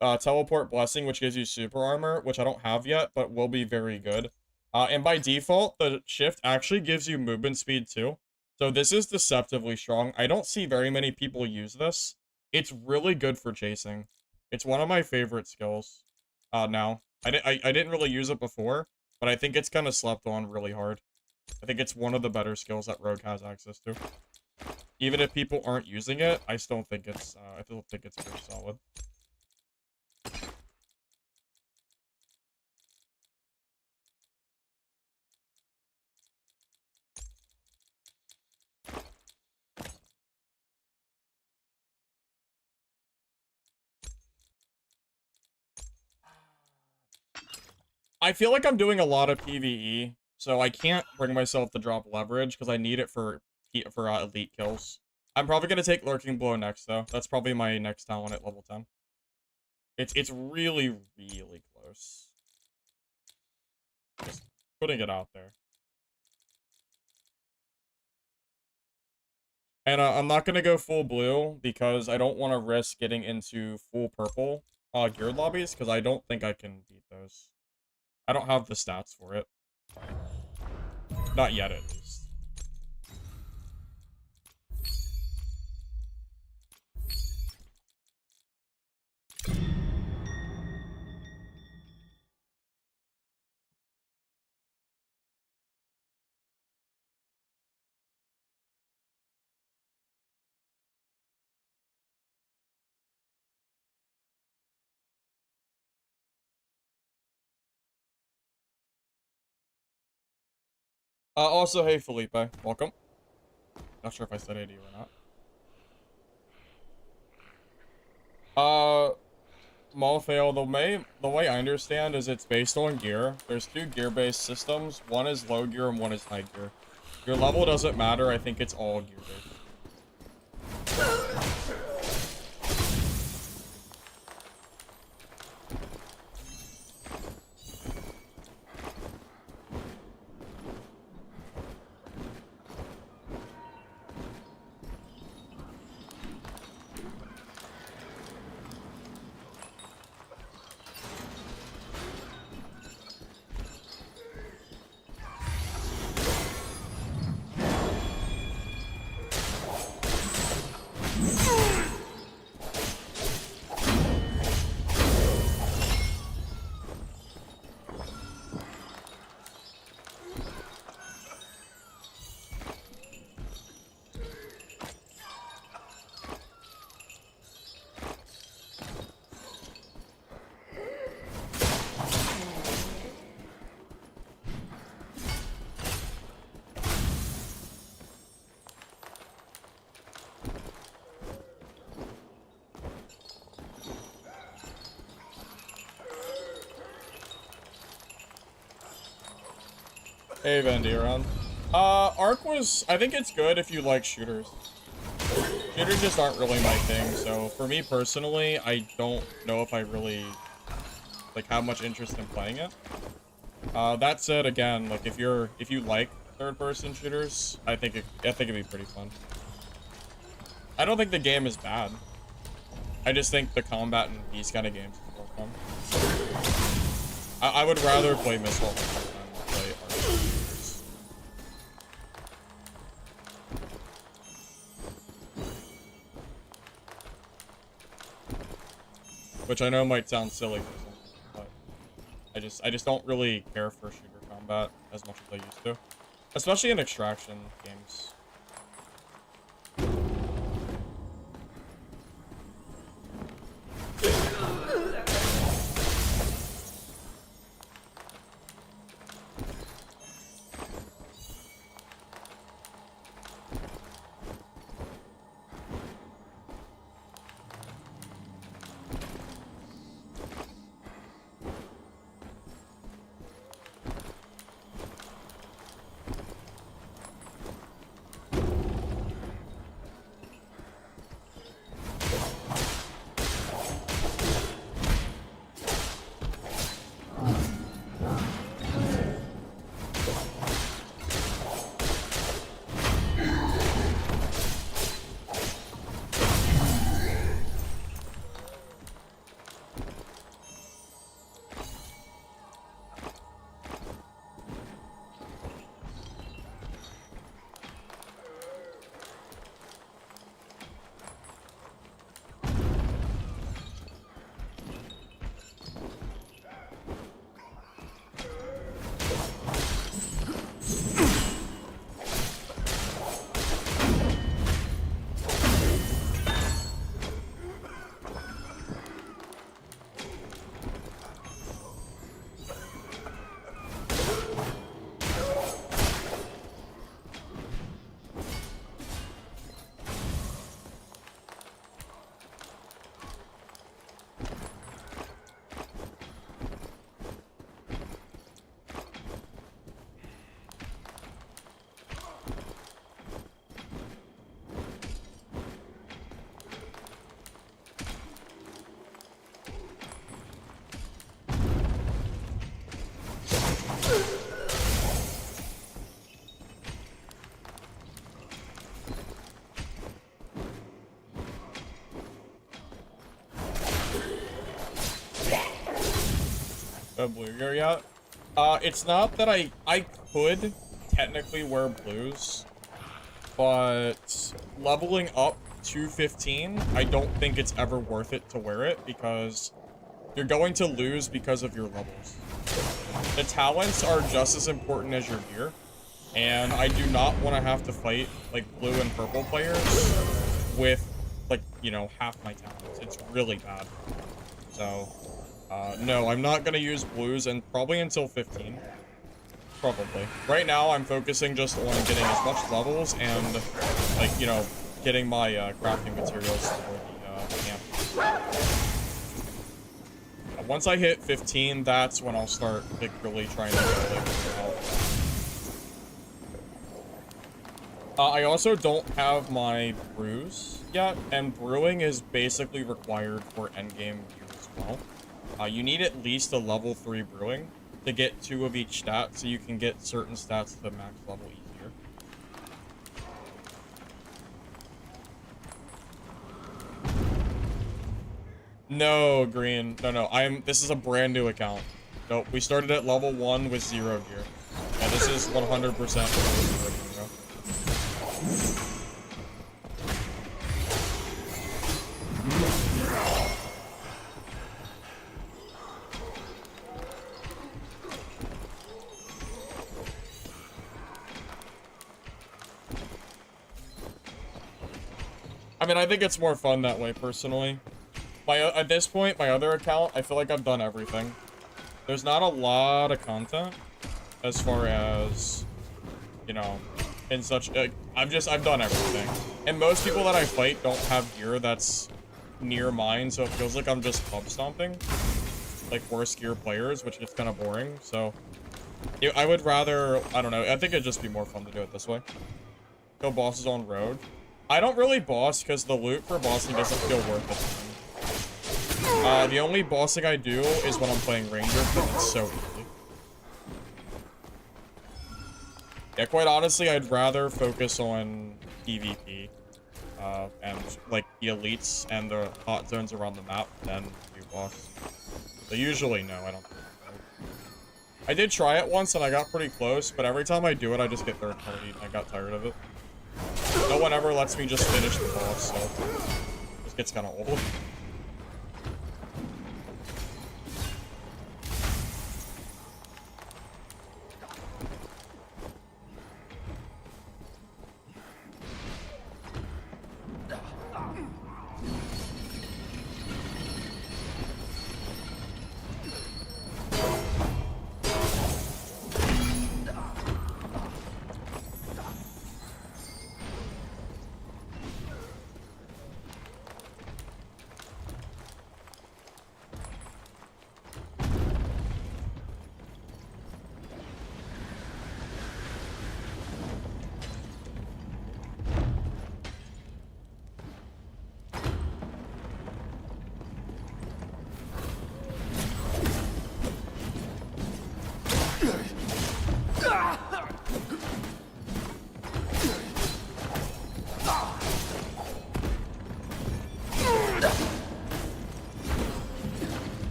S1: Teleport Blessing, which gives you super armor, which I don't have yet, but will be very good. And by default, the shift actually gives you movement speed too. So this is deceptively strong. I don't see very many people use this. It's really good for chasing. It's one of my favorite skills now. I didn't really use it before, but I think it's kind of slept on really hard. I think it's one of the better skills that Rogue has access to. Even if people aren't using it, I still think it's pretty solid. I feel like I'm doing a lot of PvE, so I can't bring myself to drop Leverage because I need it for elite kills. I'm probably gonna take Lurking Blow next though. That's probably my next talent at level 10. It's really, really close. Just putting it out there. And I'm not gonna go full blue because I don't want to risk getting into full purple geared lobbies because I don't think I can beat those. I don't have the stats for it. Not yet, at least. Also, hey, Felipe. Welcome. Not sure if I said hey to you or not. Malfail, the way I understand is it's based on gear. There's 2 gear-based systems. One is low gear and one is high gear. Your level doesn't matter. I think it's all gear-based. Hey, Vandiron. Arc was... I think it's good if you like shooters. Shooters just aren't really my thing, so for me personally, I don't know if I really, like, have much interest in playing it. That said, again, like, if you like third-person shooters, I think it'd be pretty fun. I don't think the game is bad. I just think the combat in these kind of games is more fun. I would rather play Mistfall than play Arc shooters. Which I know might sound silly for some people, but I just don't really care for shooter combat as much as I used to. Especially in extraction games. Blue gear yet? It's not that I could technically wear blues, but leveling up to 15, I don't think it's ever worth it to wear it because you're going to lose because of your levels. The talents are just as important as your gear, and I do not want to have to fight like blue and purple players with like, you know, half my talents. It's really bad. So no, I'm not gonna use blues and probably until 15. Probably. Right now, I'm focusing just on getting as much levels and, like, you know, getting my crafting materials for the camp. Once I hit 15, that's when I'll start, like, really trying to go, like, I also don't have my brews yet, and brewing is basically required for endgame gear as well. You need at least a level 3 brewing to get 2 of each stat, so you can get certain stats to the max level easier. No, Green. No. This is a brand new account. Nope, we started at level 1 with 0 gear. Yeah, this is 100% I mean, I think it's more fun that way, personally. At this point, my other account, I feel like I've done everything. There's not a lot of content, as far as, you know, in such, I've done everything. And most people that I fight don't have gear that's near mine, so it feels like I'm just pub stomping, like, worse gear players, which is kind of boring, so I would rather, I don't know, I think it'd just be more fun to do it this way. Kill bosses on road. I don't really boss because the loot for bossing doesn't feel worth it. The only bossing I do is when I'm playing Ranger because it's so easy. Yeah, quite honestly, I'd rather focus on PvP. And like the elites and the hot zones around the map than do boss. So usually, no, I don't think so. I did try it once and I got pretty close, but every time I do it, I just get third party and I got tired of it. No one ever lets me just finish the boss, so it just gets kind of old.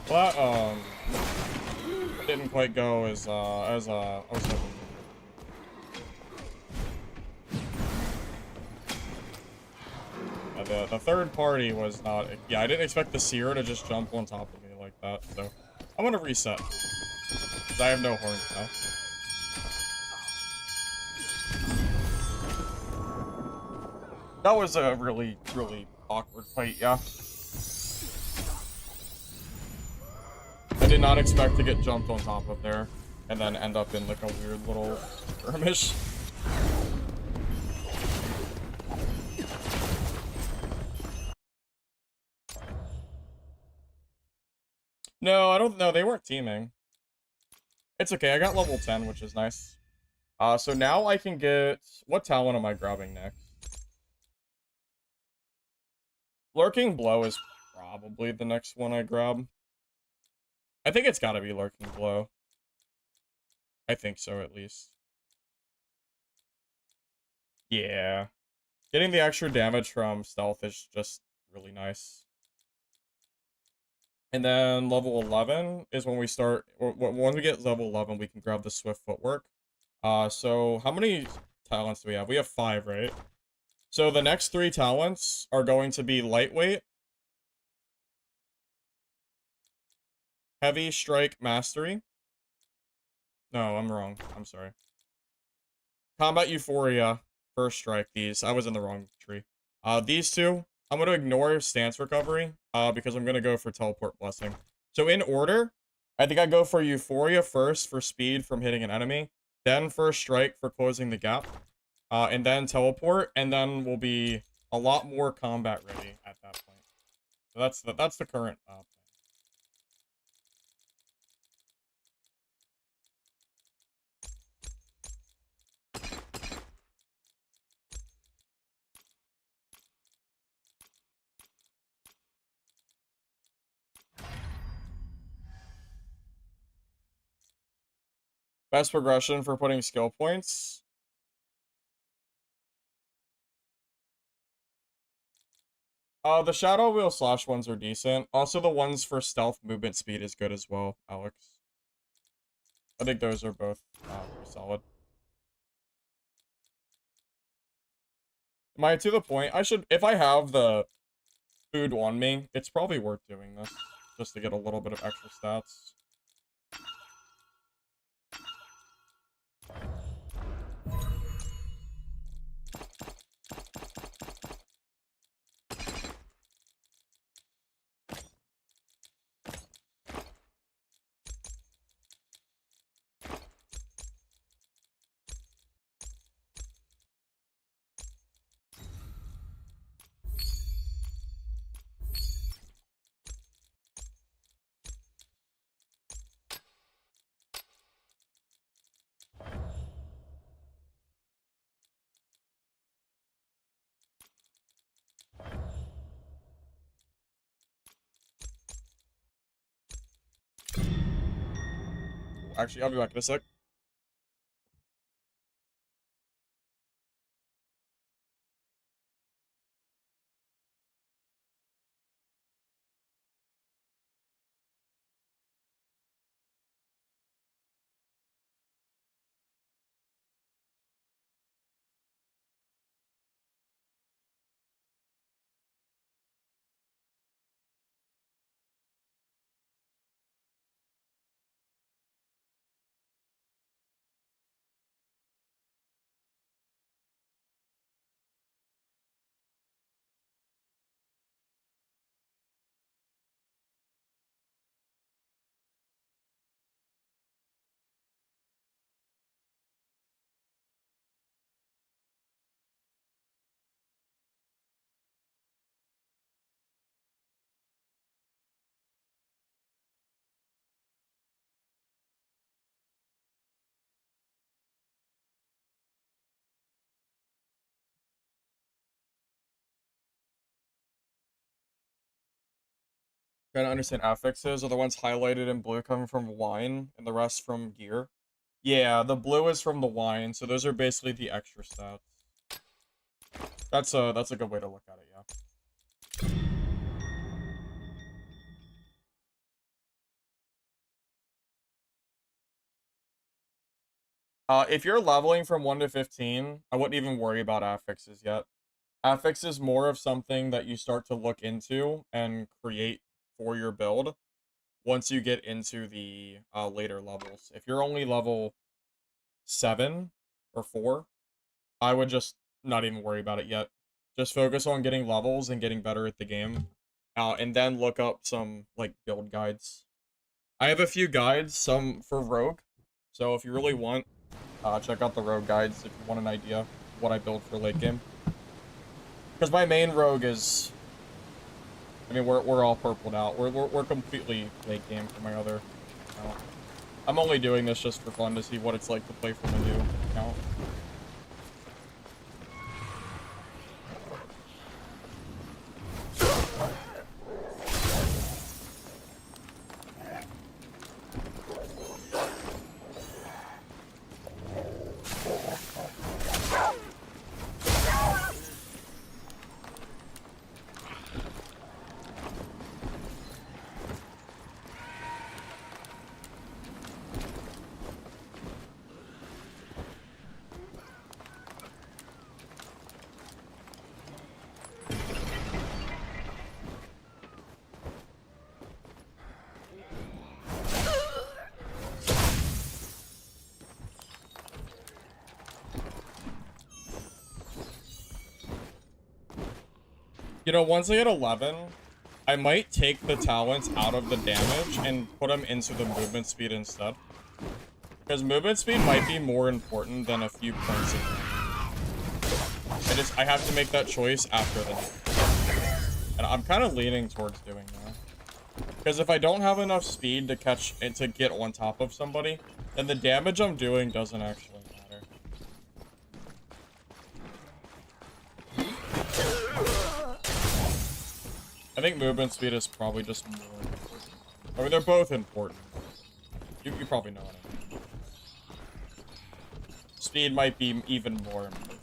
S1: Well, that, didn't quite go as I was hoping. The third party was not, yeah, I didn't expect the seer to just jump on top of me like that, so I'm gonna reset. 'Cause I have no horns now. That was a really, really awkward fight, yeah. I did not expect to get jumped on top of there and then end up in like a weird little skirmish. No, I don't know. They weren't teaming. It's okay. I got level 10, which is nice. So now I can get... What talent am I grabbing next? Lurking Blow is probably the next one I grab. I think it's gotta be Lurking Blow. I think so, at least. Yeah. Getting the extra damage from stealth is just really nice. And then level 11 is when we start... When we get level 11, we can grab the Swift Footwork. So how many talents do we have? We have 5, right? So the next 3 talents are going to be Lightweight, Heavy Strike Mastery. No, I'm wrong. I'm sorry. Combat Euphoria, First Strike, these. I was in the wrong tree. These 2, I'm going to ignore Stance Recovery, because I'm going to go for Teleport Blessing. So in order, I think I go for Euphoria first for speed from hitting an enemy, then First Strike for closing the gap, and then Teleport, and then we'll be a lot more combat ready at that point. So that's the current plan. Best progression for putting skill points. The Shadow Wheel slash ones are decent. Also, the ones for stealth movement speed is good as well, Alex. I think those are both pretty solid. Am I to the point? I should, if I have the food on me, it's probably worth doing this. just to get a little bit of extra stats. Actually, I'll be back in a sec. Trying to understand affixes are the ones highlighted in blue coming from wine, and the rest from gear. Yeah, the blue is from the wine, so those are basically the extra stats. That's a good way to look at it, yeah. If you're leveling from 1 to 15, I wouldn't even worry about affixes yet. Affix is more of something that you start to look into and create for your build once you get into the later levels. If you're only level 7 or 4, I would just not even worry about it yet. Just focus on getting levels and getting better at the game. And then look up some, like, build guides. I have a few guides, some for Rogue. So if you really want, check out the Rogue guides if you want an idea of what I build for late game. Because my main Rogue is... I mean, we're all purpled out. We're completely late game for my other account. I'm only doing this just for fun to see what it's like to play from a new account. You know, once I get 11, I might take the talents out of the damage and put them into the movement speed instead. Because movement speed might be more important than a few points of damage. I have to make that choice after the damage. And I'm kind of leaning towards doing that. Because if I don't have enough speed to catch and to get on top of somebody, then the damage I'm doing doesn't actually matter. I think movement speed is probably just more important. I mean, they're both important. You probably know what I mean. Speed might be even more important.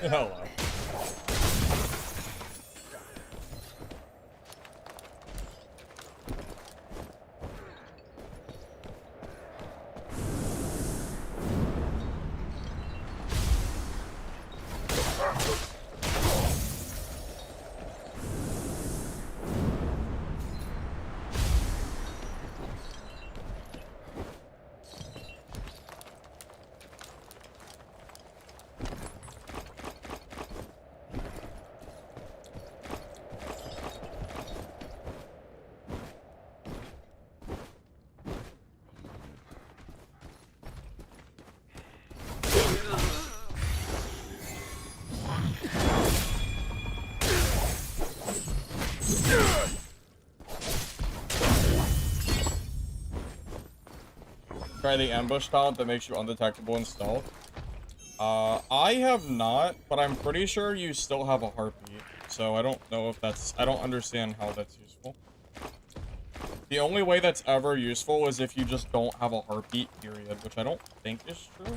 S1: Hello. Try the ambush talent that makes you undetectable in stealth. I have not, but I'm pretty sure you still have a heartbeat. So I don't know if that's... I don't understand how that's useful. The only way that's ever useful is if you just don't have a heartbeat, period, which I don't think is true.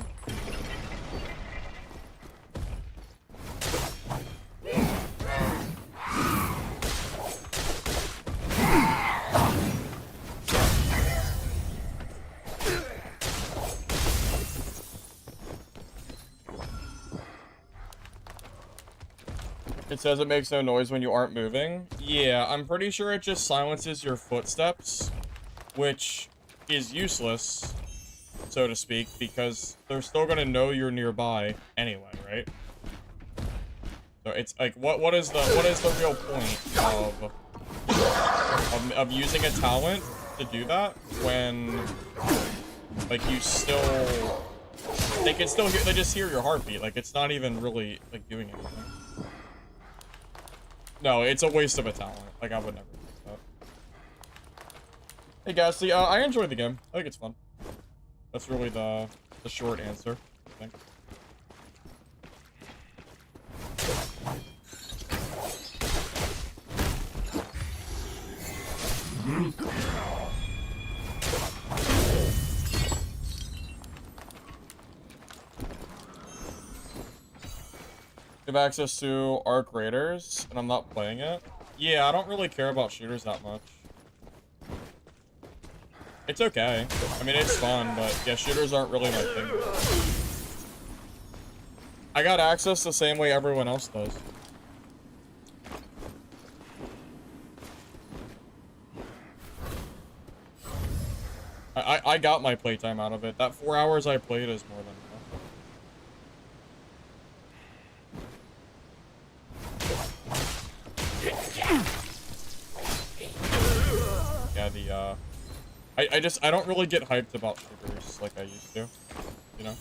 S1: It says it makes no noise when you aren't moving. Yeah, I'm pretty sure it just silences your footsteps, which is useless, so to speak, because they're still gonna know you're nearby anyway, right? So it's like, what is the real point of using a talent to do that when, like, you still, they can still hear, they just hear your heartbeat, like, it's not even really, like, doing anything. No, it's a waste of a talent. Like, I would never do that. Hey, Ghastly, I enjoy the game. I think it's fun. That's really the short answer, I think. Have access to Arc Raiders, and I'm not playing it. Yeah, I don't really care about shooters that much. It's okay. I mean, it's fun, but yeah, shooters aren't really my thing. I got access the same way everyone else does. I got my playtime out of it. That 4 hours I played is more than enough. Yeah, I don't really get hyped about shooters like I used to, you know?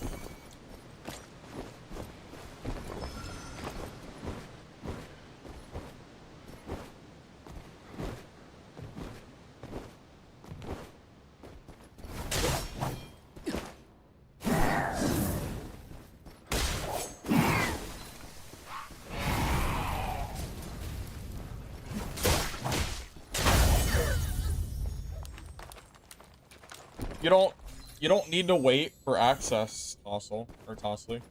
S1: You don't need to wait for access, Tossle, or Tossley.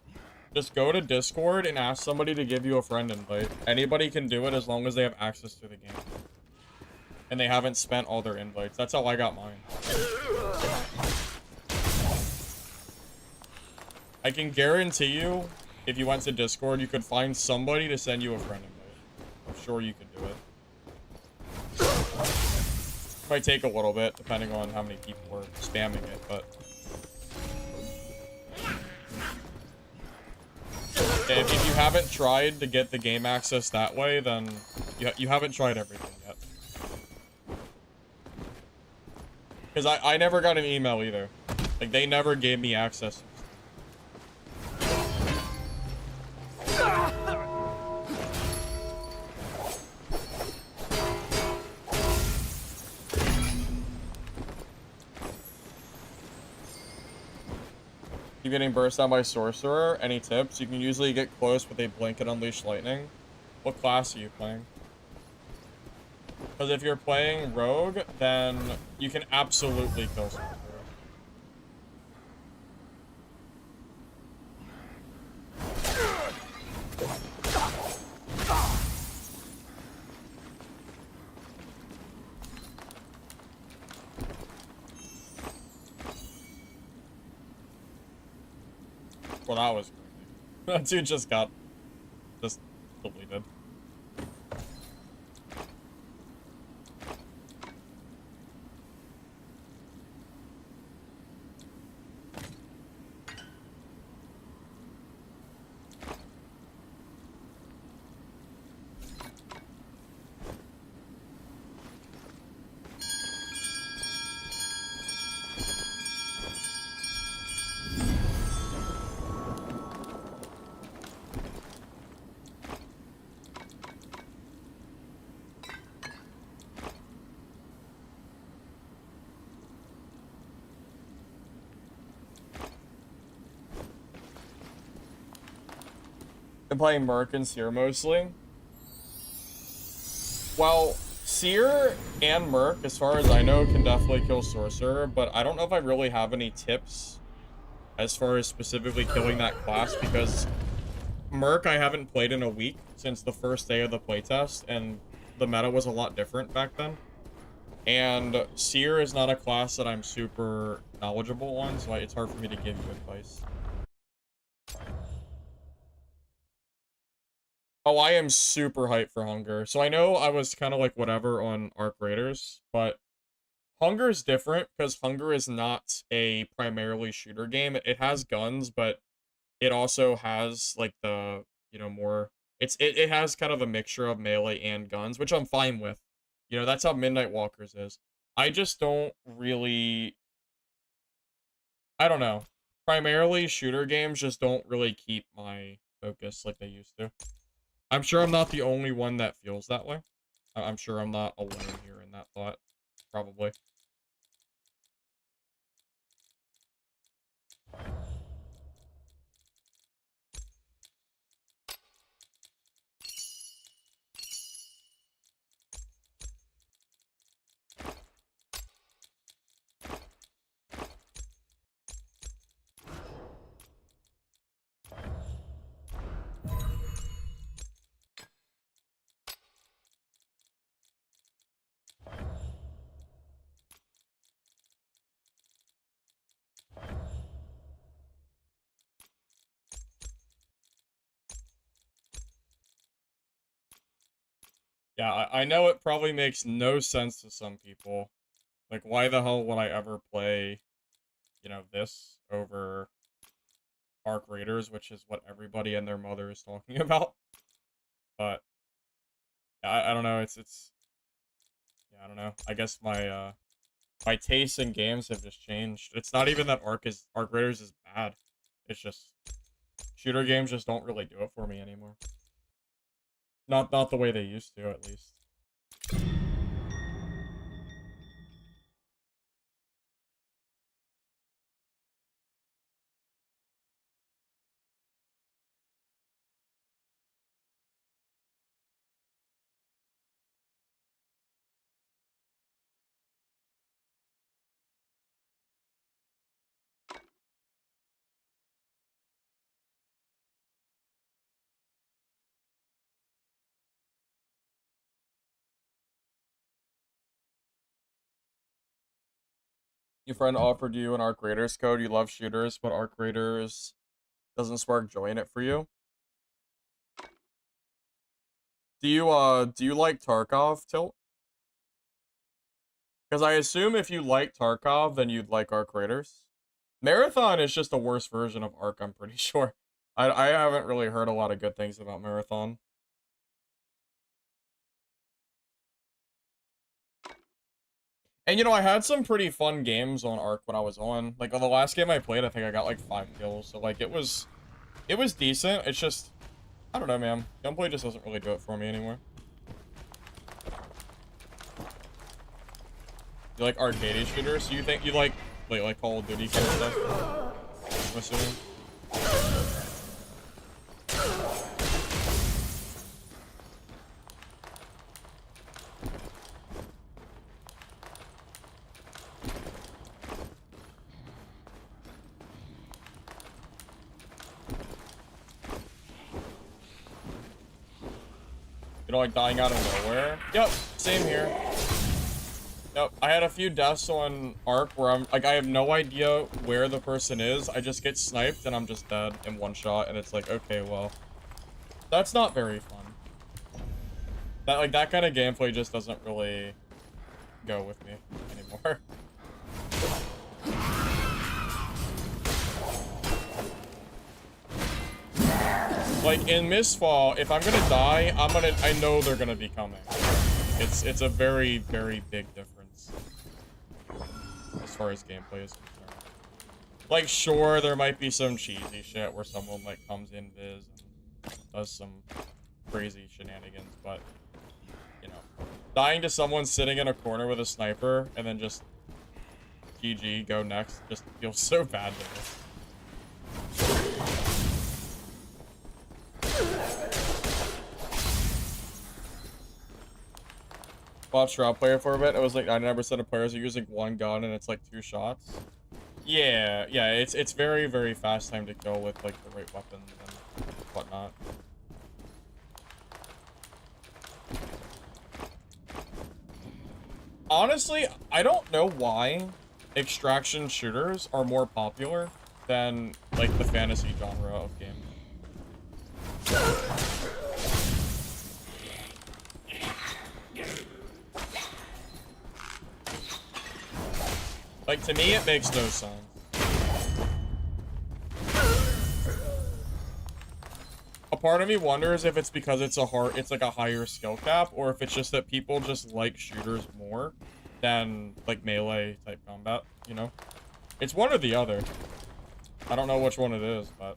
S1: Just go to Discord and ask somebody to give you a friend invite. Anybody can do it as long as they have access to the game. And they haven't spent all their invites. That's how I got mine. I can guarantee you, if you went to Discord, you could find somebody to send you a friend invite. I'm sure you could do it. Might take a little bit, depending on how many people are spamming it, but... If you haven't tried to get the game access that way, then you haven't tried everything yet. Because I never got an email either. Like, they never gave me access. You getting burst down by Sorcerer? Any tips? You can usually get close with a Blanket Unleash Lightning. What class are you playing? Because if you're playing Rogue, then you can absolutely kill Sorcerer. Well, that was crazy. That dude just got deleted. Been playing Merc and Seer mostly. Well, Seer and Merc, as far as I know, can definitely kill Sorcerer, but I don't know if I really have any tips as far as specifically killing that class, because Merc I haven't played in a week since the first day of the playtest, and the meta was a lot different back then. And Seer is not a class that I'm super knowledgeable on, so it's hard for me to give you advice. Oh, I am super hyped for Hunger. So I know I was kind of like whatever on Arc Raiders, but Hunger is different because Hunger is not a primarily shooter game. It has guns, but it also has like the, you know, more it has kind of a mixture of melee and guns, which I'm fine with. You know, that's how Midnight Walkers is. I just don't really, I don't know. Primarily shooter games just don't really keep my focus like they used to. I'm sure I'm not the only one that feels that way. I'm sure I'm not alone here in that thought. Probably. Yeah, I know it probably makes no sense to some people. Like, why the hell would I ever play, you know, this over Arc Raiders, which is what everybody and their mother is talking about. But I don't know. Yeah, I don't know. I guess my tastes in games have just changed. It's not even that Arc Raiders is bad. It's just shooter games just don't really do it for me anymore. Not the way they used to, at least. Your friend offered you an Arc Raiders code. You love shooters, but Arc Raiders doesn't spark joy in it for you. Do you like Tarkov, Tilt? Because I assume if you like Tarkov, then you'd like Arc Raiders. Marathon is just a worse version of Arc, I'm pretty sure. I haven't really heard a lot of good things about Marathon. And, you know, I had some pretty fun games on Arc when I was on. Like, on the last game I played, I think I got, like, 5 kills. So, like, it was decent. It's just, I don't know, man. Gunplay just doesn't really do it for me anymore. You like arcade shooters? So you think you like Call of Duty kind of stuff? I'm assuming. You don't like dying out of nowhere? Yep, same here. Yep, I had a few deaths on Ark where I'm like, I have no idea where the person is. I just get sniped and I'm just dead in one shot, and it's like, okay, well, that's not very fun. That kind of gameplay just doesn't really go with me anymore. Like in Mistfall, if I'm gonna die, I know they're gonna be coming. It's a very, very big difference as far as gameplay is concerned. Like, sure, there might be some cheesy shit where someone like comes in viz and does some crazy shenanigans, but you know, dying to someone sitting in a corner with a sniper and then just GG, go next, just feels so bad to me. Watched Raw player for a bit. It was like 99% of players are using one gun and it's like 2 shots. Yeah, it's very, very fast time to kill with like the right weapons and whatnot. Honestly, I don't know why extraction shooters are more popular than like the fantasy genre of games. Like, to me, it makes no sense. A part of me wonders if it's because it's like a higher skill cap, or if it's just that people just like shooters more than like melee type combat, you know? It's one or the other. I don't know which one it is, but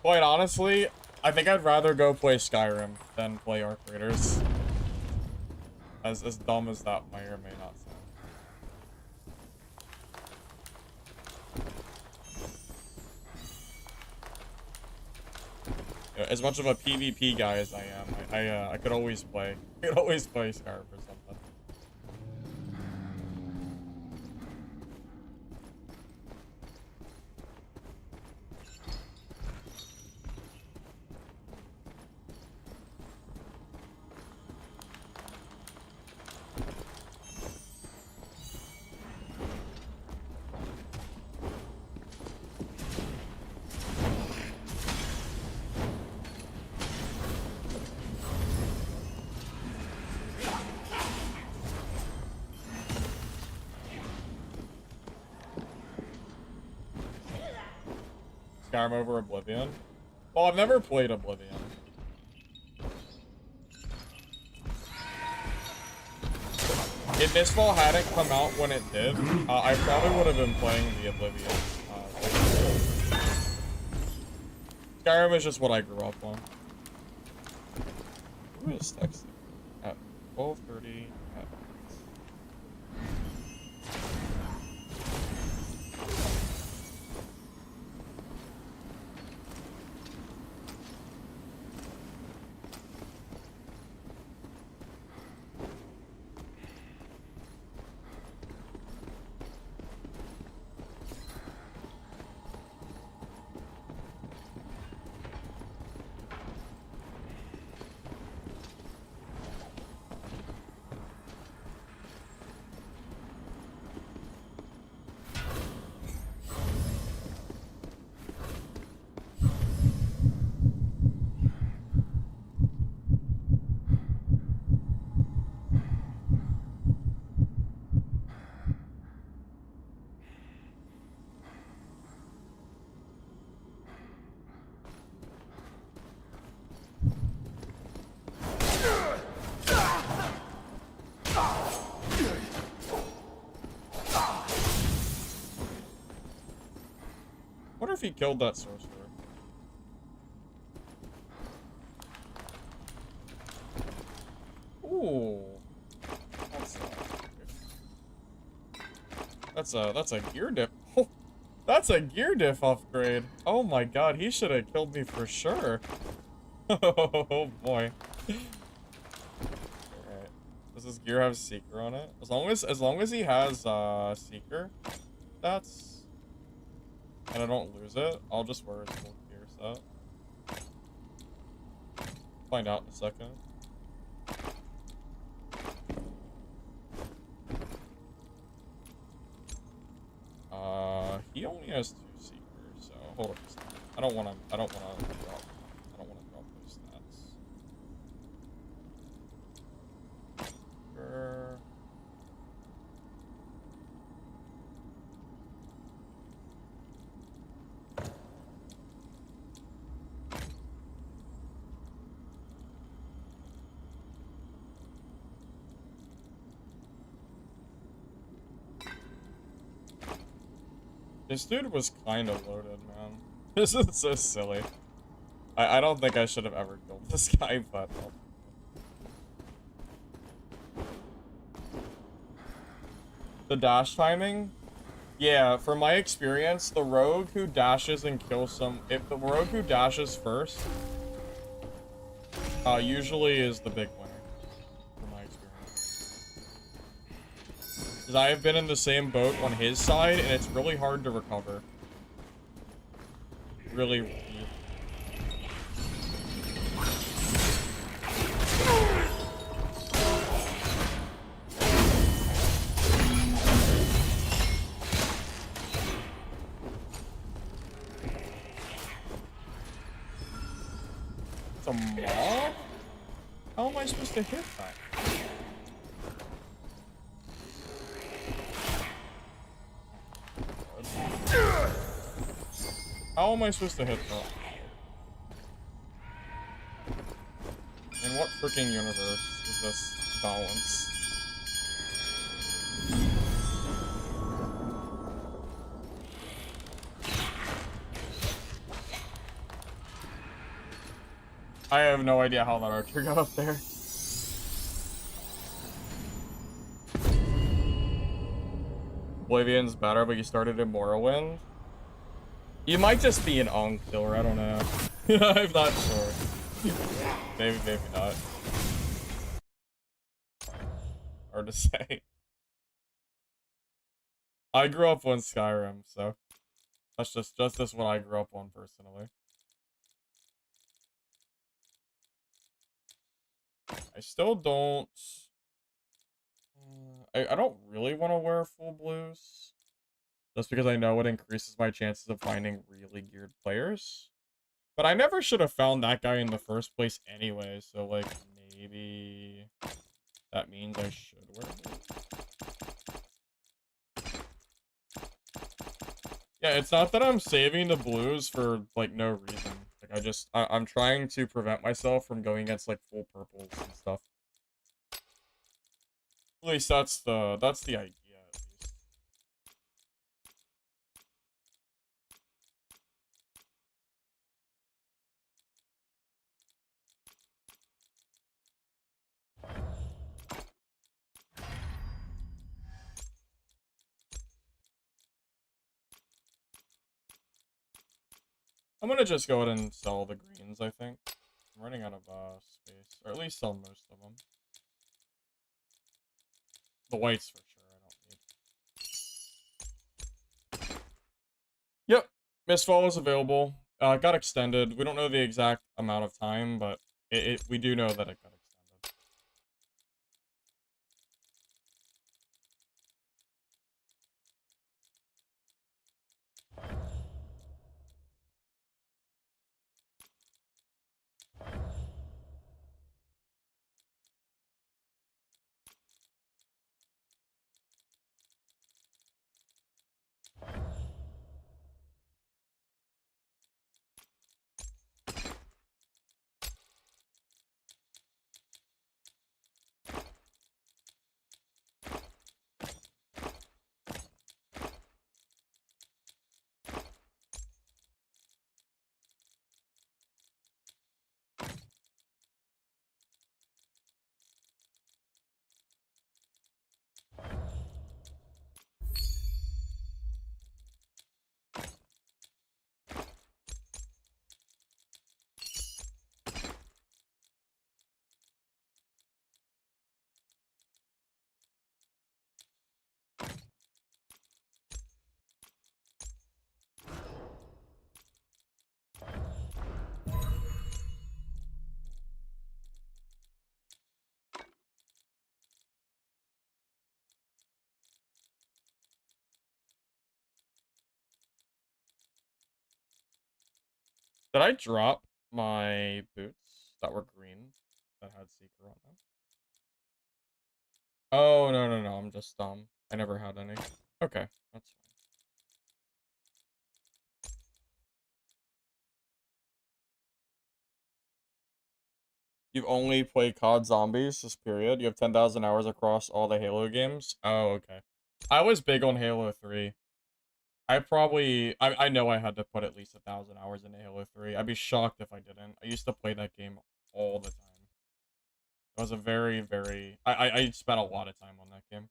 S1: quite honestly, I think I'd rather go play Skyrim than play Arc Raiders. As dumb as that may or may not sound. You know, as much of a PvP guy as I am, I could always play. I could always play Skyrim or something. Skyrim over Oblivion? Well, I've never played Oblivion. If Mistfall hadn't come out when it did, I probably would have been playing the Oblivion. Skyrim is just what I grew up on. Who is texting at 12:30? Wonder if he killed that sorcerer. Ooh. That's a gear diff. Oh, that's a gear diff upgrade. Oh my god, he should have killed me for sure. Oh boy. Alright. Does his gear have Seeker on it? As long as he has Seeker, that's and I don't lose it, I'll just wear his full gear set. Find out in a second. He only has 2 Seekers, so hold up a second. I don't wanna drop those stats. Seeker. This dude was kind of loaded, man. This is so silly. I don't think I should have ever killed this guy, but... The dash timing? Yeah, from my experience, the rogue who dashes and kills if the rogue who dashes first, usually is the big winner, from my experience. Because I have been in the same boat on his side, and it's really hard to recover. Really. It's a mob? How am I supposed to hit that? How am I supposed to hit that? In what freaking universe is this balance? I have no idea how that archer got up there. Oblivion's better, but you started in Morrowind. You might just be an Ong killer, I don't know. I'm not sure. Maybe not. Hard to say. I grew up on Skyrim, so that's just what I grew up on personally. I still don't... I don't really want to wear full blues. Just because I know it increases my chances of finding really geared players. But I never should have found that guy in the first place anyway, so, like, maybe that means I should wear blues. Yeah, it's not that I'm saving the blues for, like, no reason. Like, I'm trying to prevent myself from going against, like, full purples and stuff. At least that's the idea, at least. I'm gonna just go ahead and sell the greens, I think. I'm running out of space, or at least sell most of them. The whites for sure, I don't need. Yep, Mistfall is available. Got extended. We don't know the exact amount of time, but we do know that it got extended. Did I drop my boots that were green that had Seeker on them? Oh, no, no, no. I'm just dumb. I never had any. Okay, that's fine. You've only played COD Zombies, just period. You have 10,000 hours across all the Halo games. Oh, okay. I was big on Halo 3. I know I had to put at least 1,000 hours into Halo 3. I'd be shocked if I didn't. I used to play that game all the time. It was a very... I spent a lot of time on that game.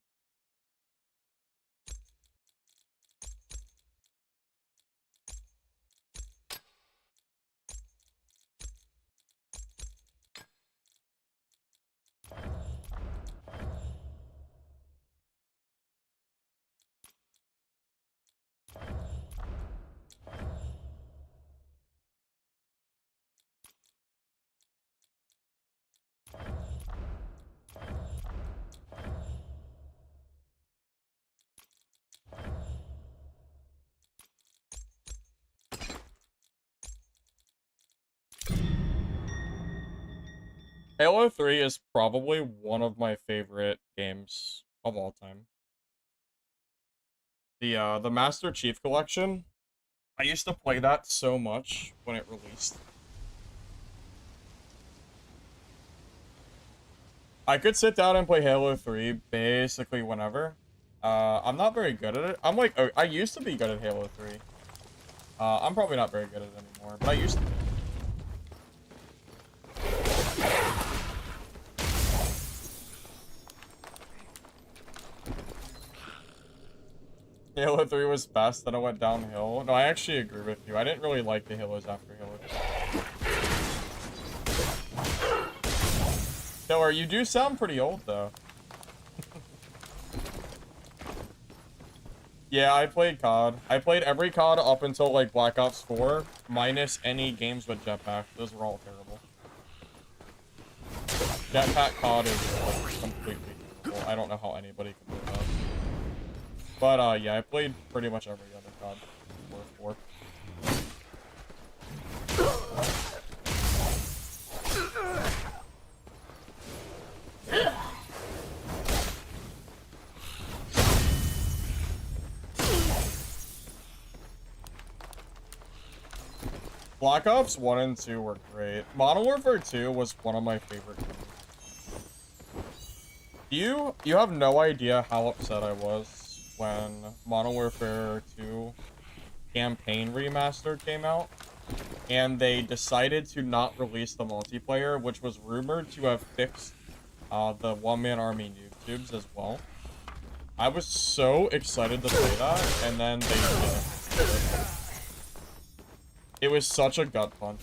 S1: Halo 3 is probably one of my favorite games of all time. The Master Chief Collection, I used to play that so much when it released. I could sit down and play Halo 3 basically whenever. I'm not very good at it. I used to be good at Halo 3. I'm probably not very good at it anymore, but I used to be. Halo 3 was best, then it went downhill. No, I actually agree with you. I didn't really like the Halos after Halo 3. Killer, you do sound pretty old, though. Yeah, I played COD. I played every COD up until, like, Black Ops 4, minus any games with jetpack. Those were all terrible. Jetpack COD is, like, completely terrible. I don't know how anybody can play that. But, yeah, I played pretty much every other COD. Worth 4. Black Ops 1 and 2 were great. Modern Warfare 2 was one of my favorite games. You have no idea how upset I was when Modern Warfare 2 Campaign Remastered came out, and they decided to not release the multiplayer, which was rumored to have fixed the one-man army noob tubes as well. I was so excited to play that, and then they didn't. It was such a gut punch.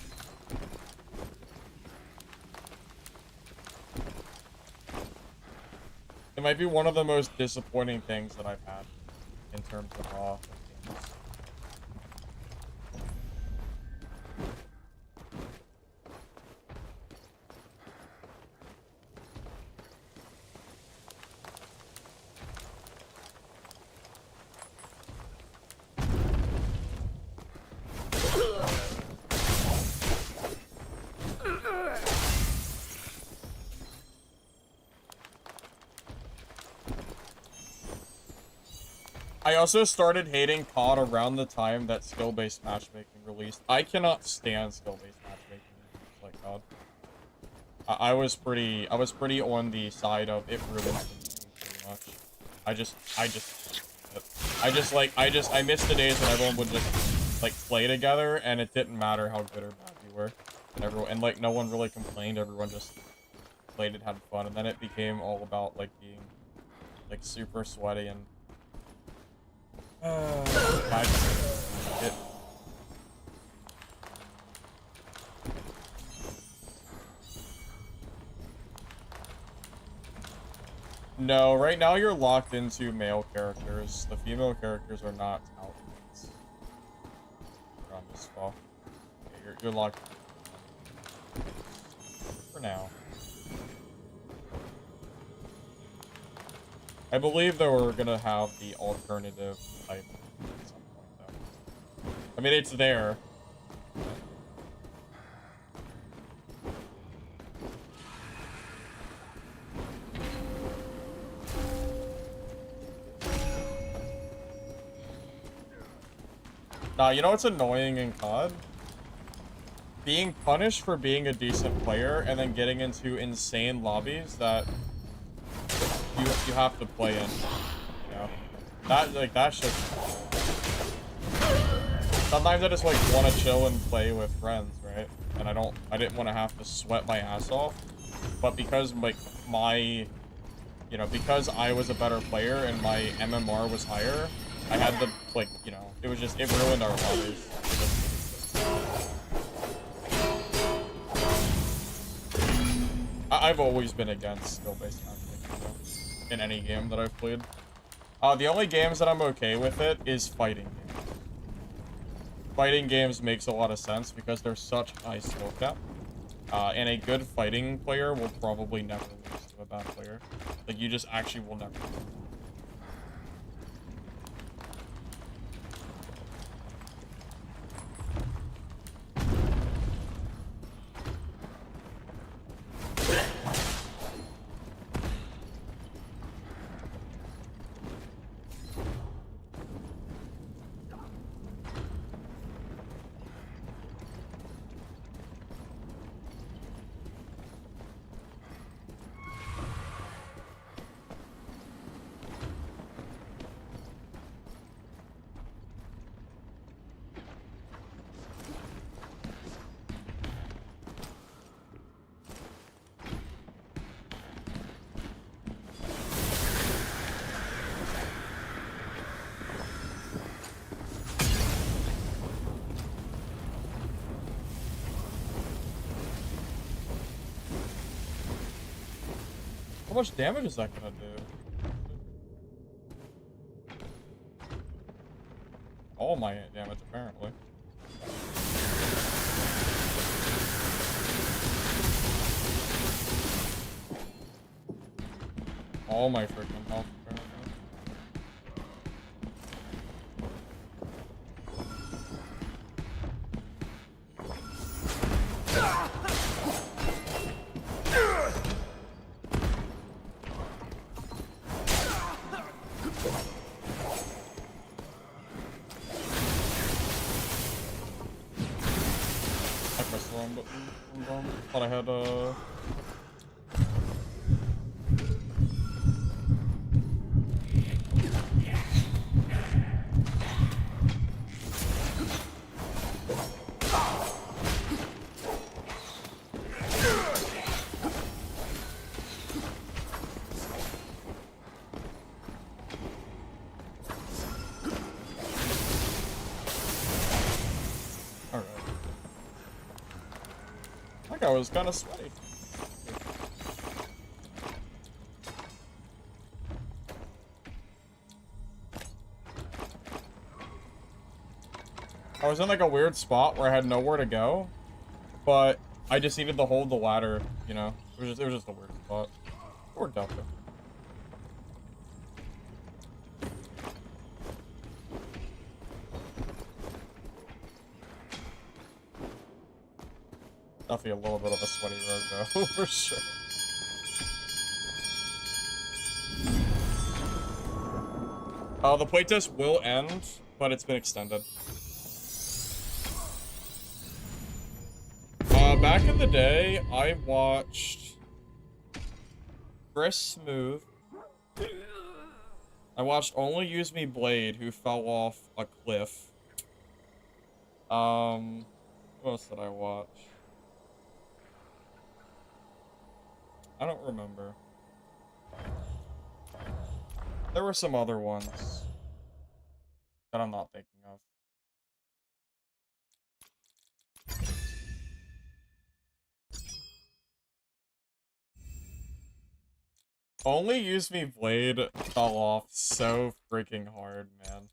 S1: It might be one of the most disappointing things that I've had in terms of games. I also started hating COD around the time that skill-based matchmaking released. I cannot stand skill-based matchmaking in games like COD. I was pretty on the side of it ruins the game pretty much. I miss the days when everyone would just like play together and it didn't matter how good or bad you were. And like no one really complained, everyone just played and had fun, and then it became all about like being like super sweaty and No, right now you're locked into male characters. The female characters are not out yet. You're on Mistfall. Yeah, you're locked for now. I believe that we're gonna have the alternative type at some point, though. I mean, it's there. Nah, you know what's annoying in COD? Being punished for being a decent player and then getting into insane lobbies that you have to play in. You know? That's just... Sometimes I just, like, want to chill and play with friends, right? And I didn't want to have to sweat my ass off. But because, like, you know, because I was a better player and my MMR was higher, I had to, like, you know, it ruined our lobbies. I've always been against skill-based matchmaking, though, in any game that I've played. The only games that I'm okay with it is fighting games. Fighting games makes a lot of sense because they're such high skill cap. And a good fighting player will probably never lose to a bad player. Like, you just actually will never lose. How much damage is that gonna do? All my damage, apparently. All my freaking health, apparently. I pressed the wrong button. Thought I had, Alright. That guy was kind of sweaty. I was in like a weird spot where I had nowhere to go, but I just needed to hold the ladder, you know? It was just a weird spot. It worked out though. Definitely a little bit of a sweaty road though, for sure. The playtest will end, but it's been extended. Back in the day, I watched Chris Smooth. I watched Only Use Me Blade, who fell off a cliff. What else did I watch? I don't remember. There were some other ones that I'm not thinking of. Only Use Me Blade fell off so freaking hard, man.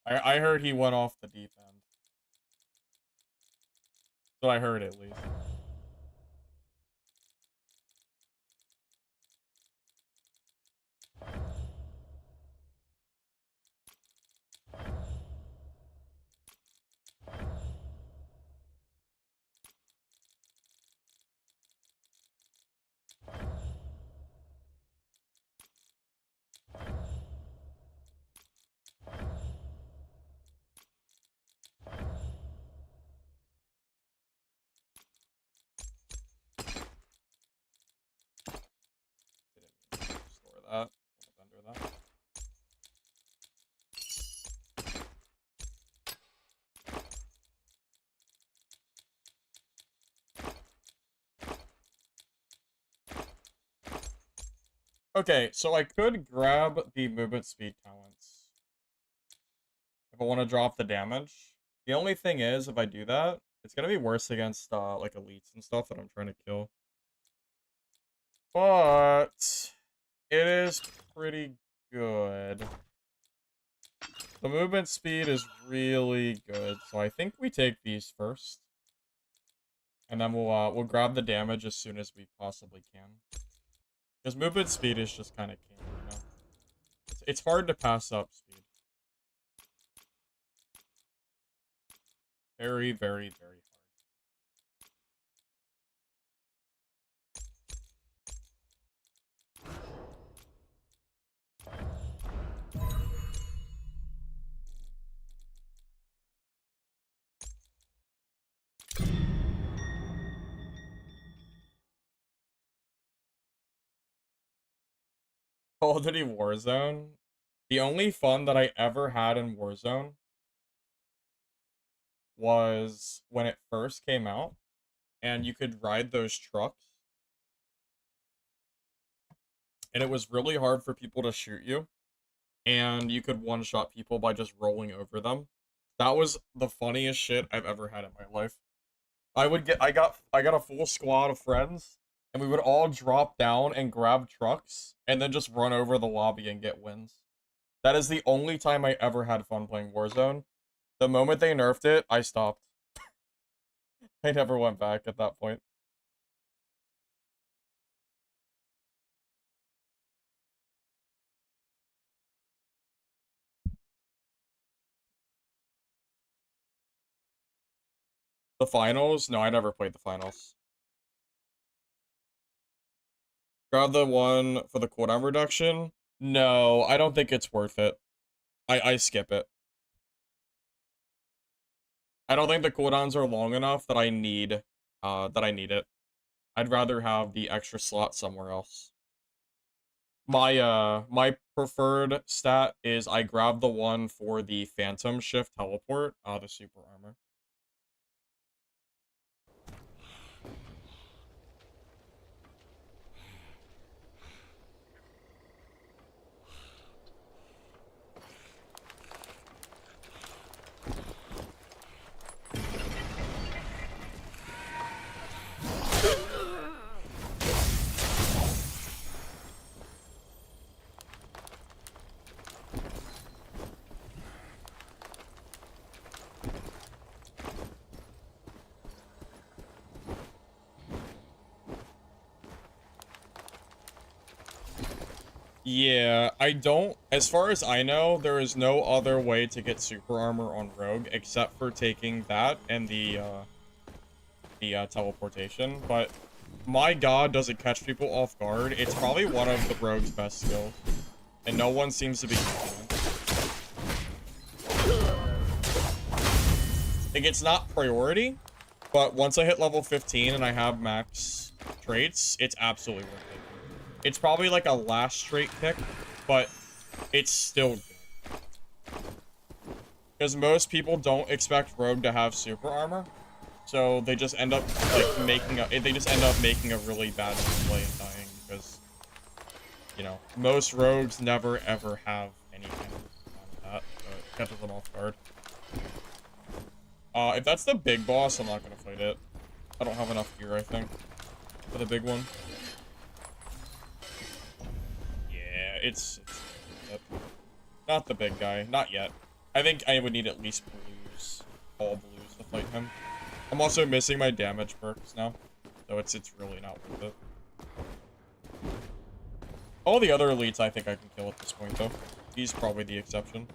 S1: I heard he went off the deep end. So I heard at least. that. Under that. Okay, so I could grab the movement speed talents if I want to drop the damage. The only thing is, if I do that, it's gonna be worse against like elites and stuff that I'm trying to kill. But it is pretty good. The movement speed is really good, so I think we take these first, and then we'll grab the damage as soon as we possibly can. Because movement speed is just kind of king, you know? It's hard to pass up speed. Very, very, very hard. Call of Duty Warzone. The only fun that I ever had in Warzone was when it first came out, and you could ride those trucks. And it was really hard for people to shoot you, and you could one-shot people by just rolling over them. That was the funniest shit I've ever had in my life. I got a full squad of friends, and we would all drop down and grab trucks, and then just run over the lobby and get wins. That is the only time I ever had fun playing Warzone. The moment they nerfed it, I stopped. I never went back at that point. The finals? No, I never played the finals. Grab the one for the cooldown reduction? No, I don't think it's worth it. I skip it. I don't think the cooldowns are long enough that I need it. I'd rather have the extra slot somewhere else. My preferred stat is I grab the one for the Phantom Shift teleport, the super armor. Yeah, I don't, as far as I know, there is no other way to get super armor on Rogue except for taking that and the teleportation, but my god, does it catch people off guard. It's probably one of the Rogue's best skills, and no one seems to be using it. Like, it's not priority, but once I hit level 15 and I have max traits, it's absolutely worth it. It's probably like a last straight pick, but it's still good. Because most people don't expect Rogue to have super armor, so they just end up like making a really bad display and dying because, you know, most rogues never ever have any kind of that, so it catches them off guard. If that's the big boss, I'm not gonna fight it. I don't have enough gear, I think, for the big one. It's not the big guy, not yet. I think I would need at least blues, all blues to fight him. I'm also missing my damage perks now, so it's really not worth it. All the other elites I think I can kill at this point though. He's probably the exception.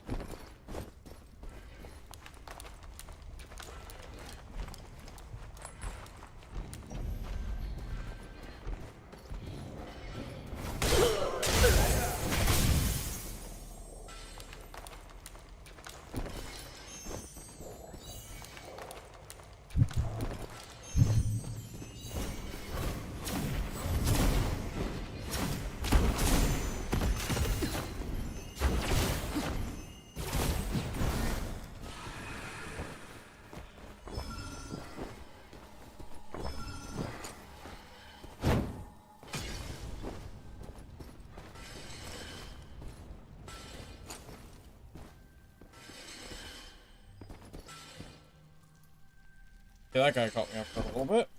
S1: Okay, that guy caught me off guard a little bit.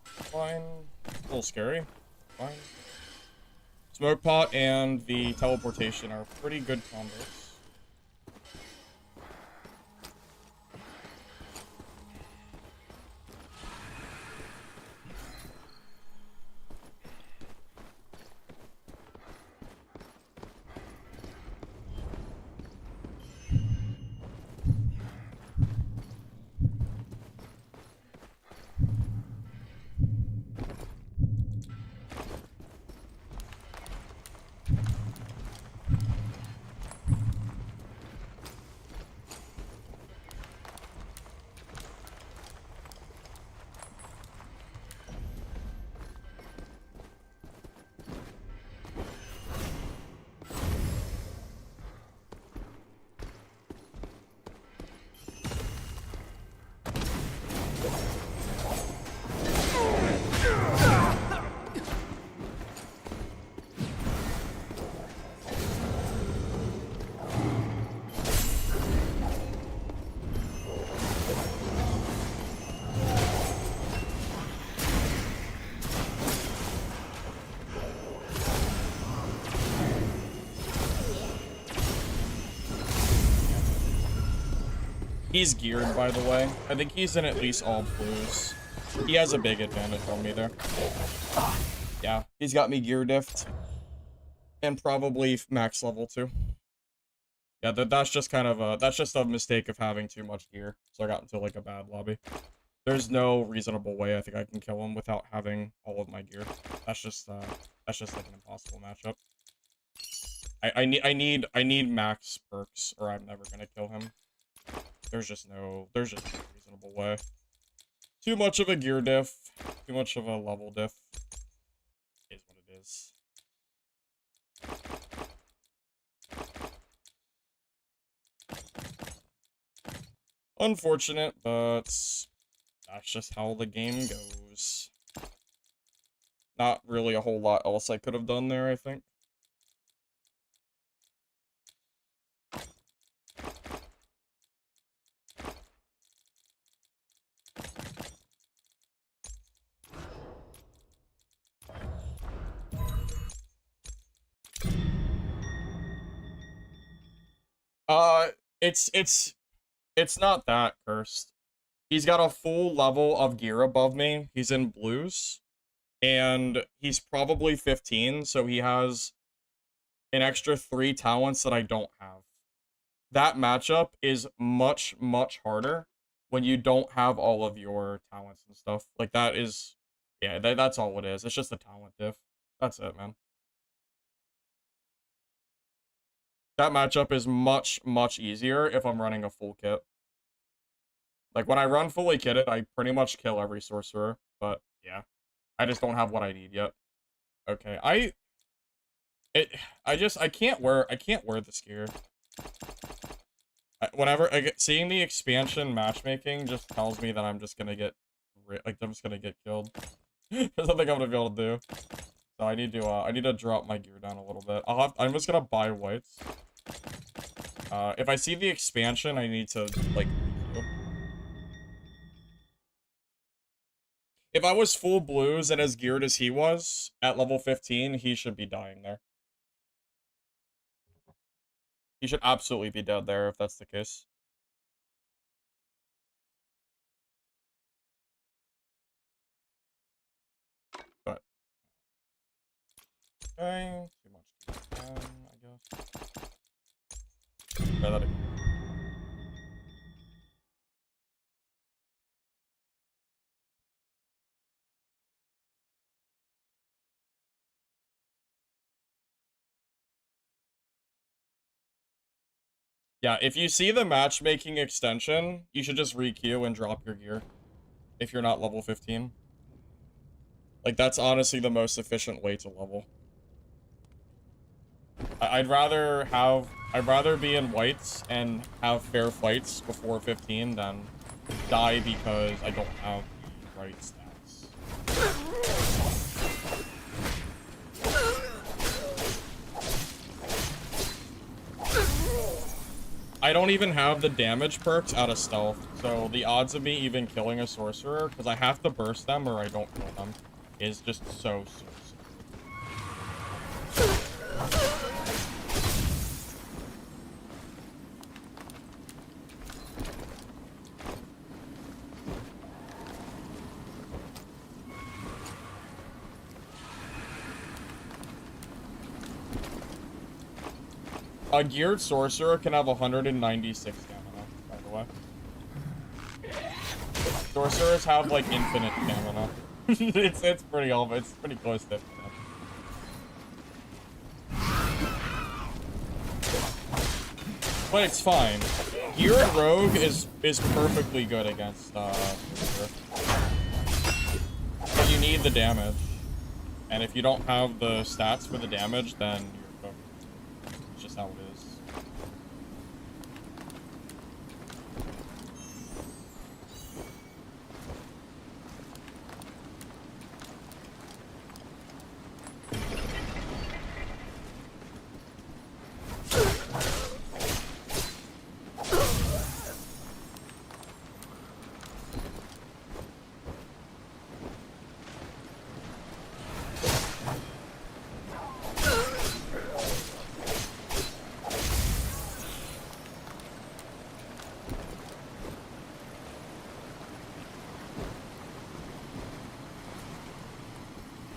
S1: Fine. A little scary. Fine. Smoke pot and the teleportation are pretty good combos. He's geared, by the way. I think he's in at least all blues. He has a big advantage on me there. Yeah, he's got me gear diffed. And probably max level too. Yeah, that's just kind of that's just a mistake of having too much gear. So I got into like a bad lobby. There's no reasonable way I think I can kill him without having all of my gear. That's just like an impossible matchup. I need max perks or I'm never gonna kill him. There's just no reasonable way. Too much of a gear diff, too much of a level diff. Is what it is. Unfortunate, but that's just how the game goes. Not really a whole lot else I could have done there, I think. It's not that cursed. He's got a full level of gear above me. He's in blues. And he's probably 15, so he has an extra 3 talents that I don't have. That matchup is much, much harder when you don't have all of your talents and stuff. Like, that is... Yeah, that's all it is. It's just a talent diff. That's it, man. That matchup is much, much easier if I'm running a full kit. Like, when I run fully kitted, I pretty much kill every sorcerer. But, yeah. I just don't have what I need yet. Okay, I can't wear this gear. Whenever I get seeing the expansion matchmaking just tells me that I'm just gonna get killed. There's nothing I'm gonna be able to do. So I need to drop my gear down a little bit. I'm just gonna buy whites. If I see the expansion, I need to like requeue. If I was full blues and as geared as he was at level 15, he should be dying there. He should absolutely be dead there if that's the case. But okay, too much I guess. Try that again. Yeah, if you see the matchmaking extension, you should just requeue and drop your gear. If you're not level 15. Like, that's honestly the most efficient way to level. I'd rather be in whites and have fair fights before 15 than die because I don't have the right stats. I don't even have the damage perks out of stealth, so the odds of me even killing a sorcerer, because I have to burst them or I don't kill them, is just so. A geared sorcerer can have 196 stamina, by the way. Sorcerers have like infinite stamina. it's pretty it's pretty close to infinite. But it's fine. Geared rogue is perfectly good against sorcerer. But you need the damage. And if you don't have the stats for the damage, then you're cooked. It's just how it is.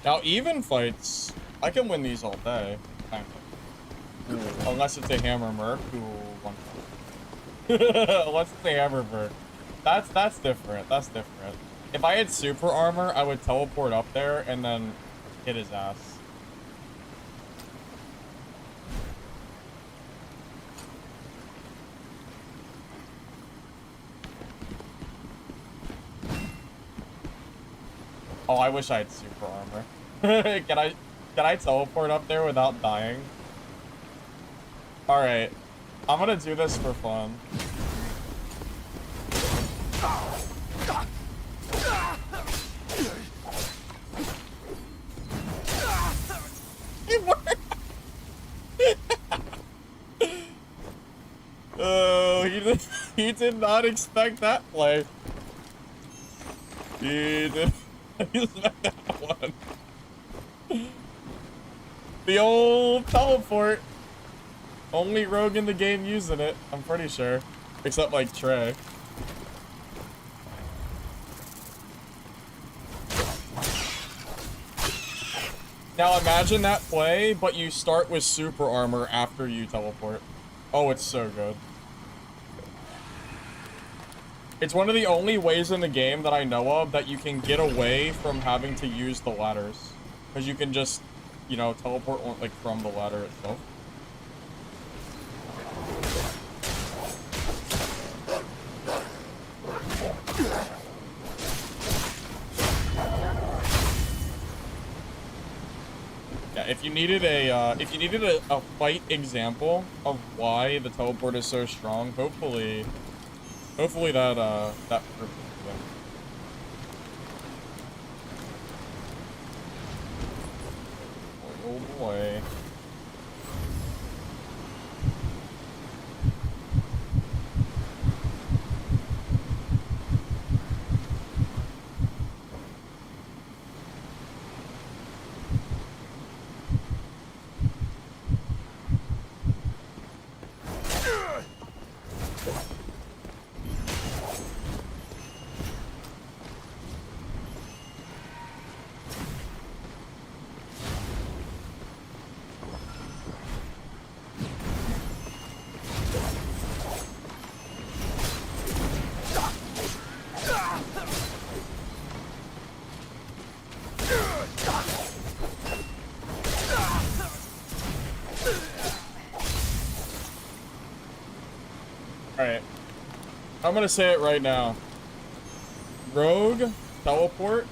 S1: Now, even fights, I can win these all day, kind of. Unless it's a hammer merc who won. Unless it's a hammer merc. That's different. That's different. If I had super armor, I would teleport up there and then hit his ass. Oh, I wish I had super armor. Can I teleport up there without dying? Alright. I'm gonna do this for fun. It worked! Oh, he did not expect that play. He did. He's not that one. The old teleport. Only rogue in the game using it, I'm pretty sure. Except like Trey. Now imagine that play, but you start with super armor after you teleport. Oh, it's so good. It's one of the only ways in the game that I know of that you can get away from having to use the ladders. Because you can just, you know, teleport like from the ladder itself. Yeah, if you needed a fight example of why the teleport is so strong, hopefully that proved it. Oh boy. Alright. I'm gonna say it right now. Rogue teleport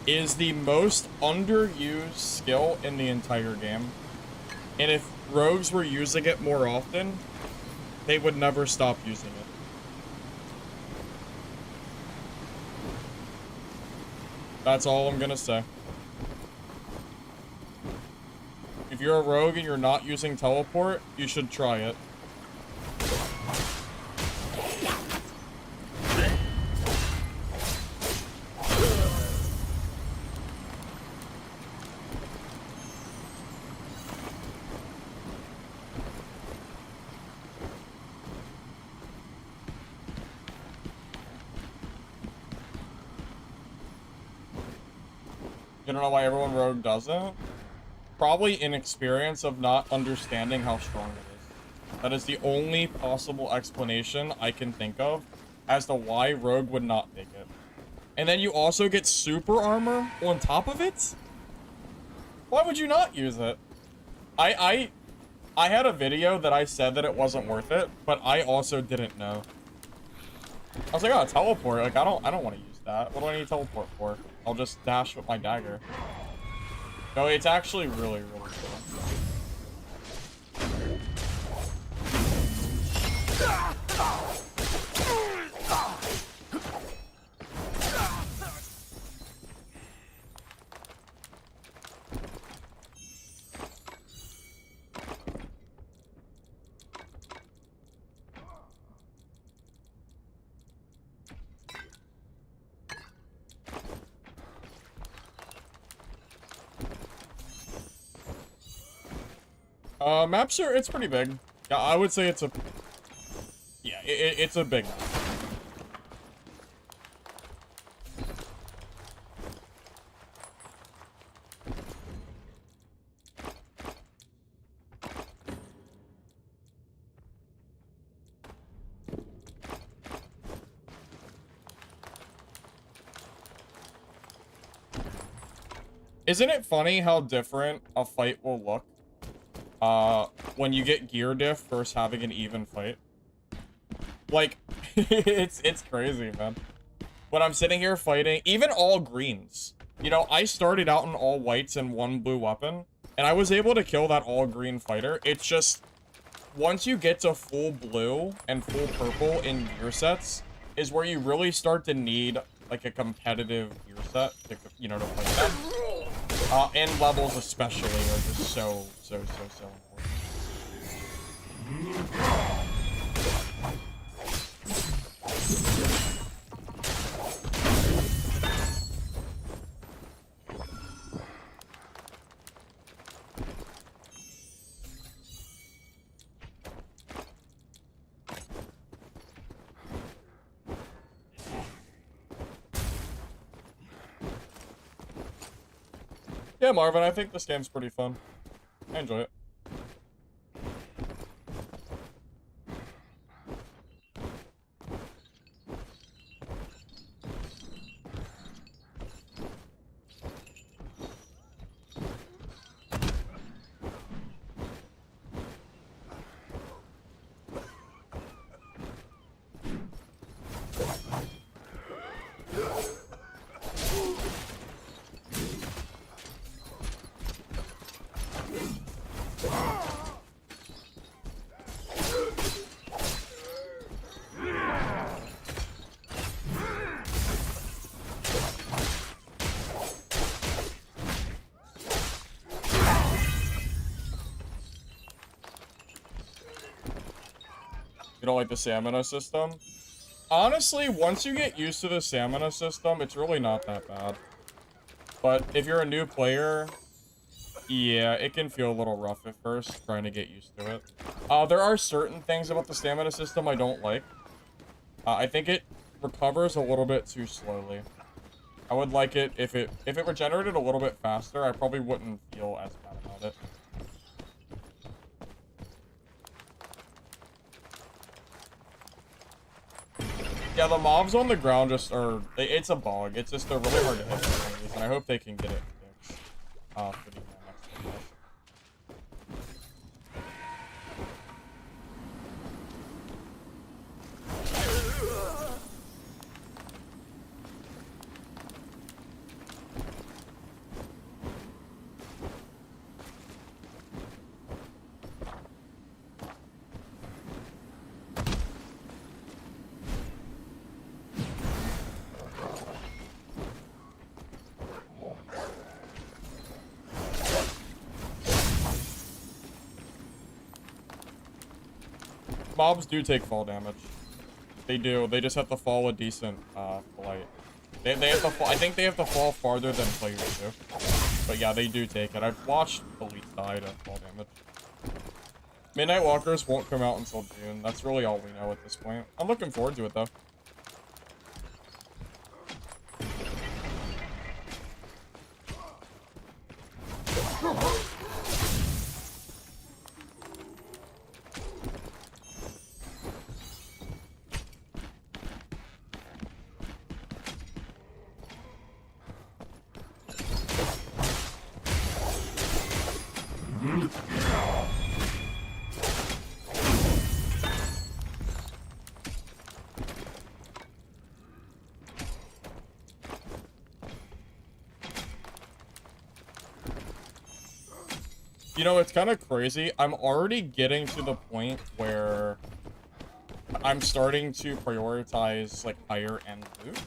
S1: is the most underused skill in the entire game. And if rogues were using it more often, they would never stop using it. That's all I'm gonna say. If you're a rogue and you're not using teleport, you should try it. You don't know why everyone rogue doesn't? Probably inexperience of not understanding how strong it is. That is the only possible explanation I can think of as to why rogue would not take it. And then you also get super armor on top of it? Why would you not use it? I had a video that I said that it wasn't worth it, but I also didn't know. I was like, oh, teleport. Like, I don't want to use that. What do I need teleport for? I'll just dash with my dagger. No, it's actually really, really cool. Map sure, it's pretty big. Yeah, I would say it's a... Yeah, it's a big map. Isn't it funny how different a fight will look? When you get gear diff versus having an even fight. Like, it's crazy, man. When I'm sitting here fighting, even all greens. You know, I started out in all whites and one blue weapon, and I was able to kill that all green fighter. It's just, once you get to full blue and full purple in gear sets, is where you really start to need, like, a competitive gear set to, you know, to play them. And levels especially are just so important. Yeah, Marvin, I think this game's pretty fun. I enjoy it. You don't like the stamina system? Honestly, once you get used to the stamina system, it's really not that bad. But if you're a new player, yeah, it can feel a little rough at first, trying to get used to it. There are certain things about the stamina system I don't like. I think it recovers a little bit too slowly. I would like it if it regenerated a little bit faster, I probably wouldn't feel as bad about it. Yeah, the mobs on the ground just are... It's a bug. It's just they're really hard to hit for some reason. I hope they can get it fixed for the next video. Mobs do take fall damage. They do. They just have to fall a decent flight. They have to fall, I think they have to fall farther than players do. But yeah, they do take it. I've watched elites die to fall damage. Midnight Walkers won't come out until June. That's really all we know at this point. I'm looking forward to it though. You know, it's kind of crazy. I'm already getting to the point where I'm starting to prioritize, like, higher-end loot.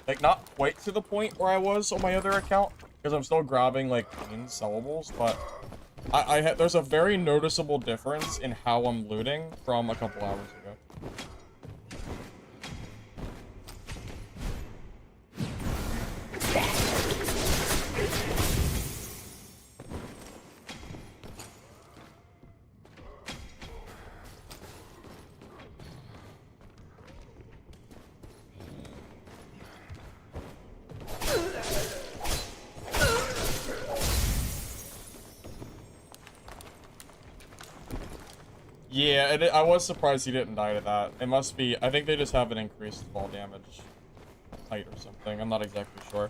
S1: Like, not quite to the point where I was on my other account, because I'm still grabbing, like, clean sellables, but there's a very noticeable difference in how I'm looting from a couple hours ago. Yeah, and I was surprised he didn't die to that. It must be, I think they just have an increased fall damage height or something. I'm not exactly sure.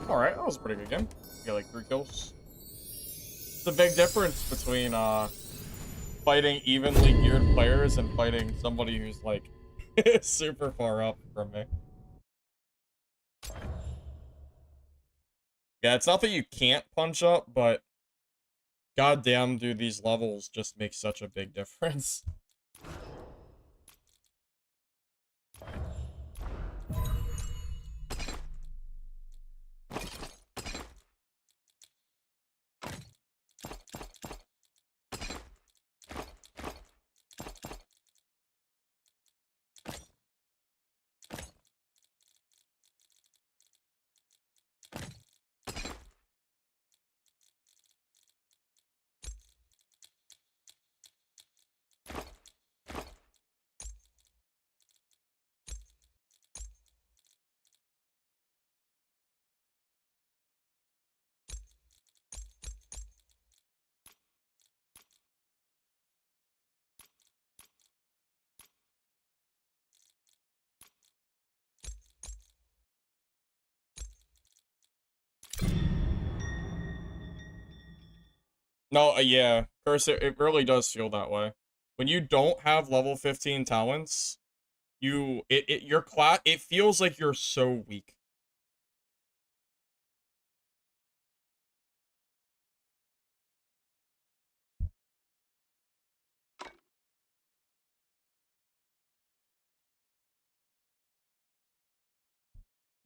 S1: Alright, that was a pretty good game. You got like 3 kills. It's a big difference between fighting evenly geared players and fighting somebody who's like super far up from me. Yeah, it's not that you can't punch up, but goddamn, dude, these levels just make such a big difference. No, yeah, Cursor, it really does feel that way. When you don't have level 15 talents, your class, it feels like you're so weak.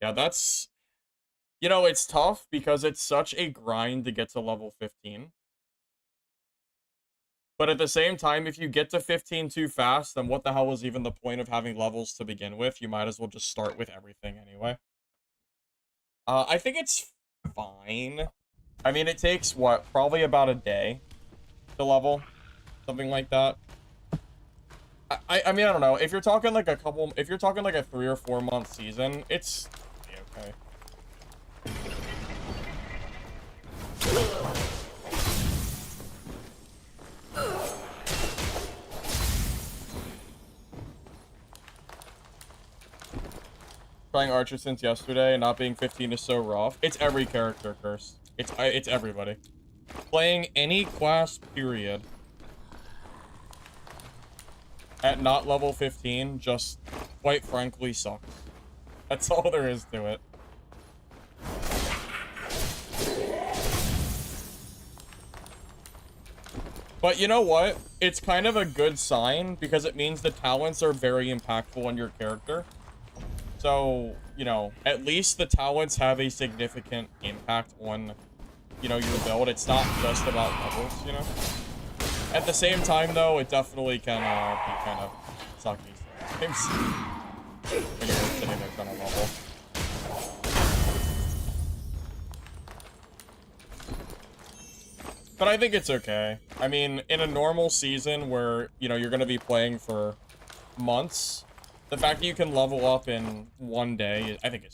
S1: Yeah, that's, you know, it's tough because it's such a grind to get to level 15. But at the same time, if you get to 15 too fast, then what the hell is even the point of having levels to begin with? You might as well just start with everything anyway. I think it's fine. I mean, it takes, what, probably about a day to level? Something like that. I mean, I don't know. If you're talking like if you're talking like a 3 or 4 month season, it's okay. Playing Archer since yesterday and not being 15 is so rough. It's every character, Curse. It's everybody. Playing any class, period, at not level 15 just, quite frankly, sucks. That's all there is to it. But you know what? It's kind of a good sign because it means the talents are very impactful on your character. So, you know, at least the talents have a significant impact on, you know, your build. It's not just about levels, you know? At the same time, though, it definitely can be kind of sucky sometimes when you're sitting there trying to level. But I think it's okay. I mean, in a normal season where, you know, you're going to be playing for months, the fact that you can level up in one day, I think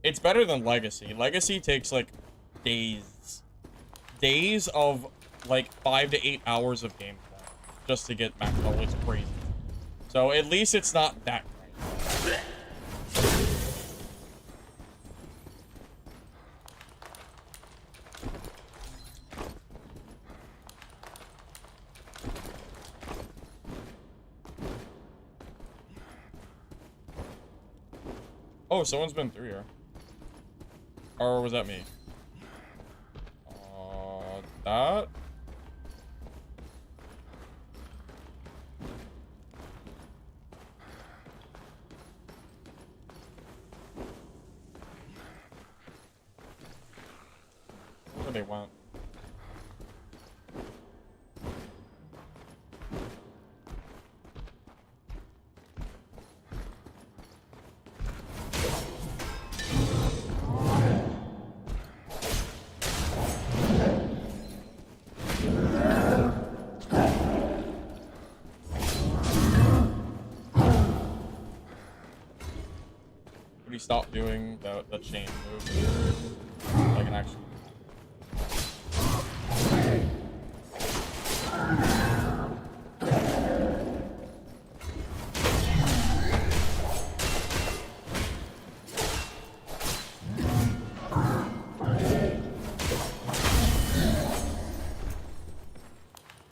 S1: it's better than Legacy. Legacy takes, like, days. Days of, like, 5 to 8 hours of gameplay just to get max level. It's crazy. So, at least it's not that crazy. Oh, someone's been through here. Or was that me? That? Where they went? Would he stop doing the chain move? Like an action.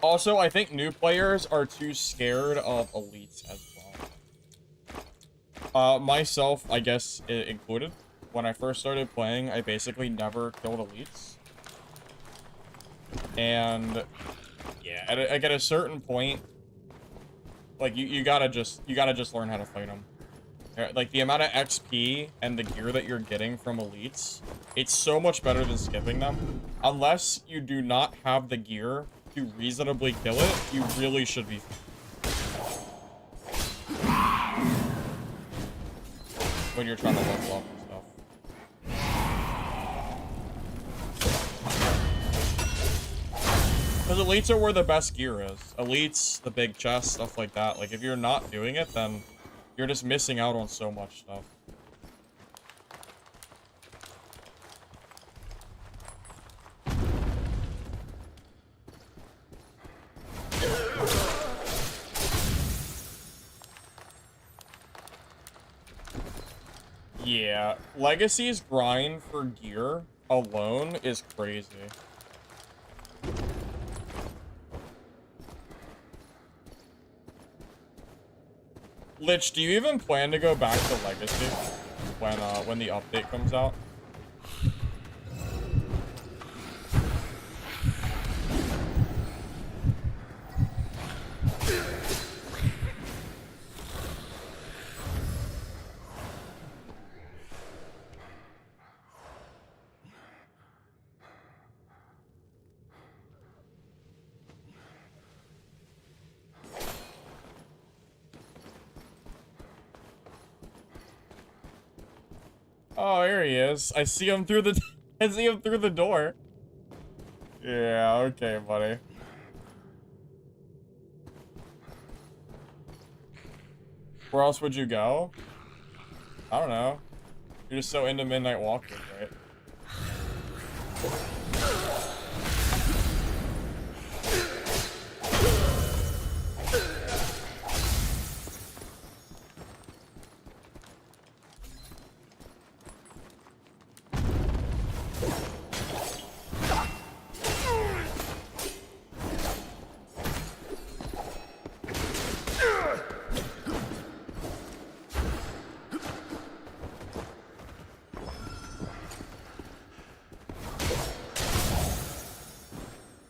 S1: Also, I think new players are too scared of elites as well. Myself, I guess, included. When I first started playing, I basically never killed elites. And yeah, at a certain point, like you gotta just learn how to fight them. Like the amount of XP and the gear that you're getting from elites, it's so much better than skipping them. Unless you do not have the gear to reasonably kill it, you really should be. When you're trying to level up and stuff. Because elites are where the best gear is. Elites, the big chest, stuff like that. Like, if you're not doing it, then you're just missing out on so much stuff. Yeah, Legacy's grind for gear alone is crazy. Lich, do you even plan to go back to Legacy when the update comes out? Oh, here he is. I see him through the I see him through the door. Yeah, okay, buddy. Where else would you go? I don't know. You're just so into Midnight Walkers, right?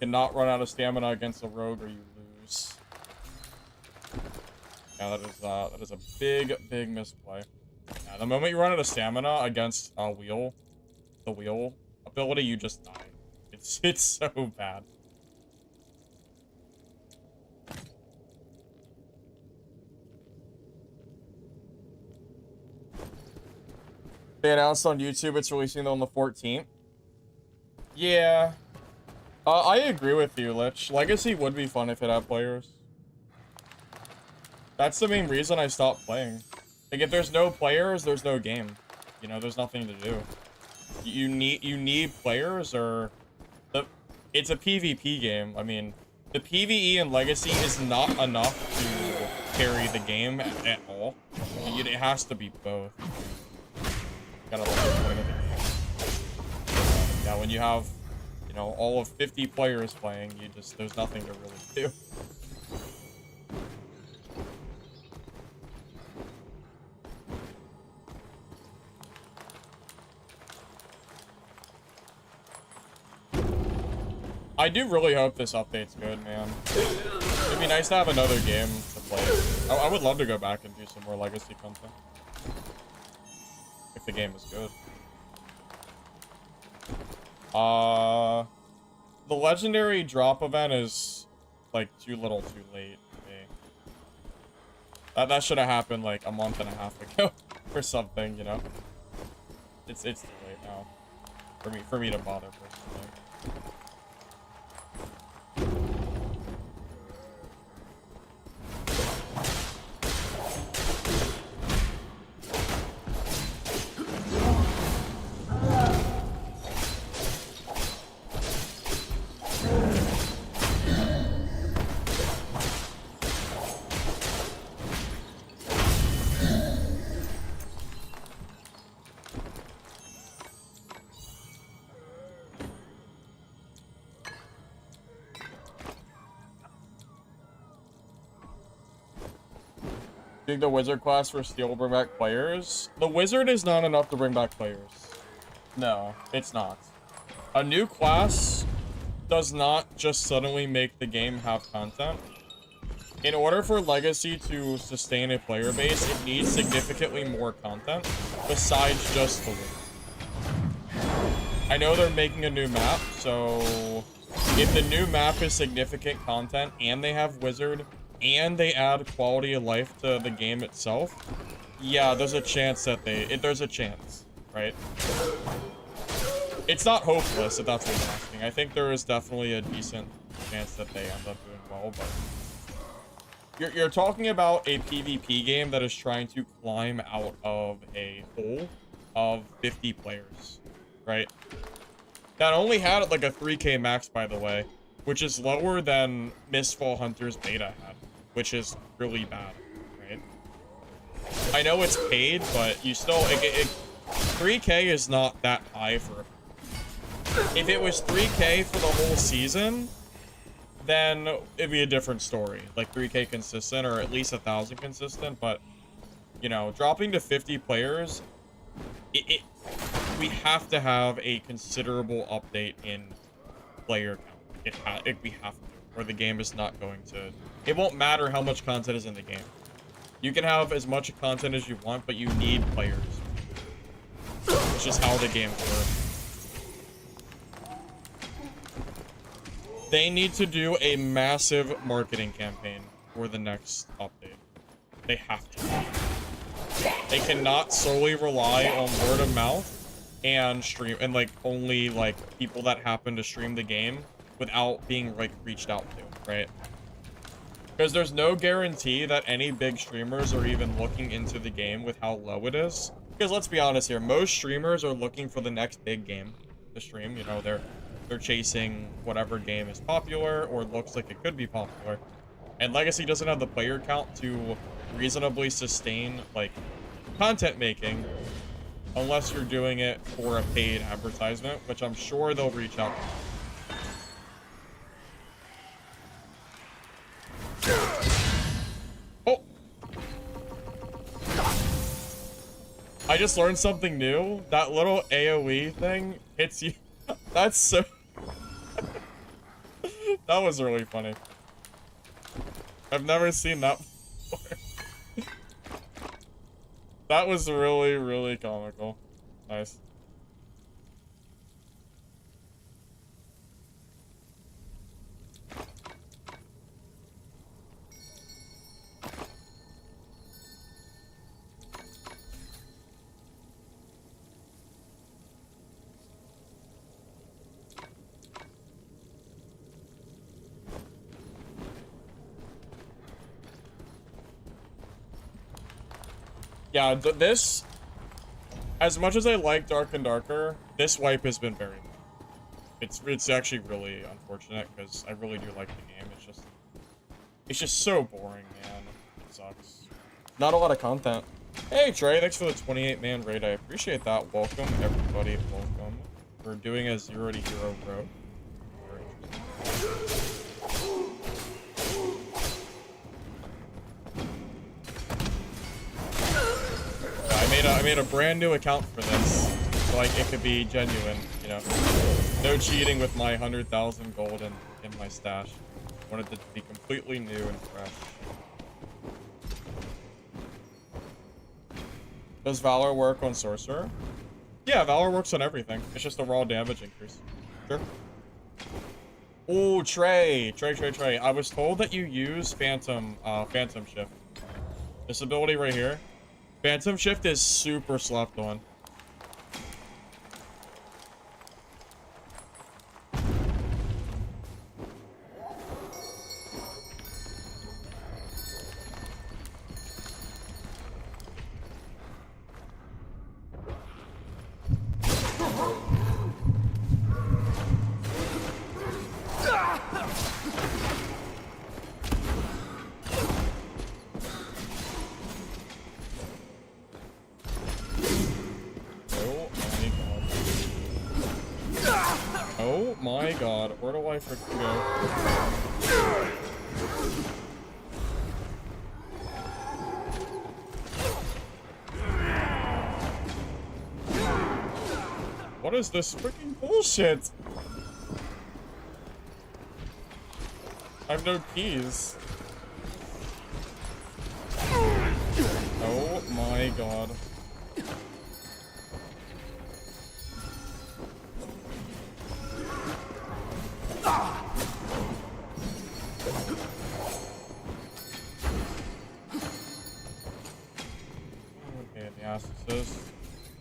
S1: Cannot run out of stamina against a rogue or you lose. Yeah, that is a big, big misplay. Yeah, the moment you run out of stamina against a wheel, the wheel ability, you just die. It's so bad. They announced on YouTube it's releasing on the 14th. Yeah. I agree with you, Lich. Legacy would be fun if it had players. That's the main reason I stopped playing. Like, if there's no players, there's no game. You know, there's nothing to do. You need players, or it's a PvP game. I mean, the PvE in Legacy is not enough to carry the game at all. It has to be both. Gotta look at the point of the game. Yeah, when you have, you know, all of 50 players playing, there's nothing to really do. I do really hope this update's good, man. It'd be nice to have another game to play. I would love to go back and do some more Legacy content. If the game is good. The legendary drop event is, like, too little too late for me. That should have happened, like, a month and a half ago. Or something, you know? It's too late now. For me to bother, personally. The wizard class for steel will bring back players. The wizard is not enough to bring back players. No, it's not. A new class does not just suddenly make the game have content. In order for Legacy to sustain a player base, it needs significantly more content besides just the wizard. I know they're making a new map, so if the new map is significant content and they have wizard and they add quality of life to the game itself, yeah, there's a chance that there's a chance, right? It's not hopeless, if that's what you're asking. I think there is definitely a decent chance that they end up doing well, but you're talking about a PvP game that is trying to climb out of a hole of 50 players, right? That only had like a 3K max, by the way, which is lower than Mistfall Hunter's beta had, which is really bad, right? I know it's paid, but you still, 3K is not that high for, if it was 3K for the whole season, then it'd be a different story. Like 3K consistent, or at least 1,000 consistent, but, you know, dropping to 50 players, we have to have a considerable update in player count. We have to, or the game is not going to, it won't matter how much content is in the game. You can have as much content as you want, but you need players. It's just how the game works. They need to do a massive marketing campaign for the next update. They have to. They cannot solely rely on word of mouth and stream, and like only like people that happen to stream the game without being like reached out to, right? Because there's no guarantee that any big streamers are even looking into the game with how low it is. Because let's be honest here, most streamers are looking for the next big game to stream. You know, they're chasing whatever game is popular or looks like it could be popular. And Legacy doesn't have the player count to reasonably sustain like content making unless you're doing it for a paid advertisement, which I'm sure they'll reach out to. Oh! I just learned something new. That little AoE thing hits you. That's so... That was really funny. I've never seen that before. That was really, really comical. Nice. Yeah, this, as much as I like Dark and Darker, this wipe has been very bad. It's actually really unfortunate because I really do like the game. It's just so boring, man. It sucks. Not a lot of content. Hey Trey, thanks for the 28-man raid. I appreciate that. Welcome everybody. Welcome. We're doing a 0 to hero road. I made a brand new account for this, so like it could be genuine, you know. No cheating with my 100,000 gold in my stash. Wanted it to be completely new and fresh. Does Valor work on Sorcerer? Yeah, Valor works on everything. It's just a raw damage increase. Sure. Oh, Trey. I was told that you use Phantom Shift. This ability right here. Phantom Shift is super slept on. Oh my god, where do I freaking go? What is this freaking bullshit? I have no keys. Oh my god.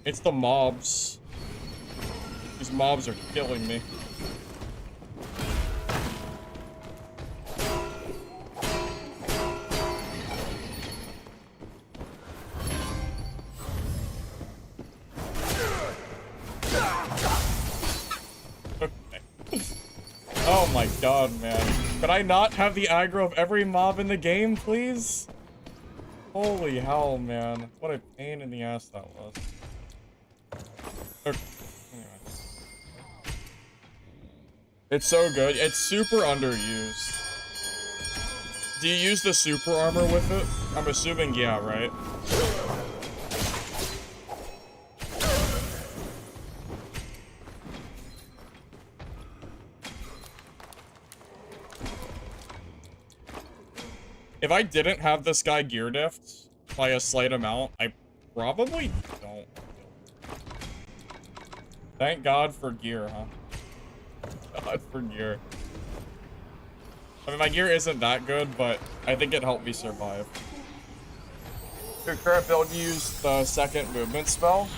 S1: It's the mobs. These mobs are killing me. Okay. Oh my god, man. Could I not have the aggro of every mob in the game, please? Holy hell, man. What a pain in the ass that was. Okay. Anyway. It's so good. It's super underused. Do you use the super armor with it? I'm assuming yeah, right? If I didn't have this guy gear diffed by a slight amount, I probably don't. Thank God for gear, huh? God for gear. I mean, my gear isn't that good, but I think it helped me survive. Your current build used the second movement spell?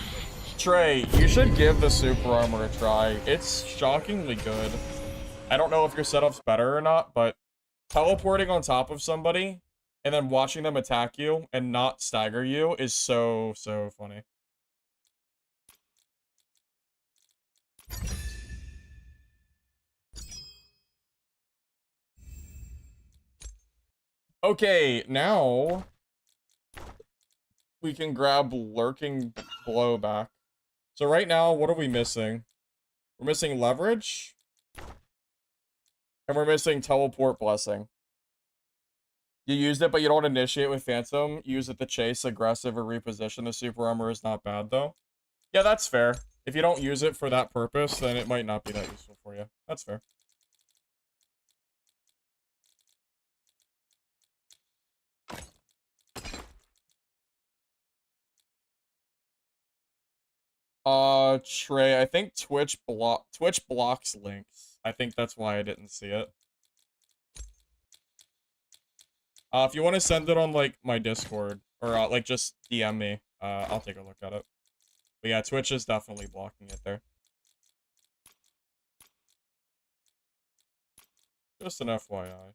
S1: Trey, you should give the super armor a try. It's shockingly good. I don't know if your setup's better or not, but teleporting on top of somebody and then watching them attack you and not stagger you is so funny. Okay, now we can grab Lurking Blow back. So right now, what are we missing? We're missing Leverage. And we're missing Teleport Blessing. You used it, but you don't initiate with Phantom. Use it to chase, aggressive, or reposition. The super armor is not bad, though. Yeah, that's fair. If you don't use it for that purpose, then it might not be that useful for you. That's fair. Trey, I think Twitch blocks links. I think that's why I didn't see it. If you want to send it on, like, my Discord, or, like, just DM me, I'll take a look at it. But yeah, Twitch is definitely blocking it there. Just an FYI.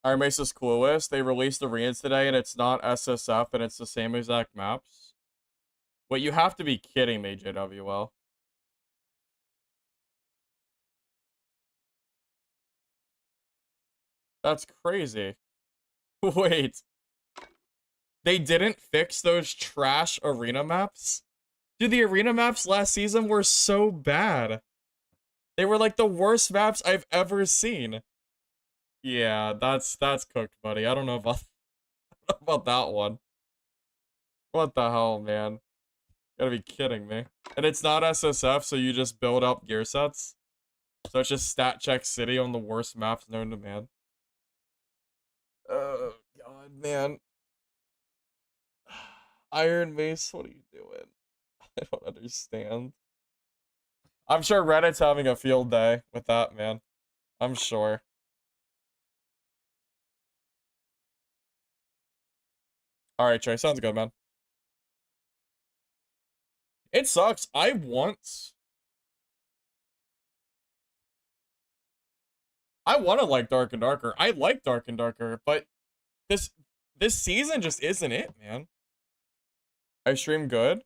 S1: Iron Mace is clueless. They released arenas today, and it's not SSF, and it's the same exact maps. Wait, you have to be kidding me, JWL. That's crazy. Wait. They didn't fix those trash arena maps? Dude, the arena maps last season were so bad. They were like the worst maps I've ever seen. Yeah, that's cooked, buddy. I don't know about that one. What the hell, man? You gotta be kidding me. And it's not SSF, so you just build up gear sets. So it's just stat check city on the worst maps known to man. Oh, God, man. Iron Mace, what are you doing? I don't understand. I'm sure Reddit's having a field day with that, man. I'm sure. Alright, Trey, sounds good, man. It sucks. I want to like Dark and Darker. I like Dark and Darker, but this season just isn't it, man. I stream good.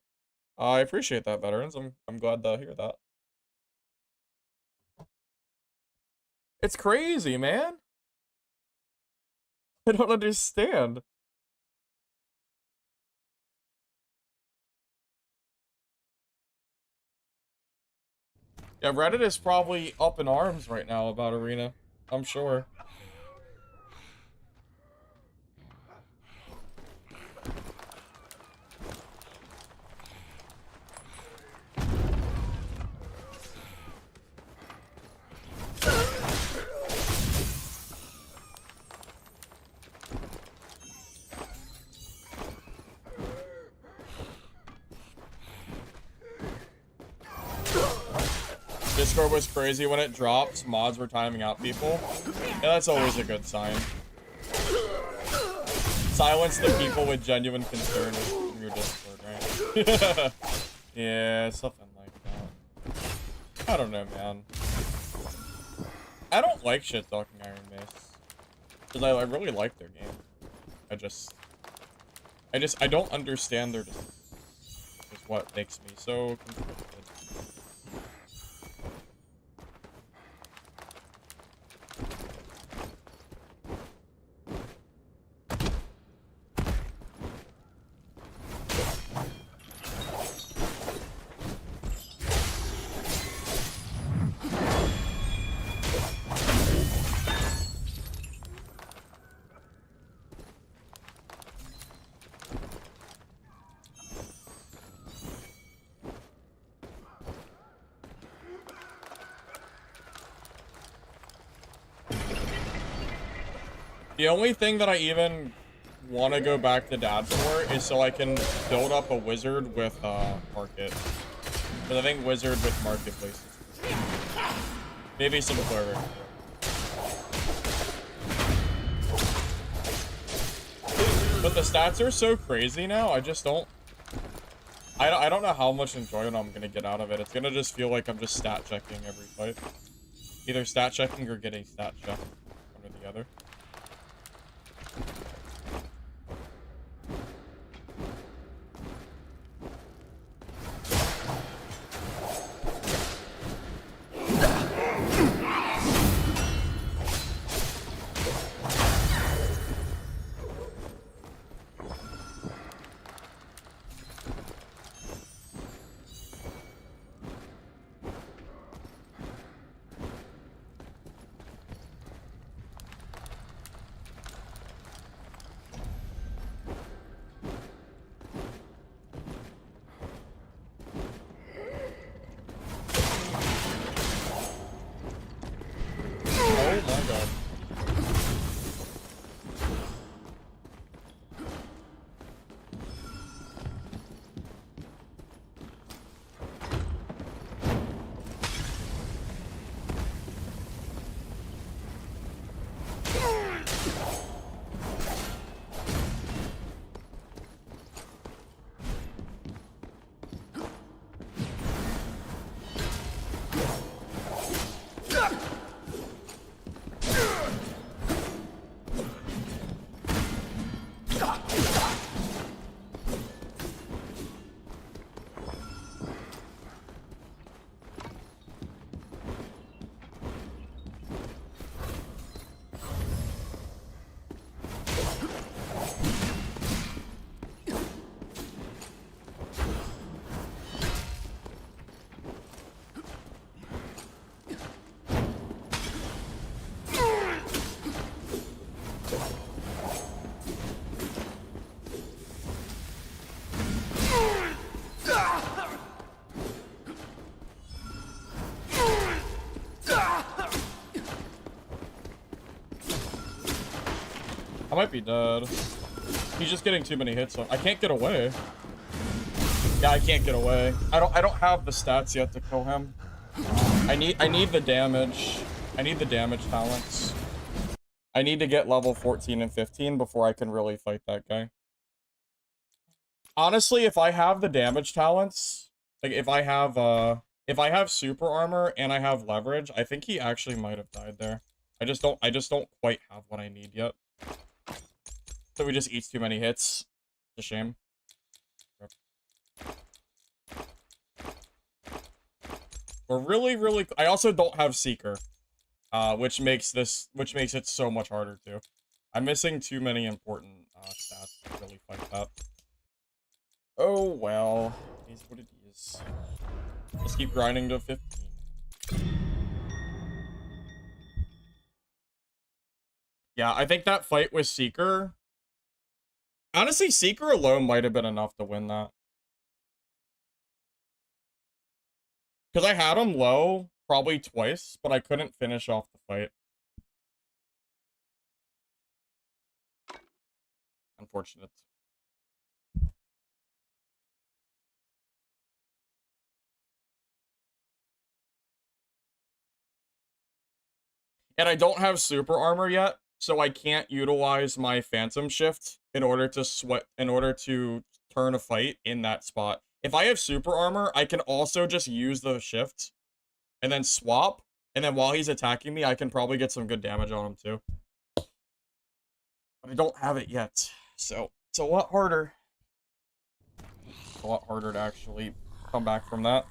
S1: I appreciate that, veterans. I'm glad to hear that. It's crazy, man. I don't understand. Yeah, Reddit is probably up in arms right now about Arena. I'm sure. Discord was crazy when it drops. Mods were timing out people. Yeah, that's always a good sign. Silence the people with genuine concern in your Discord, right? Yeah, something like that. I don't know, man. I don't like shit-talking Iron Mace. Because I really like their game. I don't understand their decisions. Is what makes me so conflicted. The only thing that I even want to go back to Dad for is so I can build up a wizard with market. Because I think wizard with marketplace is cool. Maybe some cleric. But the stats are so crazy now. I just don't. I don't know how much enjoyment I'm gonna get out of it. It's gonna just feel like I'm just stat checking every fight. Either stat checking or getting stat checked. One or the other. might be dead. He's just getting too many hits on. I can't get away. Yeah, I can't get away. I don't have the stats yet to kill him. I need the damage. I need the damage talents. I need to get level 14 and 15 before I can really fight that guy. Honestly, if I have the damage talents, like if I have super armor and I have leverage, I think he actually might have died there. I just don't quite have what I need yet. So he just eats too many hits. It's a shame. We're really I also don't have Seeker. Which makes it so much harder too. I'm missing too many important stats to really fight that. Oh well, it is what it is. Let's keep grinding to 15. Yeah, I think that fight with Seeker. Honestly, Seeker alone might have been enough to win that. Because I had him low probably twice, but I couldn't finish off the fight. Unfortunate. And I don't have super armor yet, so I can't utilize my phantom shift in order to turn a fight in that spot. If I have super armor, I can also just use the shift and then swap, and then while he's attacking me, I can probably get some good damage on him too. But I don't have it yet, so it's a lot harder. It's a lot harder to actually come back from that.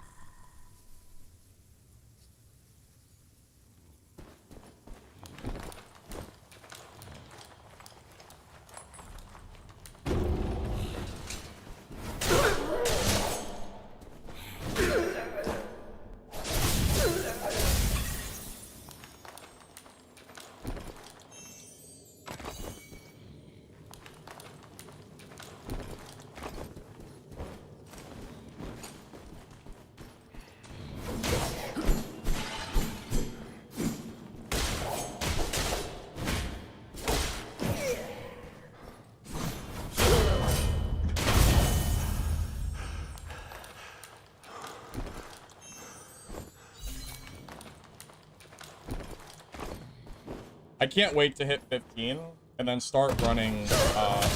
S1: I can't wait to hit 15 and then start running,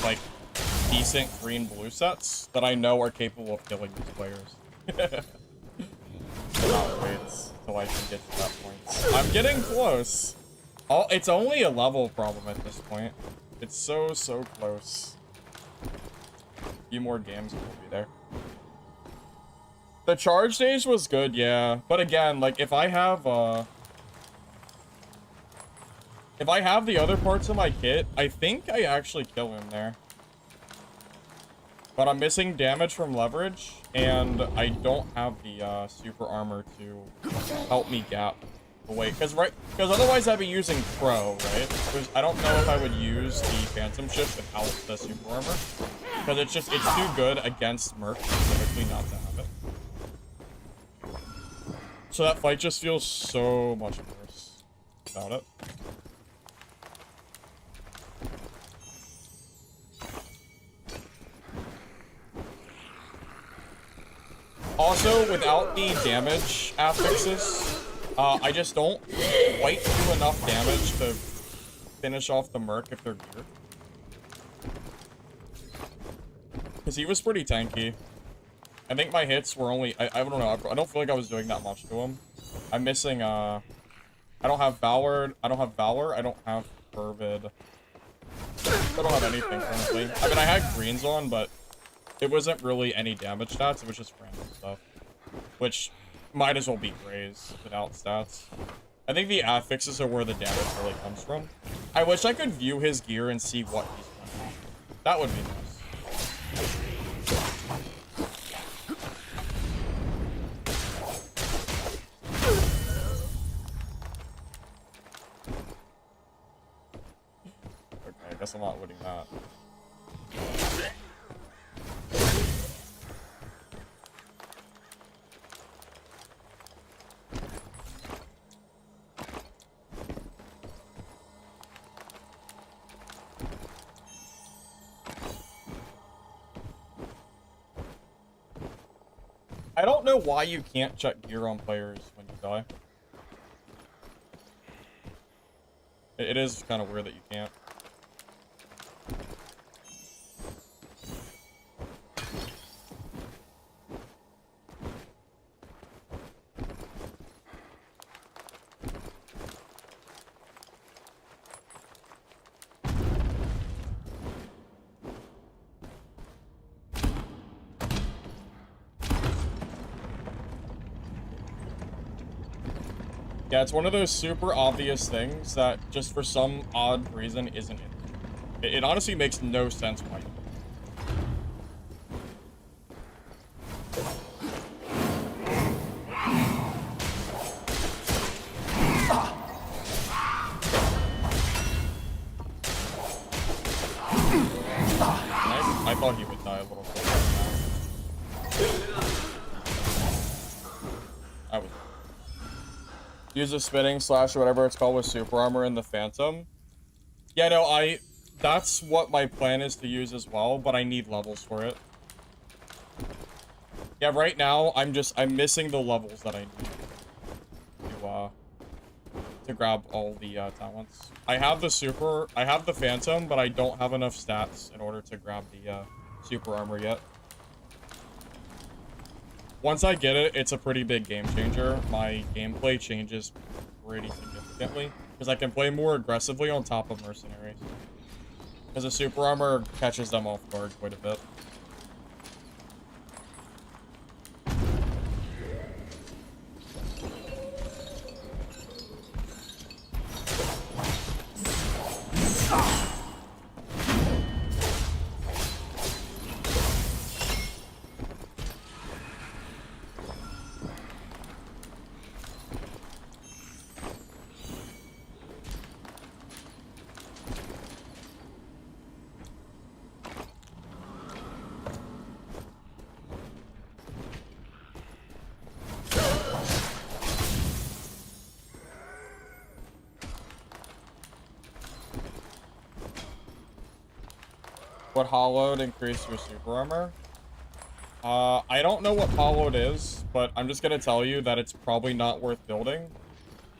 S1: like, decent green-blue sets that I know are capable of killing these players. Not wait till I can get to that point. I'm getting close. Oh, it's only a level problem at this point. It's so close. A few more games and we'll be there. The charge stage was good, yeah. But again, like, if I have the other parts of my kit, I think I actually kill him there. But I'm missing damage from leverage, and I don't have the super armor to help me gap away. Because otherwise I'd be using Pro, right? Because I don't know if I would use the Phantom Shift without the super armor. Because it's too good against Merc, specifically not to have it. So that fight just feels so much worse without it. Also, without the damage affixes, I just don't quite do enough damage to finish off the Merc if they're geared. Because he was pretty tanky. I think my hits were only... I don't know. I don't feel like I was doing that much to him. I'm missing... I don't have Valor. I don't have Valor. I don't have Fervid. I don't have anything, currently. I mean, I had greens on, but... it wasn't really any damage stats, it was just random stuff. Which might as well be Grays without stats. I think the affixes are where the damage really comes from. I wish I could view his gear and see what he's running. That would be nice. Okay, I guess I'm not winning that. I don't know why you can't check gear on players when you die. It is kind of weird that you can't. Yeah, it's one of those super obvious things that just for some odd reason isn't it. It honestly makes no sense why. I thought he would die a little bit. I was. Use a spinning slash or whatever it's called with super armor in the Phantom. Yeah, no, that's what my plan is to use as well, but I need levels for it. Yeah, right now I'm missing the levels that I need to grab all the talents. I have the Phantom, but I don't have enough stats in order to grab the super armor yet. Once I get it, it's a pretty big game changer. My gameplay changes pretty significantly because I can play more aggressively on top of mercenaries. Because the super armor catches them off guard quite a bit. What hollowed increase your super armor? I don't know what hollowed is, but I'm just gonna tell you that it's probably not worth building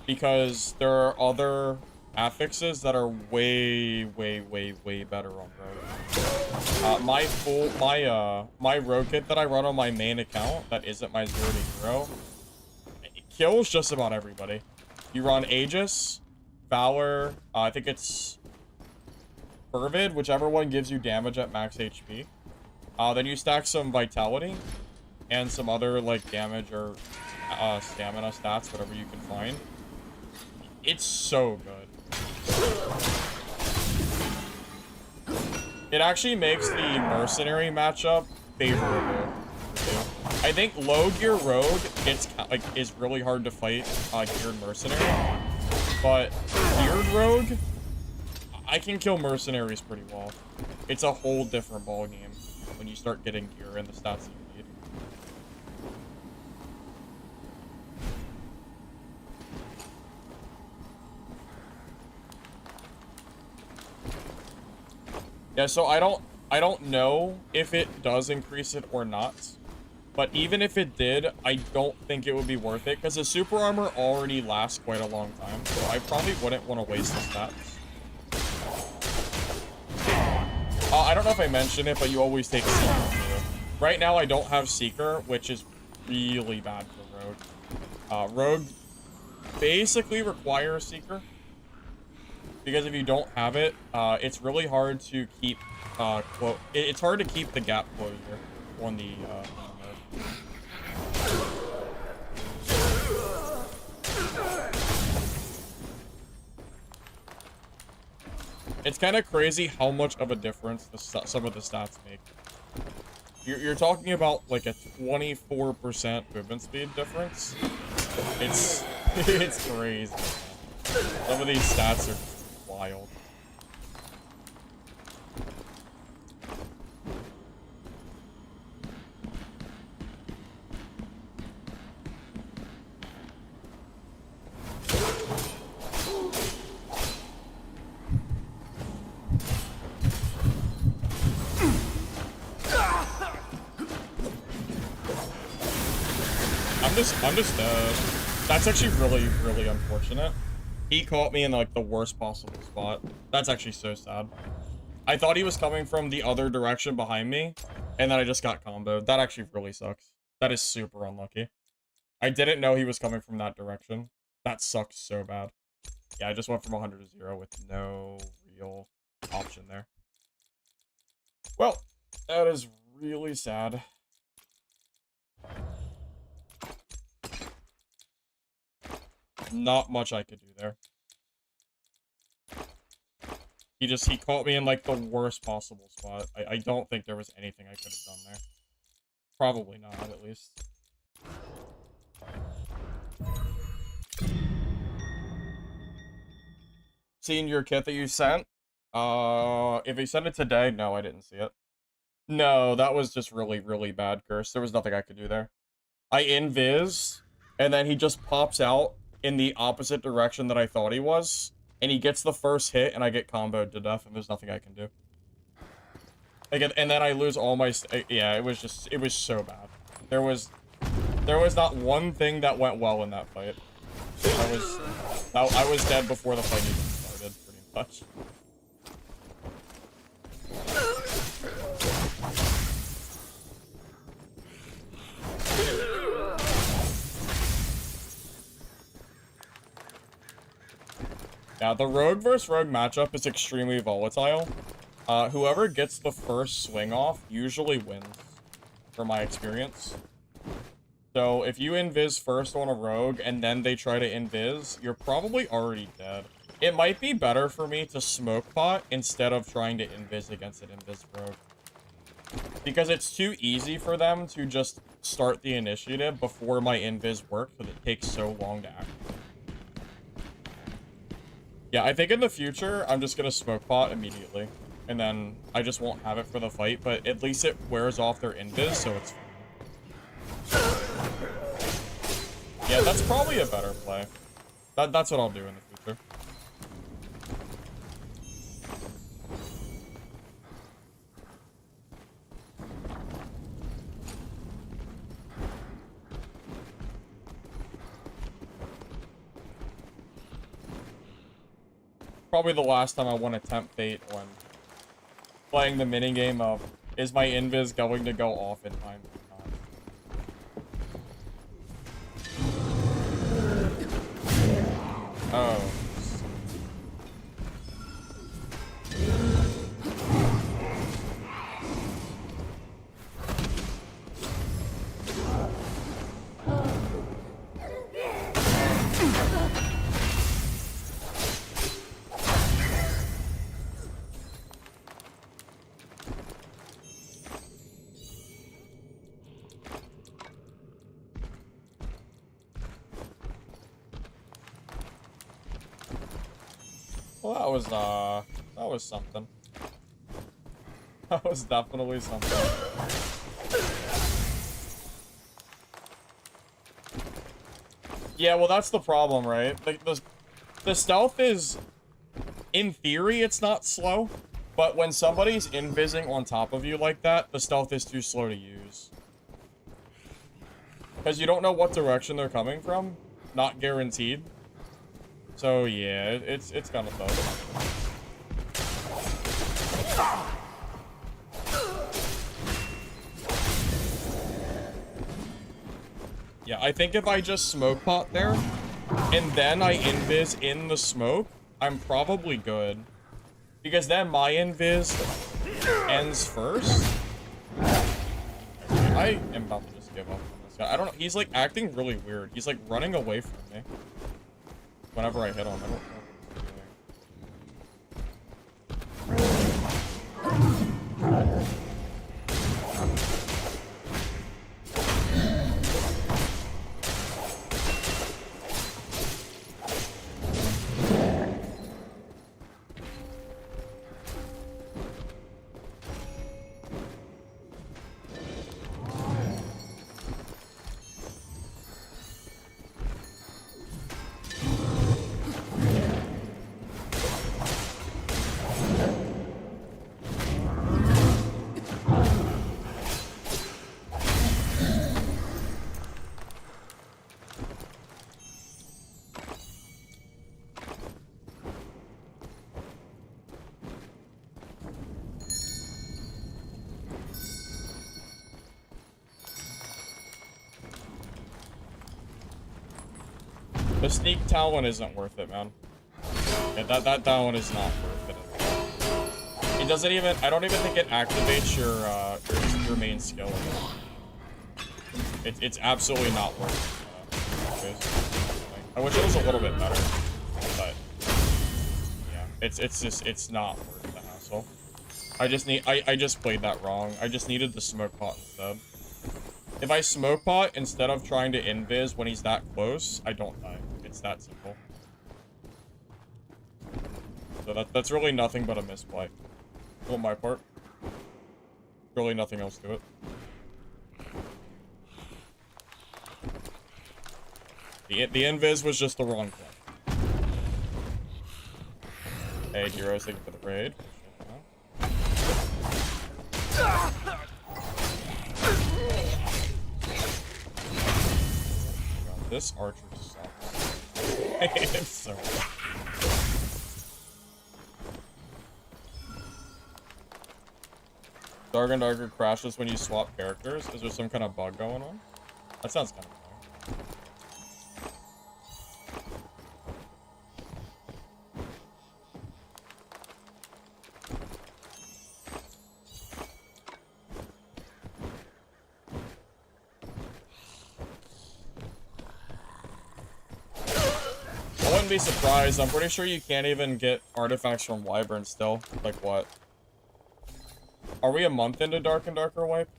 S1: because there are other affixes that are way better on rogue. My rogue kit that I run on my main account that isn't my 0 to hero, it kills just about everybody. You run Aegis, Valor, I think it's Fervid, whichever one gives you damage at max HP. Then you stack some Vitality and some other, like, damage or stamina stats, whatever you can find. It's so good. It actually makes the mercenary matchup favorable. I think low gear rogue is really hard to fight geared mercenary, but geared rogue, I can kill mercenaries pretty well. It's a whole different ballgame when you start getting gear and the stats that you need. Yeah, so I don't know if it does increase it or not. But even if it did, I don't think it would be worth it because the super armor already lasts quite a long time. So I probably wouldn't want to waste the stats. I don't know if I mentioned it, but you always take Seeker too. Right now, I don't have Seeker, which is really bad for Rogue. Rogue basically requires Seeker. Because if you don't have it, it's really hard to keep, it's hard to keep the gap closure on the, It's kind of crazy how much of a difference some of the stats make. You're talking about like a 24% movement speed difference. It's it's crazy. Some of these stats are wild. I'm just, that's actually really, really unfortunate. He caught me in, like, the worst possible spot. That's actually so sad. I thought he was coming from the other direction behind me, and then I just got comboed. That actually really sucks. That is super unlucky. I didn't know he was coming from that direction. That sucks so bad. Yeah, I just went from 100 to 0 with no real option there. Well, that is really sad. Not much I could do there. He caught me in, like, the worst possible spot. I don't think there was anything I could have done there. Probably not, at least. Seeing your kit that you sent? If you sent it today, no, I didn't see it. No, that was just really, really bad, Curse. There was nothing I could do there. I invis, and then he just pops out in the opposite direction that I thought he was, and he gets the first hit, and I get comboed to death, and there's nothing I can do. Like, and then I lose all my... Yeah, it was so bad. There was not one thing that went well in that fight. I was dead before the fight even started, pretty much. Yeah, the rogue versus rogue matchup is extremely volatile. Whoever gets the first swing off usually wins, from my experience. So, if you invis first on a rogue, and then they try to invis, you're probably already dead. It might be better for me to smoke pot instead of trying to invis against an invis rogue. Because it's too easy for them to just start the initiative before my invis works, because it takes so long to act. Yeah, I think in the future, I'm just gonna smoke pot immediately. And then I just won't have it for the fight, but at least it wears off their invis, so it's fine. Yeah, that's probably a better play. That's what I'll do in the future. Probably the last time I want to tempt fate when playing the minigame of, is my invis going to go off in time or not? Oh. Well, that was something. That was definitely something. Yeah, well, that's the problem, right? Like, the stealth is, in theory, it's not slow, but when somebody's invising on top of you like that, the stealth is too slow to use. Because you don't know what direction they're coming from. Not guaranteed. So, yeah, it's kind of tough. Yeah, I think if I just smoke pot there, and then I invis in the smoke, I'm probably good. Because then my invis ends first. I am about to just give up on this guy. I don't know, he's like acting really weird. He's like running away from me. Whenever I hit him, I don't know what he's doing. The sneak talent isn't worth it, man. Yeah, that talent is not worth it at all. It doesn't even, I don't even think it activates your main skill. It's absolutely not worth it. I wish it was a little bit better, but yeah, it's not worth the hassle. I just played that wrong. I just needed the smoke pot instead. If I smoke pot instead of trying to invis when he's that close, I don't die. It's that simple. So that's really nothing but a misplay on my part. Really nothing else to it. The invis was just the wrong play. Hey, heroes, thank you for the raid. God, this archer sucks. I hate him so much. Dark and Darker crashes when you swap characters. Is there some kind of bug going on? That sounds kind of annoying. I wouldn't be surprised. I'm pretty sure you can't even get artifacts from Wyvern still. Like what? Are we a month into Dark and Darker wipe?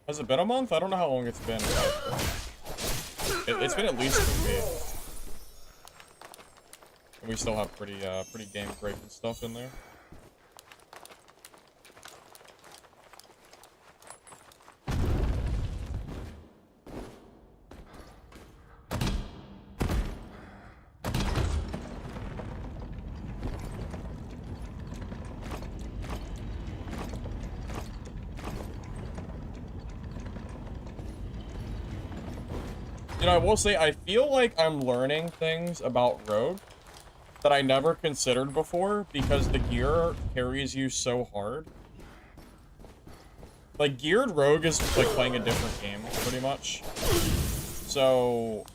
S1: Has it been a month? I don't know how long it's been. It's been at least a week. And we still have pretty game-breaking stuff in there. You know, I will say, I feel like I'm learning things about Rogue that I never considered before because the gear carries you so hard. Like, geared Rogue is like playing a different game, pretty much. So,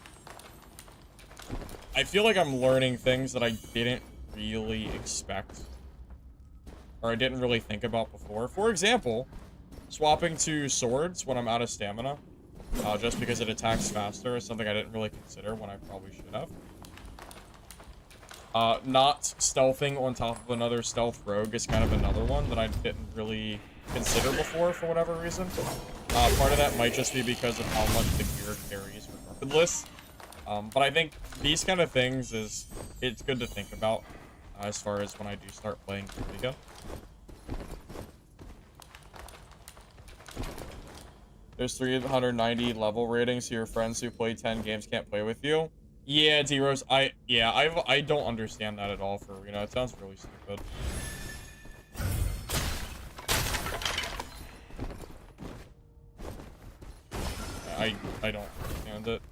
S1: I feel like I'm learning things that I didn't really expect. Or I didn't really think about before. For example, swapping to swords when I'm out of stamina. Just because it attacks faster is something I didn't really consider when I probably should have. Not stealthing on top of another stealth rogue is kind of another one that I didn't really consider before for whatever reason. Part of that might just be because of how much the gear carries regardless. But I think these kind of things it's good to think about as far as when I do start playing geared again. There's 390 level ratings, so your friends who play 10 games can't play with you. Yeah, D-Rose, I don't understand that at all for Arena. It sounds really stupid. I don't understand it.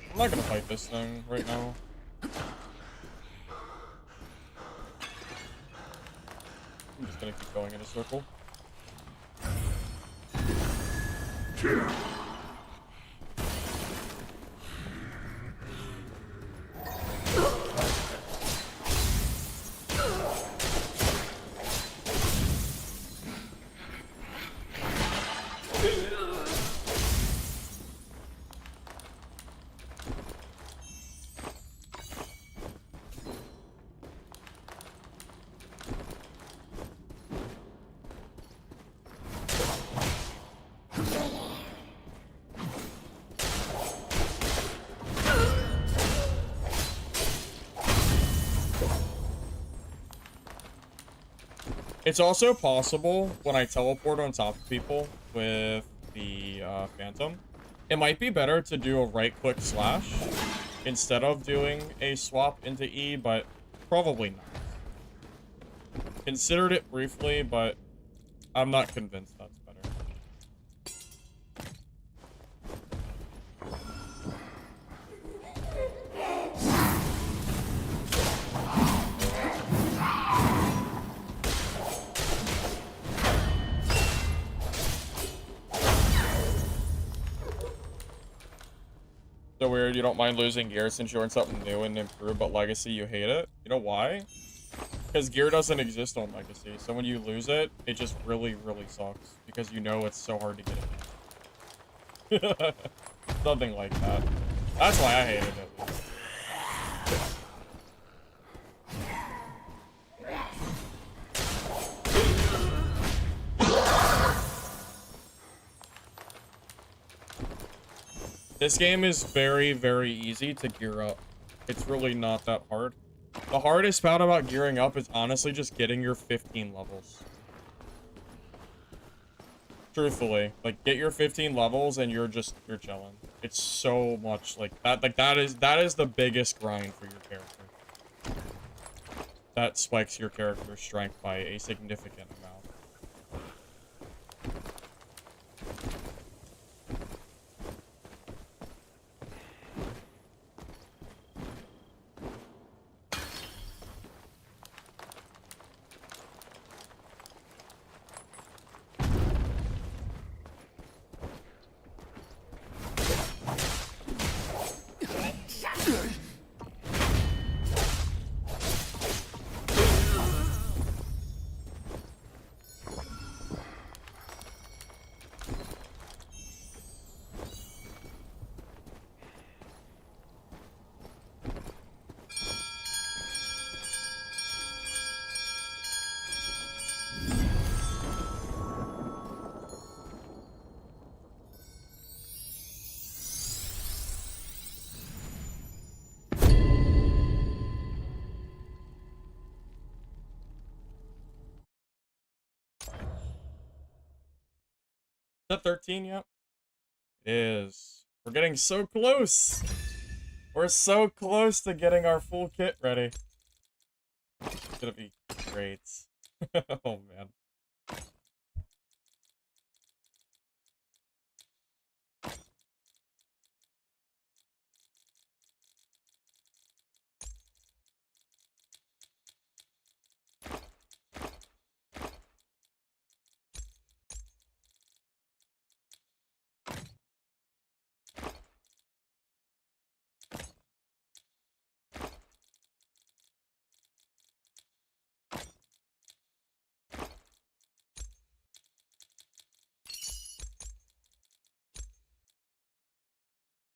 S1: I'm not gonna fight this thing right now. I'm just gonna keep going in a circle. It's also possible when I teleport on top of people with the Phantom, it might be better to do a right-click slash instead of doing a swap into E, but probably not. Considered it briefly, but I'm not convinced that's better. So weird you don't mind losing gear since you learned something new and improved, but Legacy you hate it. You know why? Because gear doesn't exist on Legacy, so when you lose it, it just really, really sucks. Because you know it's so hard to get it back. Something like that. That's why I hated it, at least. This game is very, very easy to gear up. It's really not that hard. The hardest part about gearing up is honestly just getting your 15 levels. Truthfully, like, get your 15 levels and you're chilling. It's so much like that. Like, that is the biggest grind for your character. That spikes your character's strength by a significant amount. Is that 13 yet? It is. We're getting so close. We're so close to getting our full kit ready. It's gonna be great. Oh, man.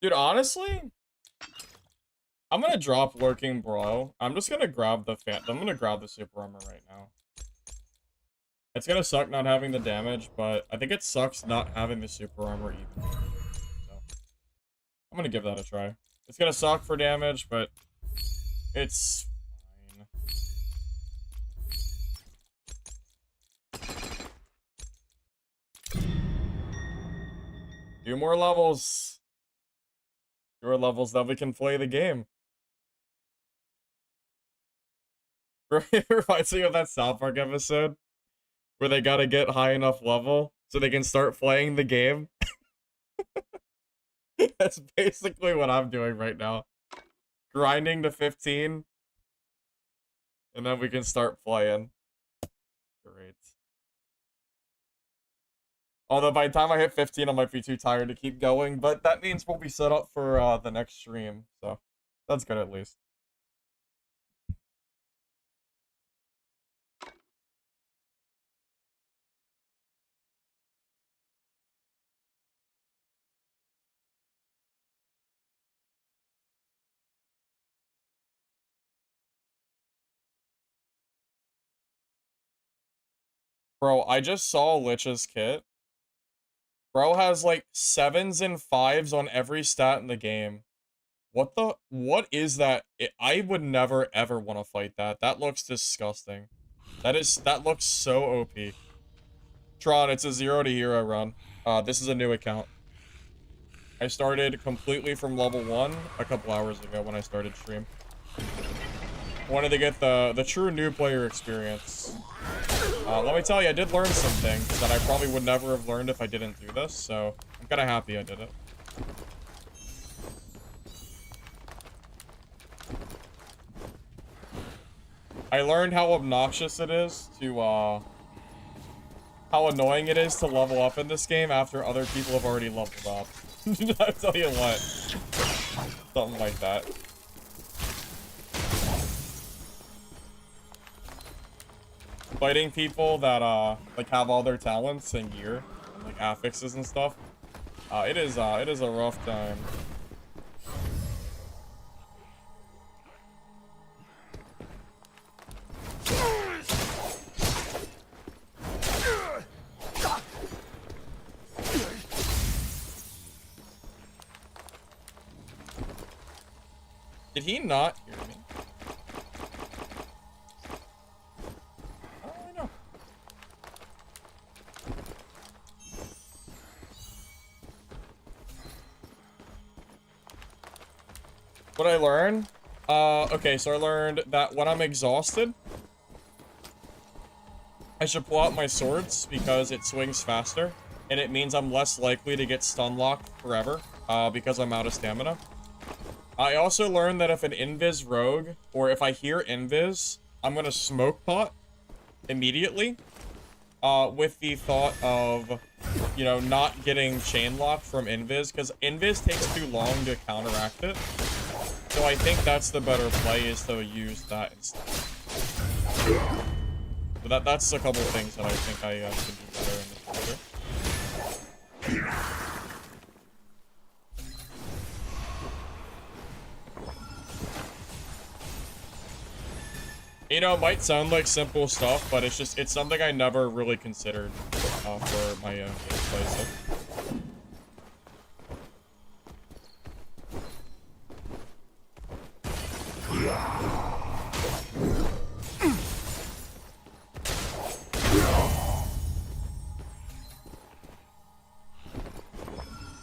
S1: Dude, honestly, I'm gonna drop Lurking Bro. I'm just gonna grab the I'm gonna grab the super armor right now. It's gonna suck not having the damage, but I think it sucks not having the super armor either. So, I'm gonna give that a try. It's gonna suck for damage, but it's fine. 2 more levels. 2 more levels, then we can play the game. It reminds me of that South Park episode where they gotta get high enough level so they can start playing the game. That's basically what I'm doing right now. Grinding to 15. And then we can start playing. Great. Although by the time I hit 15, I might be too tired to keep going. But that means we'll be set up for the next stream. So that's good at least. Bro, I just saw Lich's kit. Bro has like 7s and 5s on every stat in the game. What is that? I would never ever want to fight that. That looks disgusting. That looks so OP. Tron, it's a 0 to hero run. This is a new account. I started completely from level 1 a couple hours ago when I started stream. Wanted to get the true new player experience. Let me tell you, I did learn some things that I probably would never have learned if I didn't do this, so I'm kind of happy I did it. I learned how obnoxious it is to, how annoying it is to level up in this game after other people have already leveled up. I'll tell you what. Something like that. Fighting people that, like, have all their talents and gear, and, like, affixes and stuff. It is a rough time. Did he not hear me? I don't really know. What I learned? Okay, so I learned that when I'm exhausted, I should pull out my swords because it swings faster, and it means I'm less likely to get stun locked forever, because I'm out of stamina. I also learned that if an invis rogue, or if I hear invis, I'm gonna smoke pot immediately, with the thought of, you know, not getting chain locked from invis, because invis takes too long to counteract it. So I think that's the better play, is to use that instead. So that's a couple of things that I think I could do better in the future. You know, it might sound like simple stuff, but it's something I never really considered for my own gameplay. So.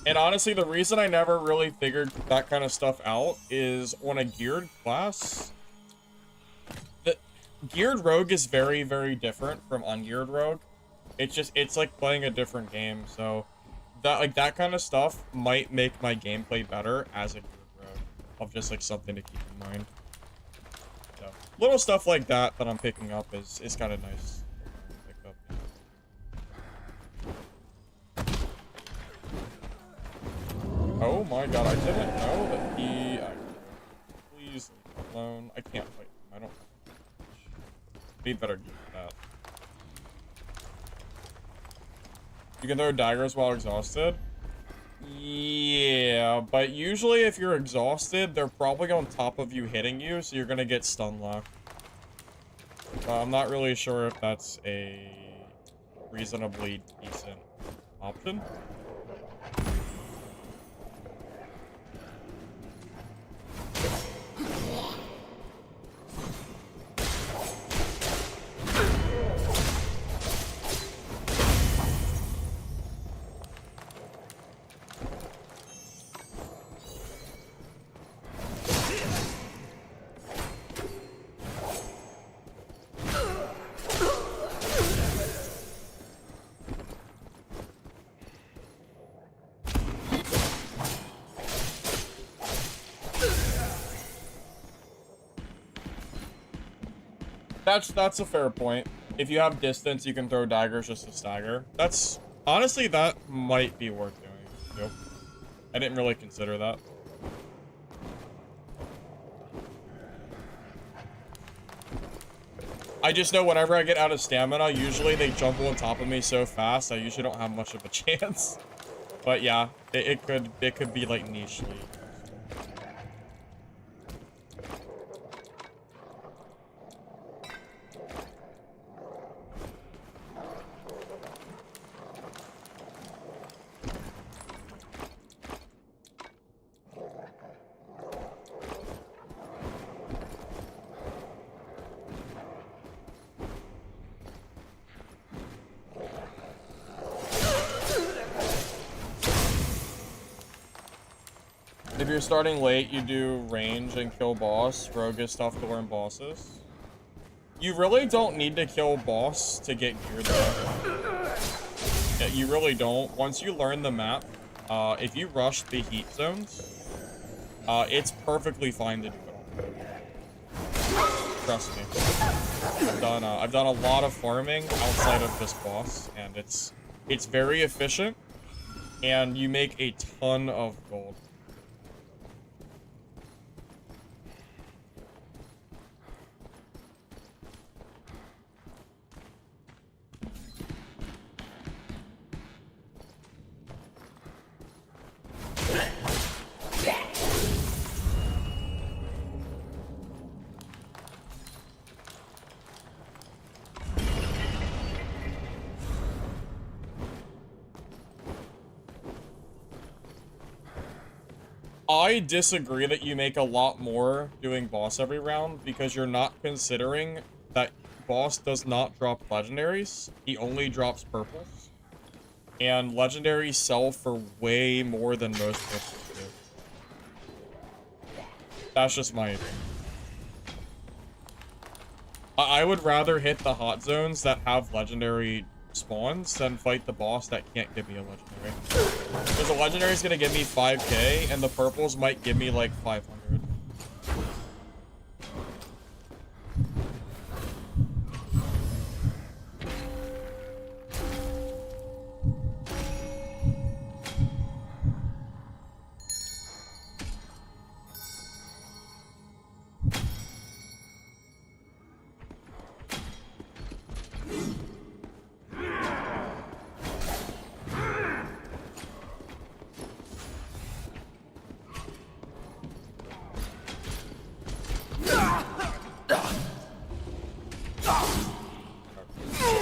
S1: And honestly, the reason I never really figured that kind of stuff out is on a geared class. The geared rogue is very, very different from ungeared rogue. It's like playing a different game. So that kind of stuff might make my gameplay better as a geared rogue. Of just like something to keep in mind. So little stuff like that I'm picking up is kind of nice to pick up. Oh my god, I didn't know that he... Please leave me alone. I can't fight him. I don't know. Be better do that. You can throw daggers while exhausted? Yeah, but usually if you're exhausted, they're probably on top of you hitting you, so you're gonna get stun locked. I'm not really sure if that's a reasonably decent option. That's a fair point. If you have distance, you can throw daggers just to stagger. That's... Honestly, that might be worth doing, too. I didn't really consider that. I just know whenever I get out of stamina, usually they jump on top of me so fast, I usually don't have much of a chance. But yeah, it could be like niche league. If you're starting late, you do range and kill boss. Rogue is tough to learn bosses. You really don't need to kill boss to get gear though. Yeah, you really don't. Once you learn the map, if you rush the heat zones, it's perfectly fine to do it all. Trust me. I've done a lot of farming outside of this boss, and it's very efficient, and you make a ton of gold. I disagree that you make a lot more doing boss every round because you're not considering that boss does not drop legendaries. He only drops purples. And legendaries sell for way more than most purples do. That's just my opinion. I would rather hit the hot zones that have legendary spawns than fight the boss that can't give me a legendary. Because the legendary is going to give me 5k, and the purples might give me like 500.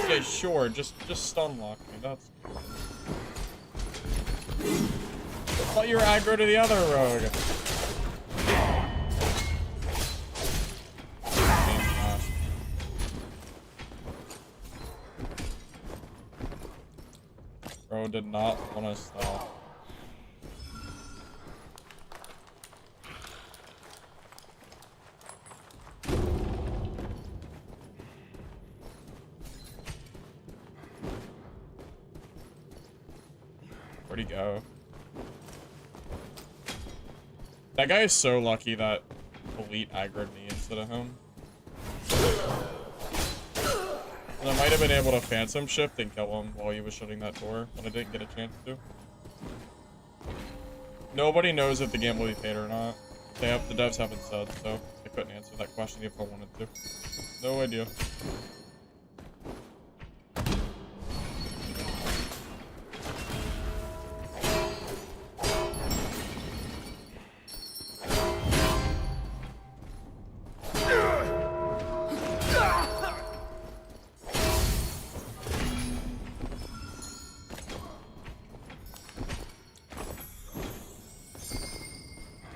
S1: Okay, sure, just stun lock me, that's cool. I thought you were aggro to the other rogue. Bro did not want to stop. Where'd he go? That guy is so lucky that Elite aggroed me instead of him. And I might have been able to Phantom Shift and kill him while he was shutting that door, but I didn't get a chance to. Nobody knows if the game will be paid or not. The devs haven't said, so I couldn't answer that question if I wanted to. No idea.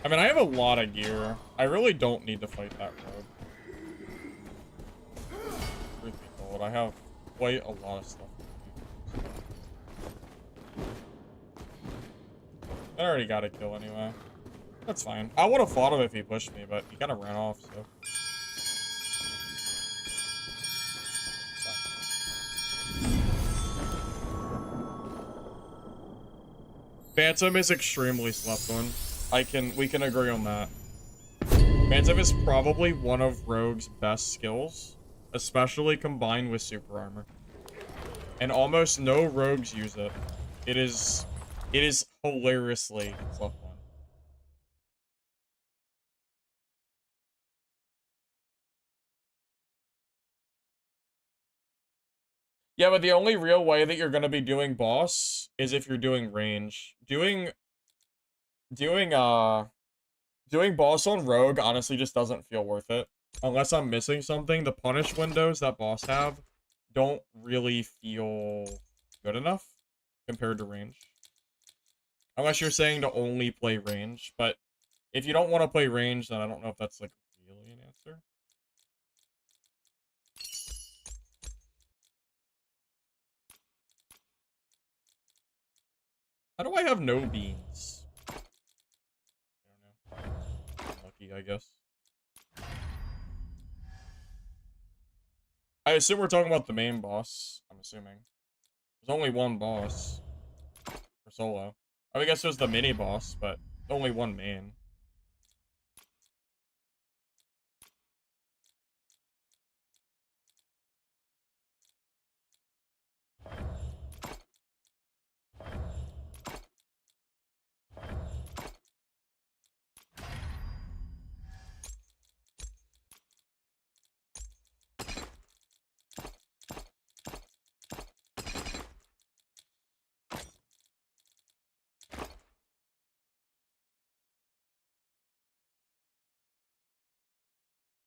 S1: I mean, I have a lot of gear. I really don't need to fight that rogue. Truth be told, I have quite a lot of stuff. I already got a kill anyway. That's fine. I would have fought him if he pushed me, but he kind of ran off, so. Phantom is extremely slept on. We can agree on that. Phantom is probably one of Rogue's best skills, especially combined with super armor. And almost no rogues use it. It is hilariously slept on. Yeah, but the only real way that you're gonna be doing boss is if you're doing range. Doing boss on rogue honestly just doesn't feel worth it. Unless I'm missing something, the punish windows that boss have don't really feel good enough compared to range. Unless you're saying to only play range, but if you don't want to play range, then I don't know if that's like really an answer. How do I have no beans? I don't know. Lucky, I guess. I assume we're talking about the main boss. I'm assuming. There's only one boss for solo. I guess there's the mini boss, but only one main.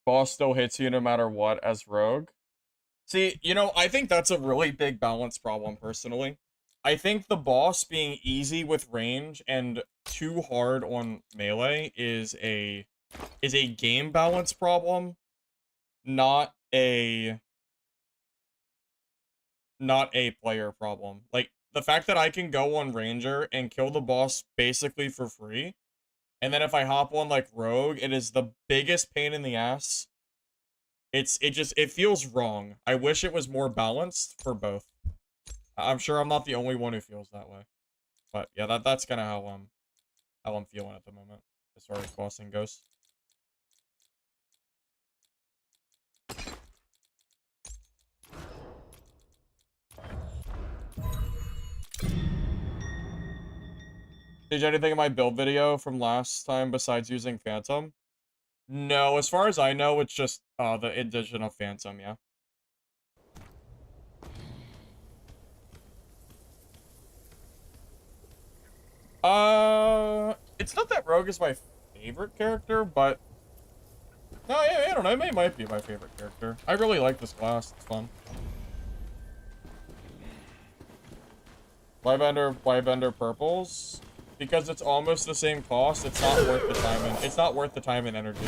S1: Boss still hits you no matter what as rogue. See, you know, I think that's a really big balance problem, personally. I think the boss being easy with range and too hard on melee is a game balance problem, not a player problem. Like, the fact that I can go on Ranger and kill the boss basically for free, and then if I hop on, like, Rogue, it is the biggest pain in the ass. It feels wrong. I wish it was more balanced for both. I'm sure I'm not the only one who feels that way. But, yeah, that's kind of how I'm feeling at the moment, as far as bossing goes. Did you anything in my build video from last time besides using Phantom? No, as far as I know, it's just the addition of Phantom, yeah. It's not that Rogue is my favorite character, but no, yeah, I don't know. It might be my favorite character. I really like this class. It's fun. Why bender purples? Because it's almost the same cost. It's not worth the time and it's not worth the time and energy.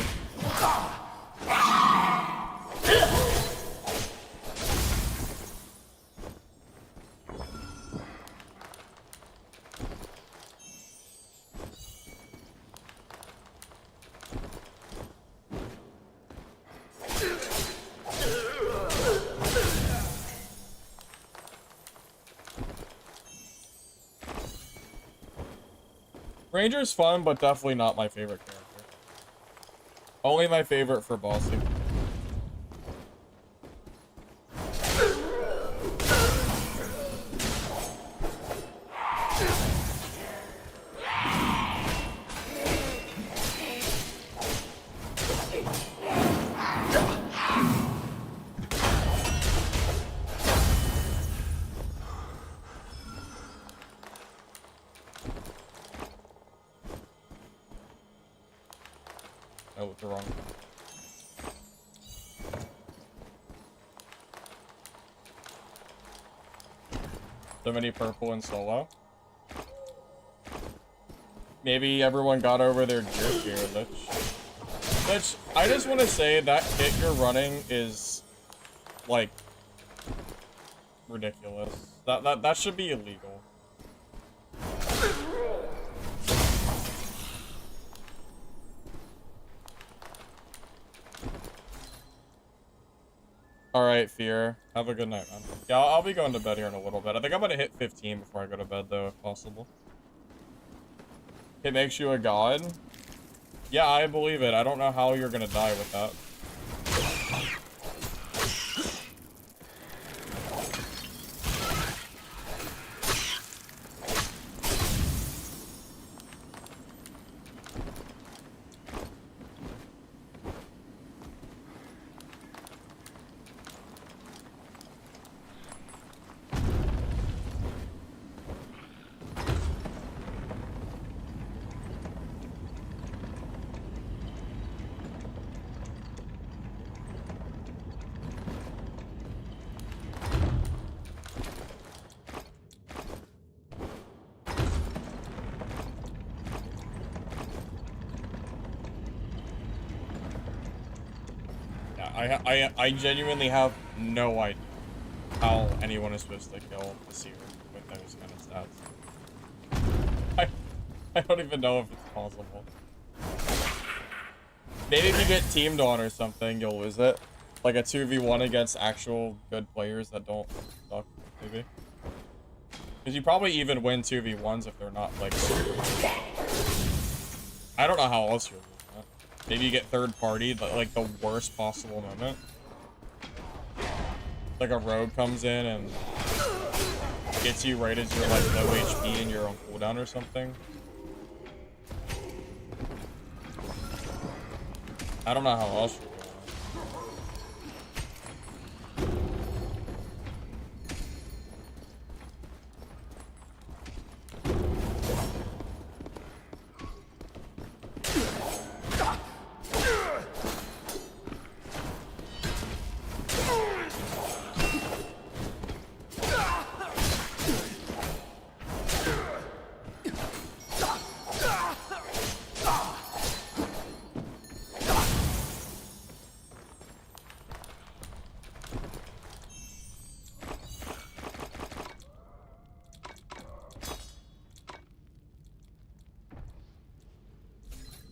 S1: Ranger's fun, but definitely not my favorite character. Only my favorite for bossing. Oh, the wrong. So many purple in solo. Maybe everyone got over their gear fear, Lich, I just want to say that kit you're running is, like, ridiculous. That should be illegal. Alright, Fear. Have a good night, man. Yeah, I'll be going to bed here in a little bit. I think I'm gonna hit 15 before I go to bed, though, if possible. It makes you a god? Yeah, I believe it. I don't know how you're gonna die with that. I genuinely have no idea how anyone is supposed to kill the Seer with those kind of stats. I don't even know if it's possible. Maybe if you get teamed on or something, you'll lose it. Like a 2v1 against actual good players that don't suck, maybe. Because you probably even win 2v1s if they're not, like, super good. I don't know how else you're losing that. Maybe you get third party, but, like, the worst possible moment. Like a rogue comes in and gets you right as you're, like, low HP and you're on cooldown or something. I don't know how else you're doing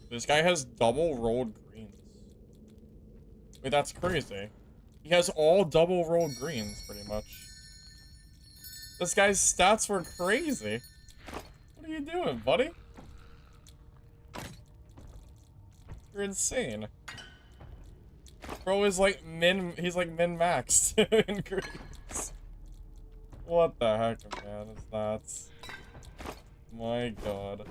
S1: This guy has double rolled greens. Wait, that's crazy. He has all double rolled greens, pretty much. This guy's stats were crazy. What are you doing, buddy? You're insane. Bro is like he's like min-maxed in greens. What the heck, man, is that? My god.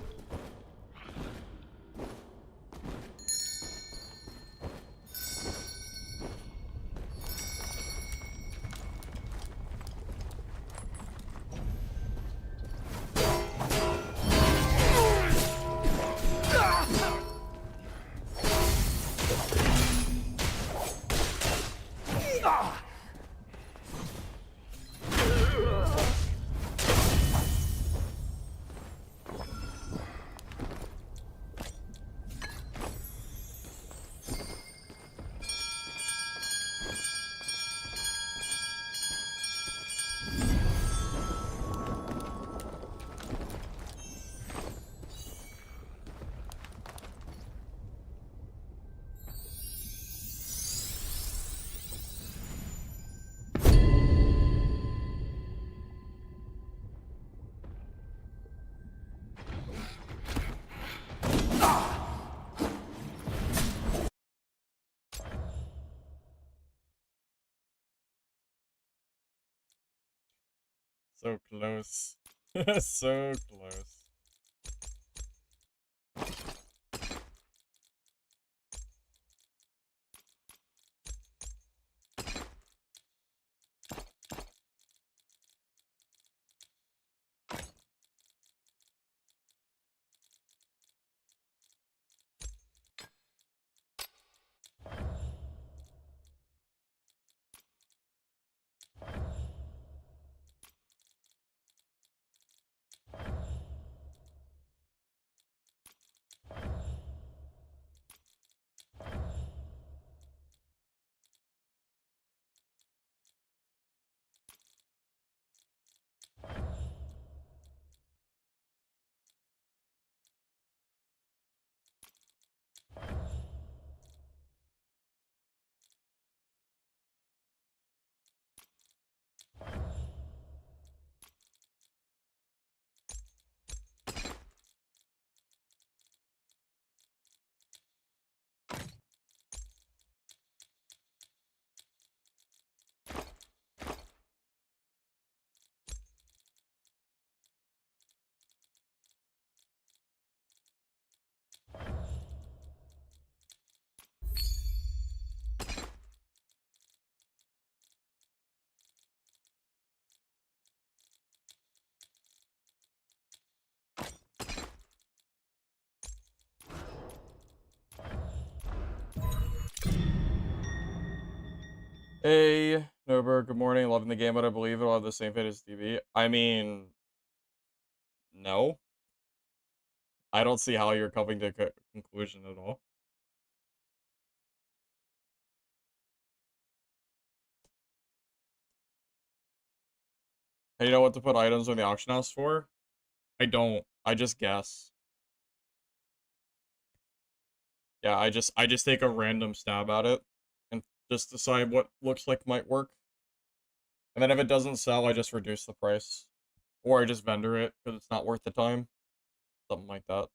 S1: So close. So close. Hey, Nober, good morning. Loving the game, but I believe it'll have the same fate as TV. I mean, no. I don't see how you're coming to a conclusion at all. Hey, you know what to put items on the auction house for? I don't. I just guess. Yeah, I just take a random stab at it and just decide what looks like might work. And then if it doesn't sell, I just reduce the price. Or I just vendor it because it's not worth the time. Something like that.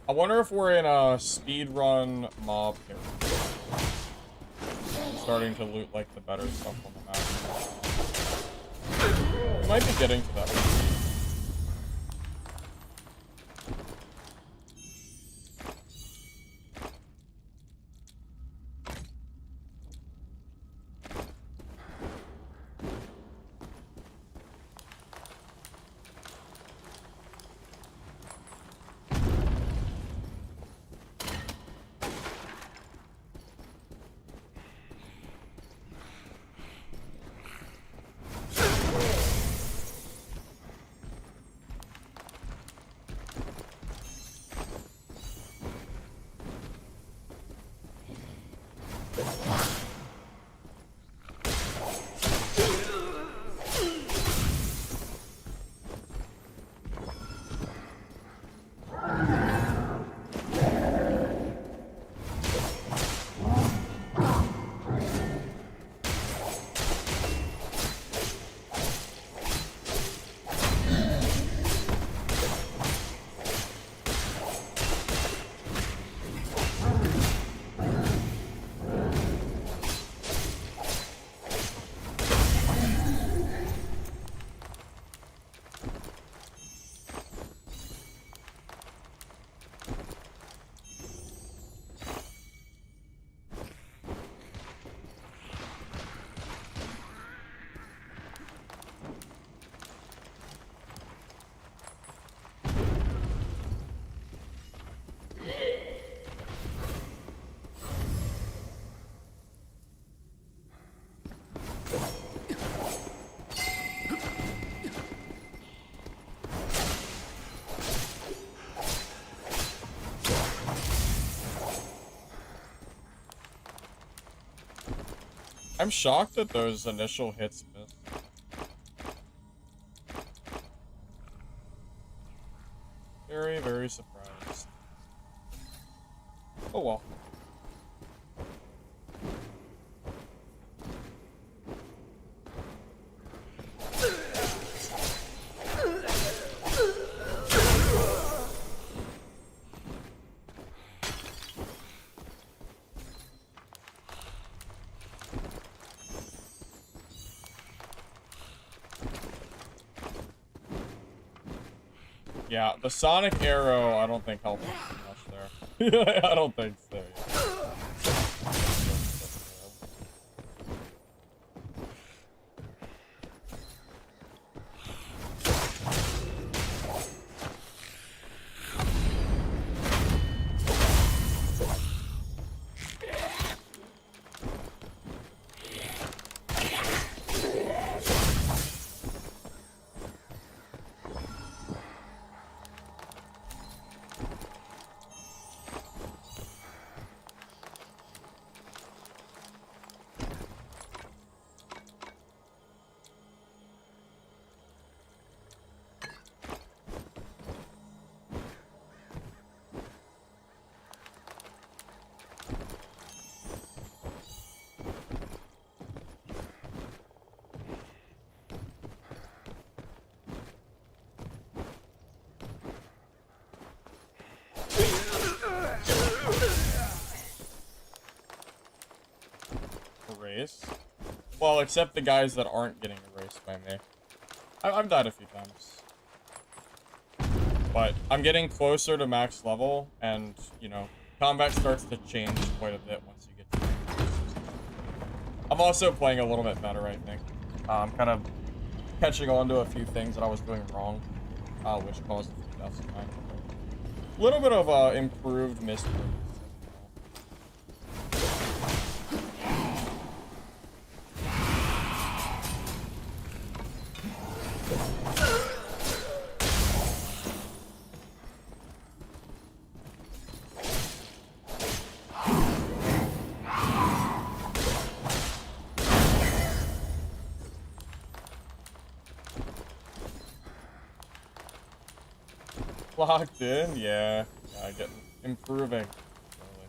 S1: I wonder if we're in a speedrun mob here. I'm starting to loot like the better stuff on the map. We might be getting to that. I'm shocked that those initial hits missed. Very, very surprised. Oh well. Yeah, the sonic arrow, I don't think helped much there. I don't think so. Erase? Well, except the guys that aren't getting erased by me. I've died a few times. But I'm getting closer to max level, and, you know, combat starts to change quite a bit once you get to it. I'm also playing a little bit better, I think. I'm kind of catching on to a few things that I was doing wrong, which caused a few deaths of mine. A little bit of improved Mistfall. Locked in? Yeah. Getting improving. Slowly.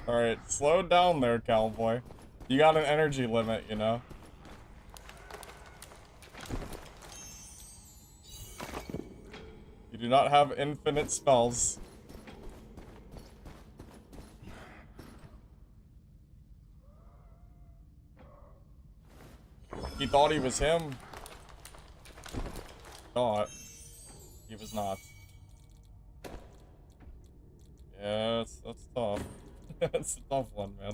S1: Alright, slow down there, cowboy. You got an energy limit, you know? You do not have infinite spells. He thought he was him. Thought. He was not. Yeah, that's tough. That's a tough one, man.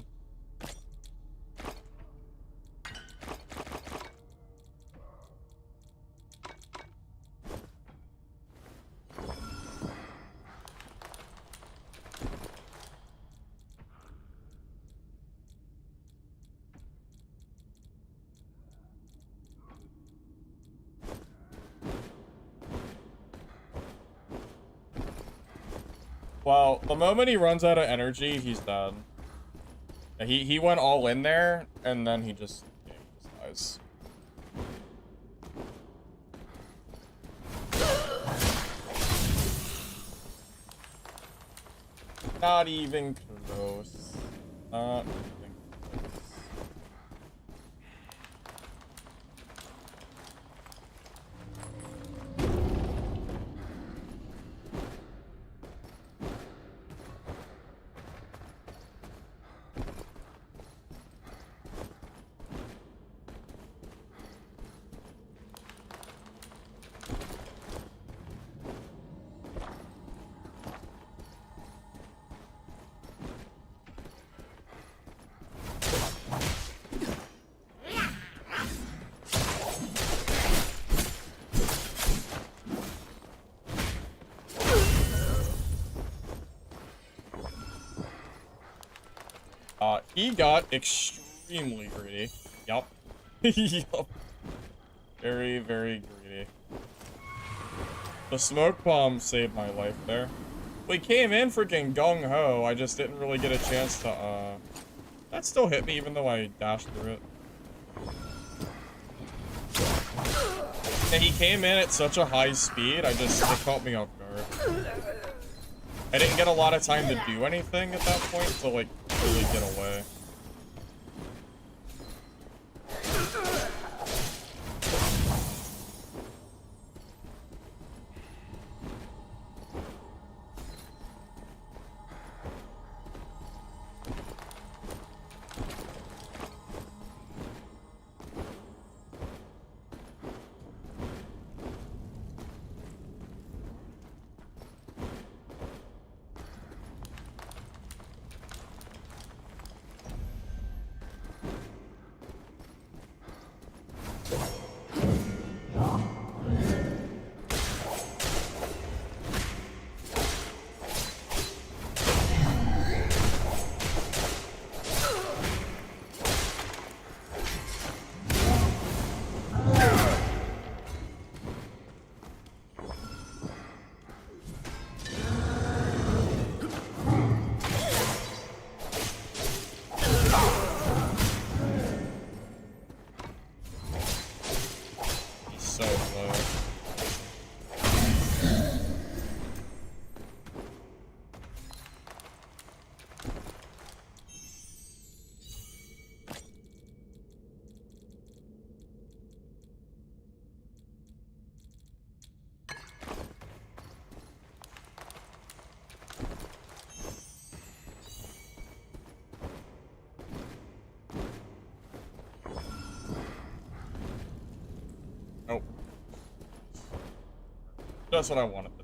S1: Well, the moment he runs out of energy, he's dead. He went all in there, and then he just dies. Not even close. Not even close. He got extremely greedy. Yup. Yup. Very, very greedy. The smoke bomb saved my life there. We came in freaking gung-ho. I just didn't really get a chance to, That still hit me even though I dashed through it. And he came in at such a high speed, it caught me off guard. I didn't get a lot of time to do anything at that point to, like, really get away. So low. Oh. That's what I wanted to do.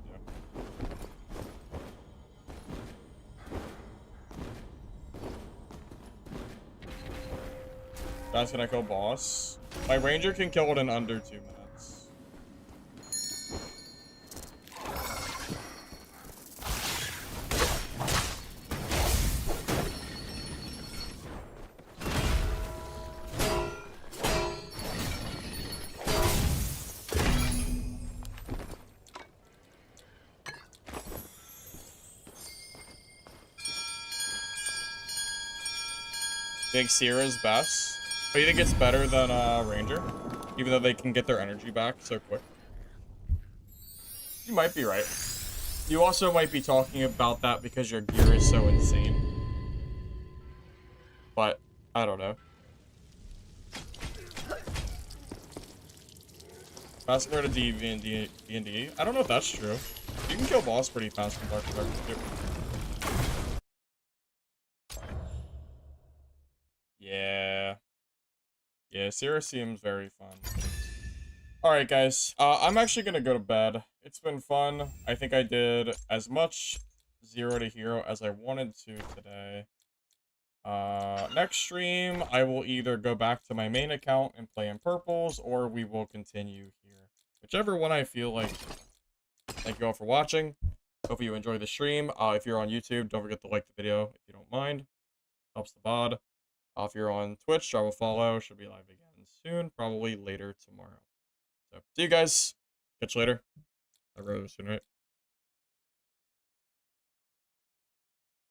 S1: That's gonna kill boss. My ranger can kill it in under 2 minutes. Think Sierra's best? But you think it's better than Ranger? Even though they can get their energy back so quick? You might be right. You also might be talking about that because your gear is so insane. But, I don't know. Fast compared to D&D? I don't know if that's true. You can kill boss pretty fast compared to Dark too. Yeah. Yeah, Sierra seems very fun. Alright, guys. I'm actually gonna go to bed. It's been fun. I think I did as much 0 to hero as I wanted to today. Next stream, I will either go back to my main account and play in purples, or we will continue here. Whichever one I feel like. Thank you all for watching. Hope you enjoy the stream. If you're on YouTube, don't forget to like the video if you don't mind. Helps the VOD. If you're on Twitch, I will follow. Should be live again soon, probably later tomorrow. So, see you guys. Catch you later. I wrote it soon, right?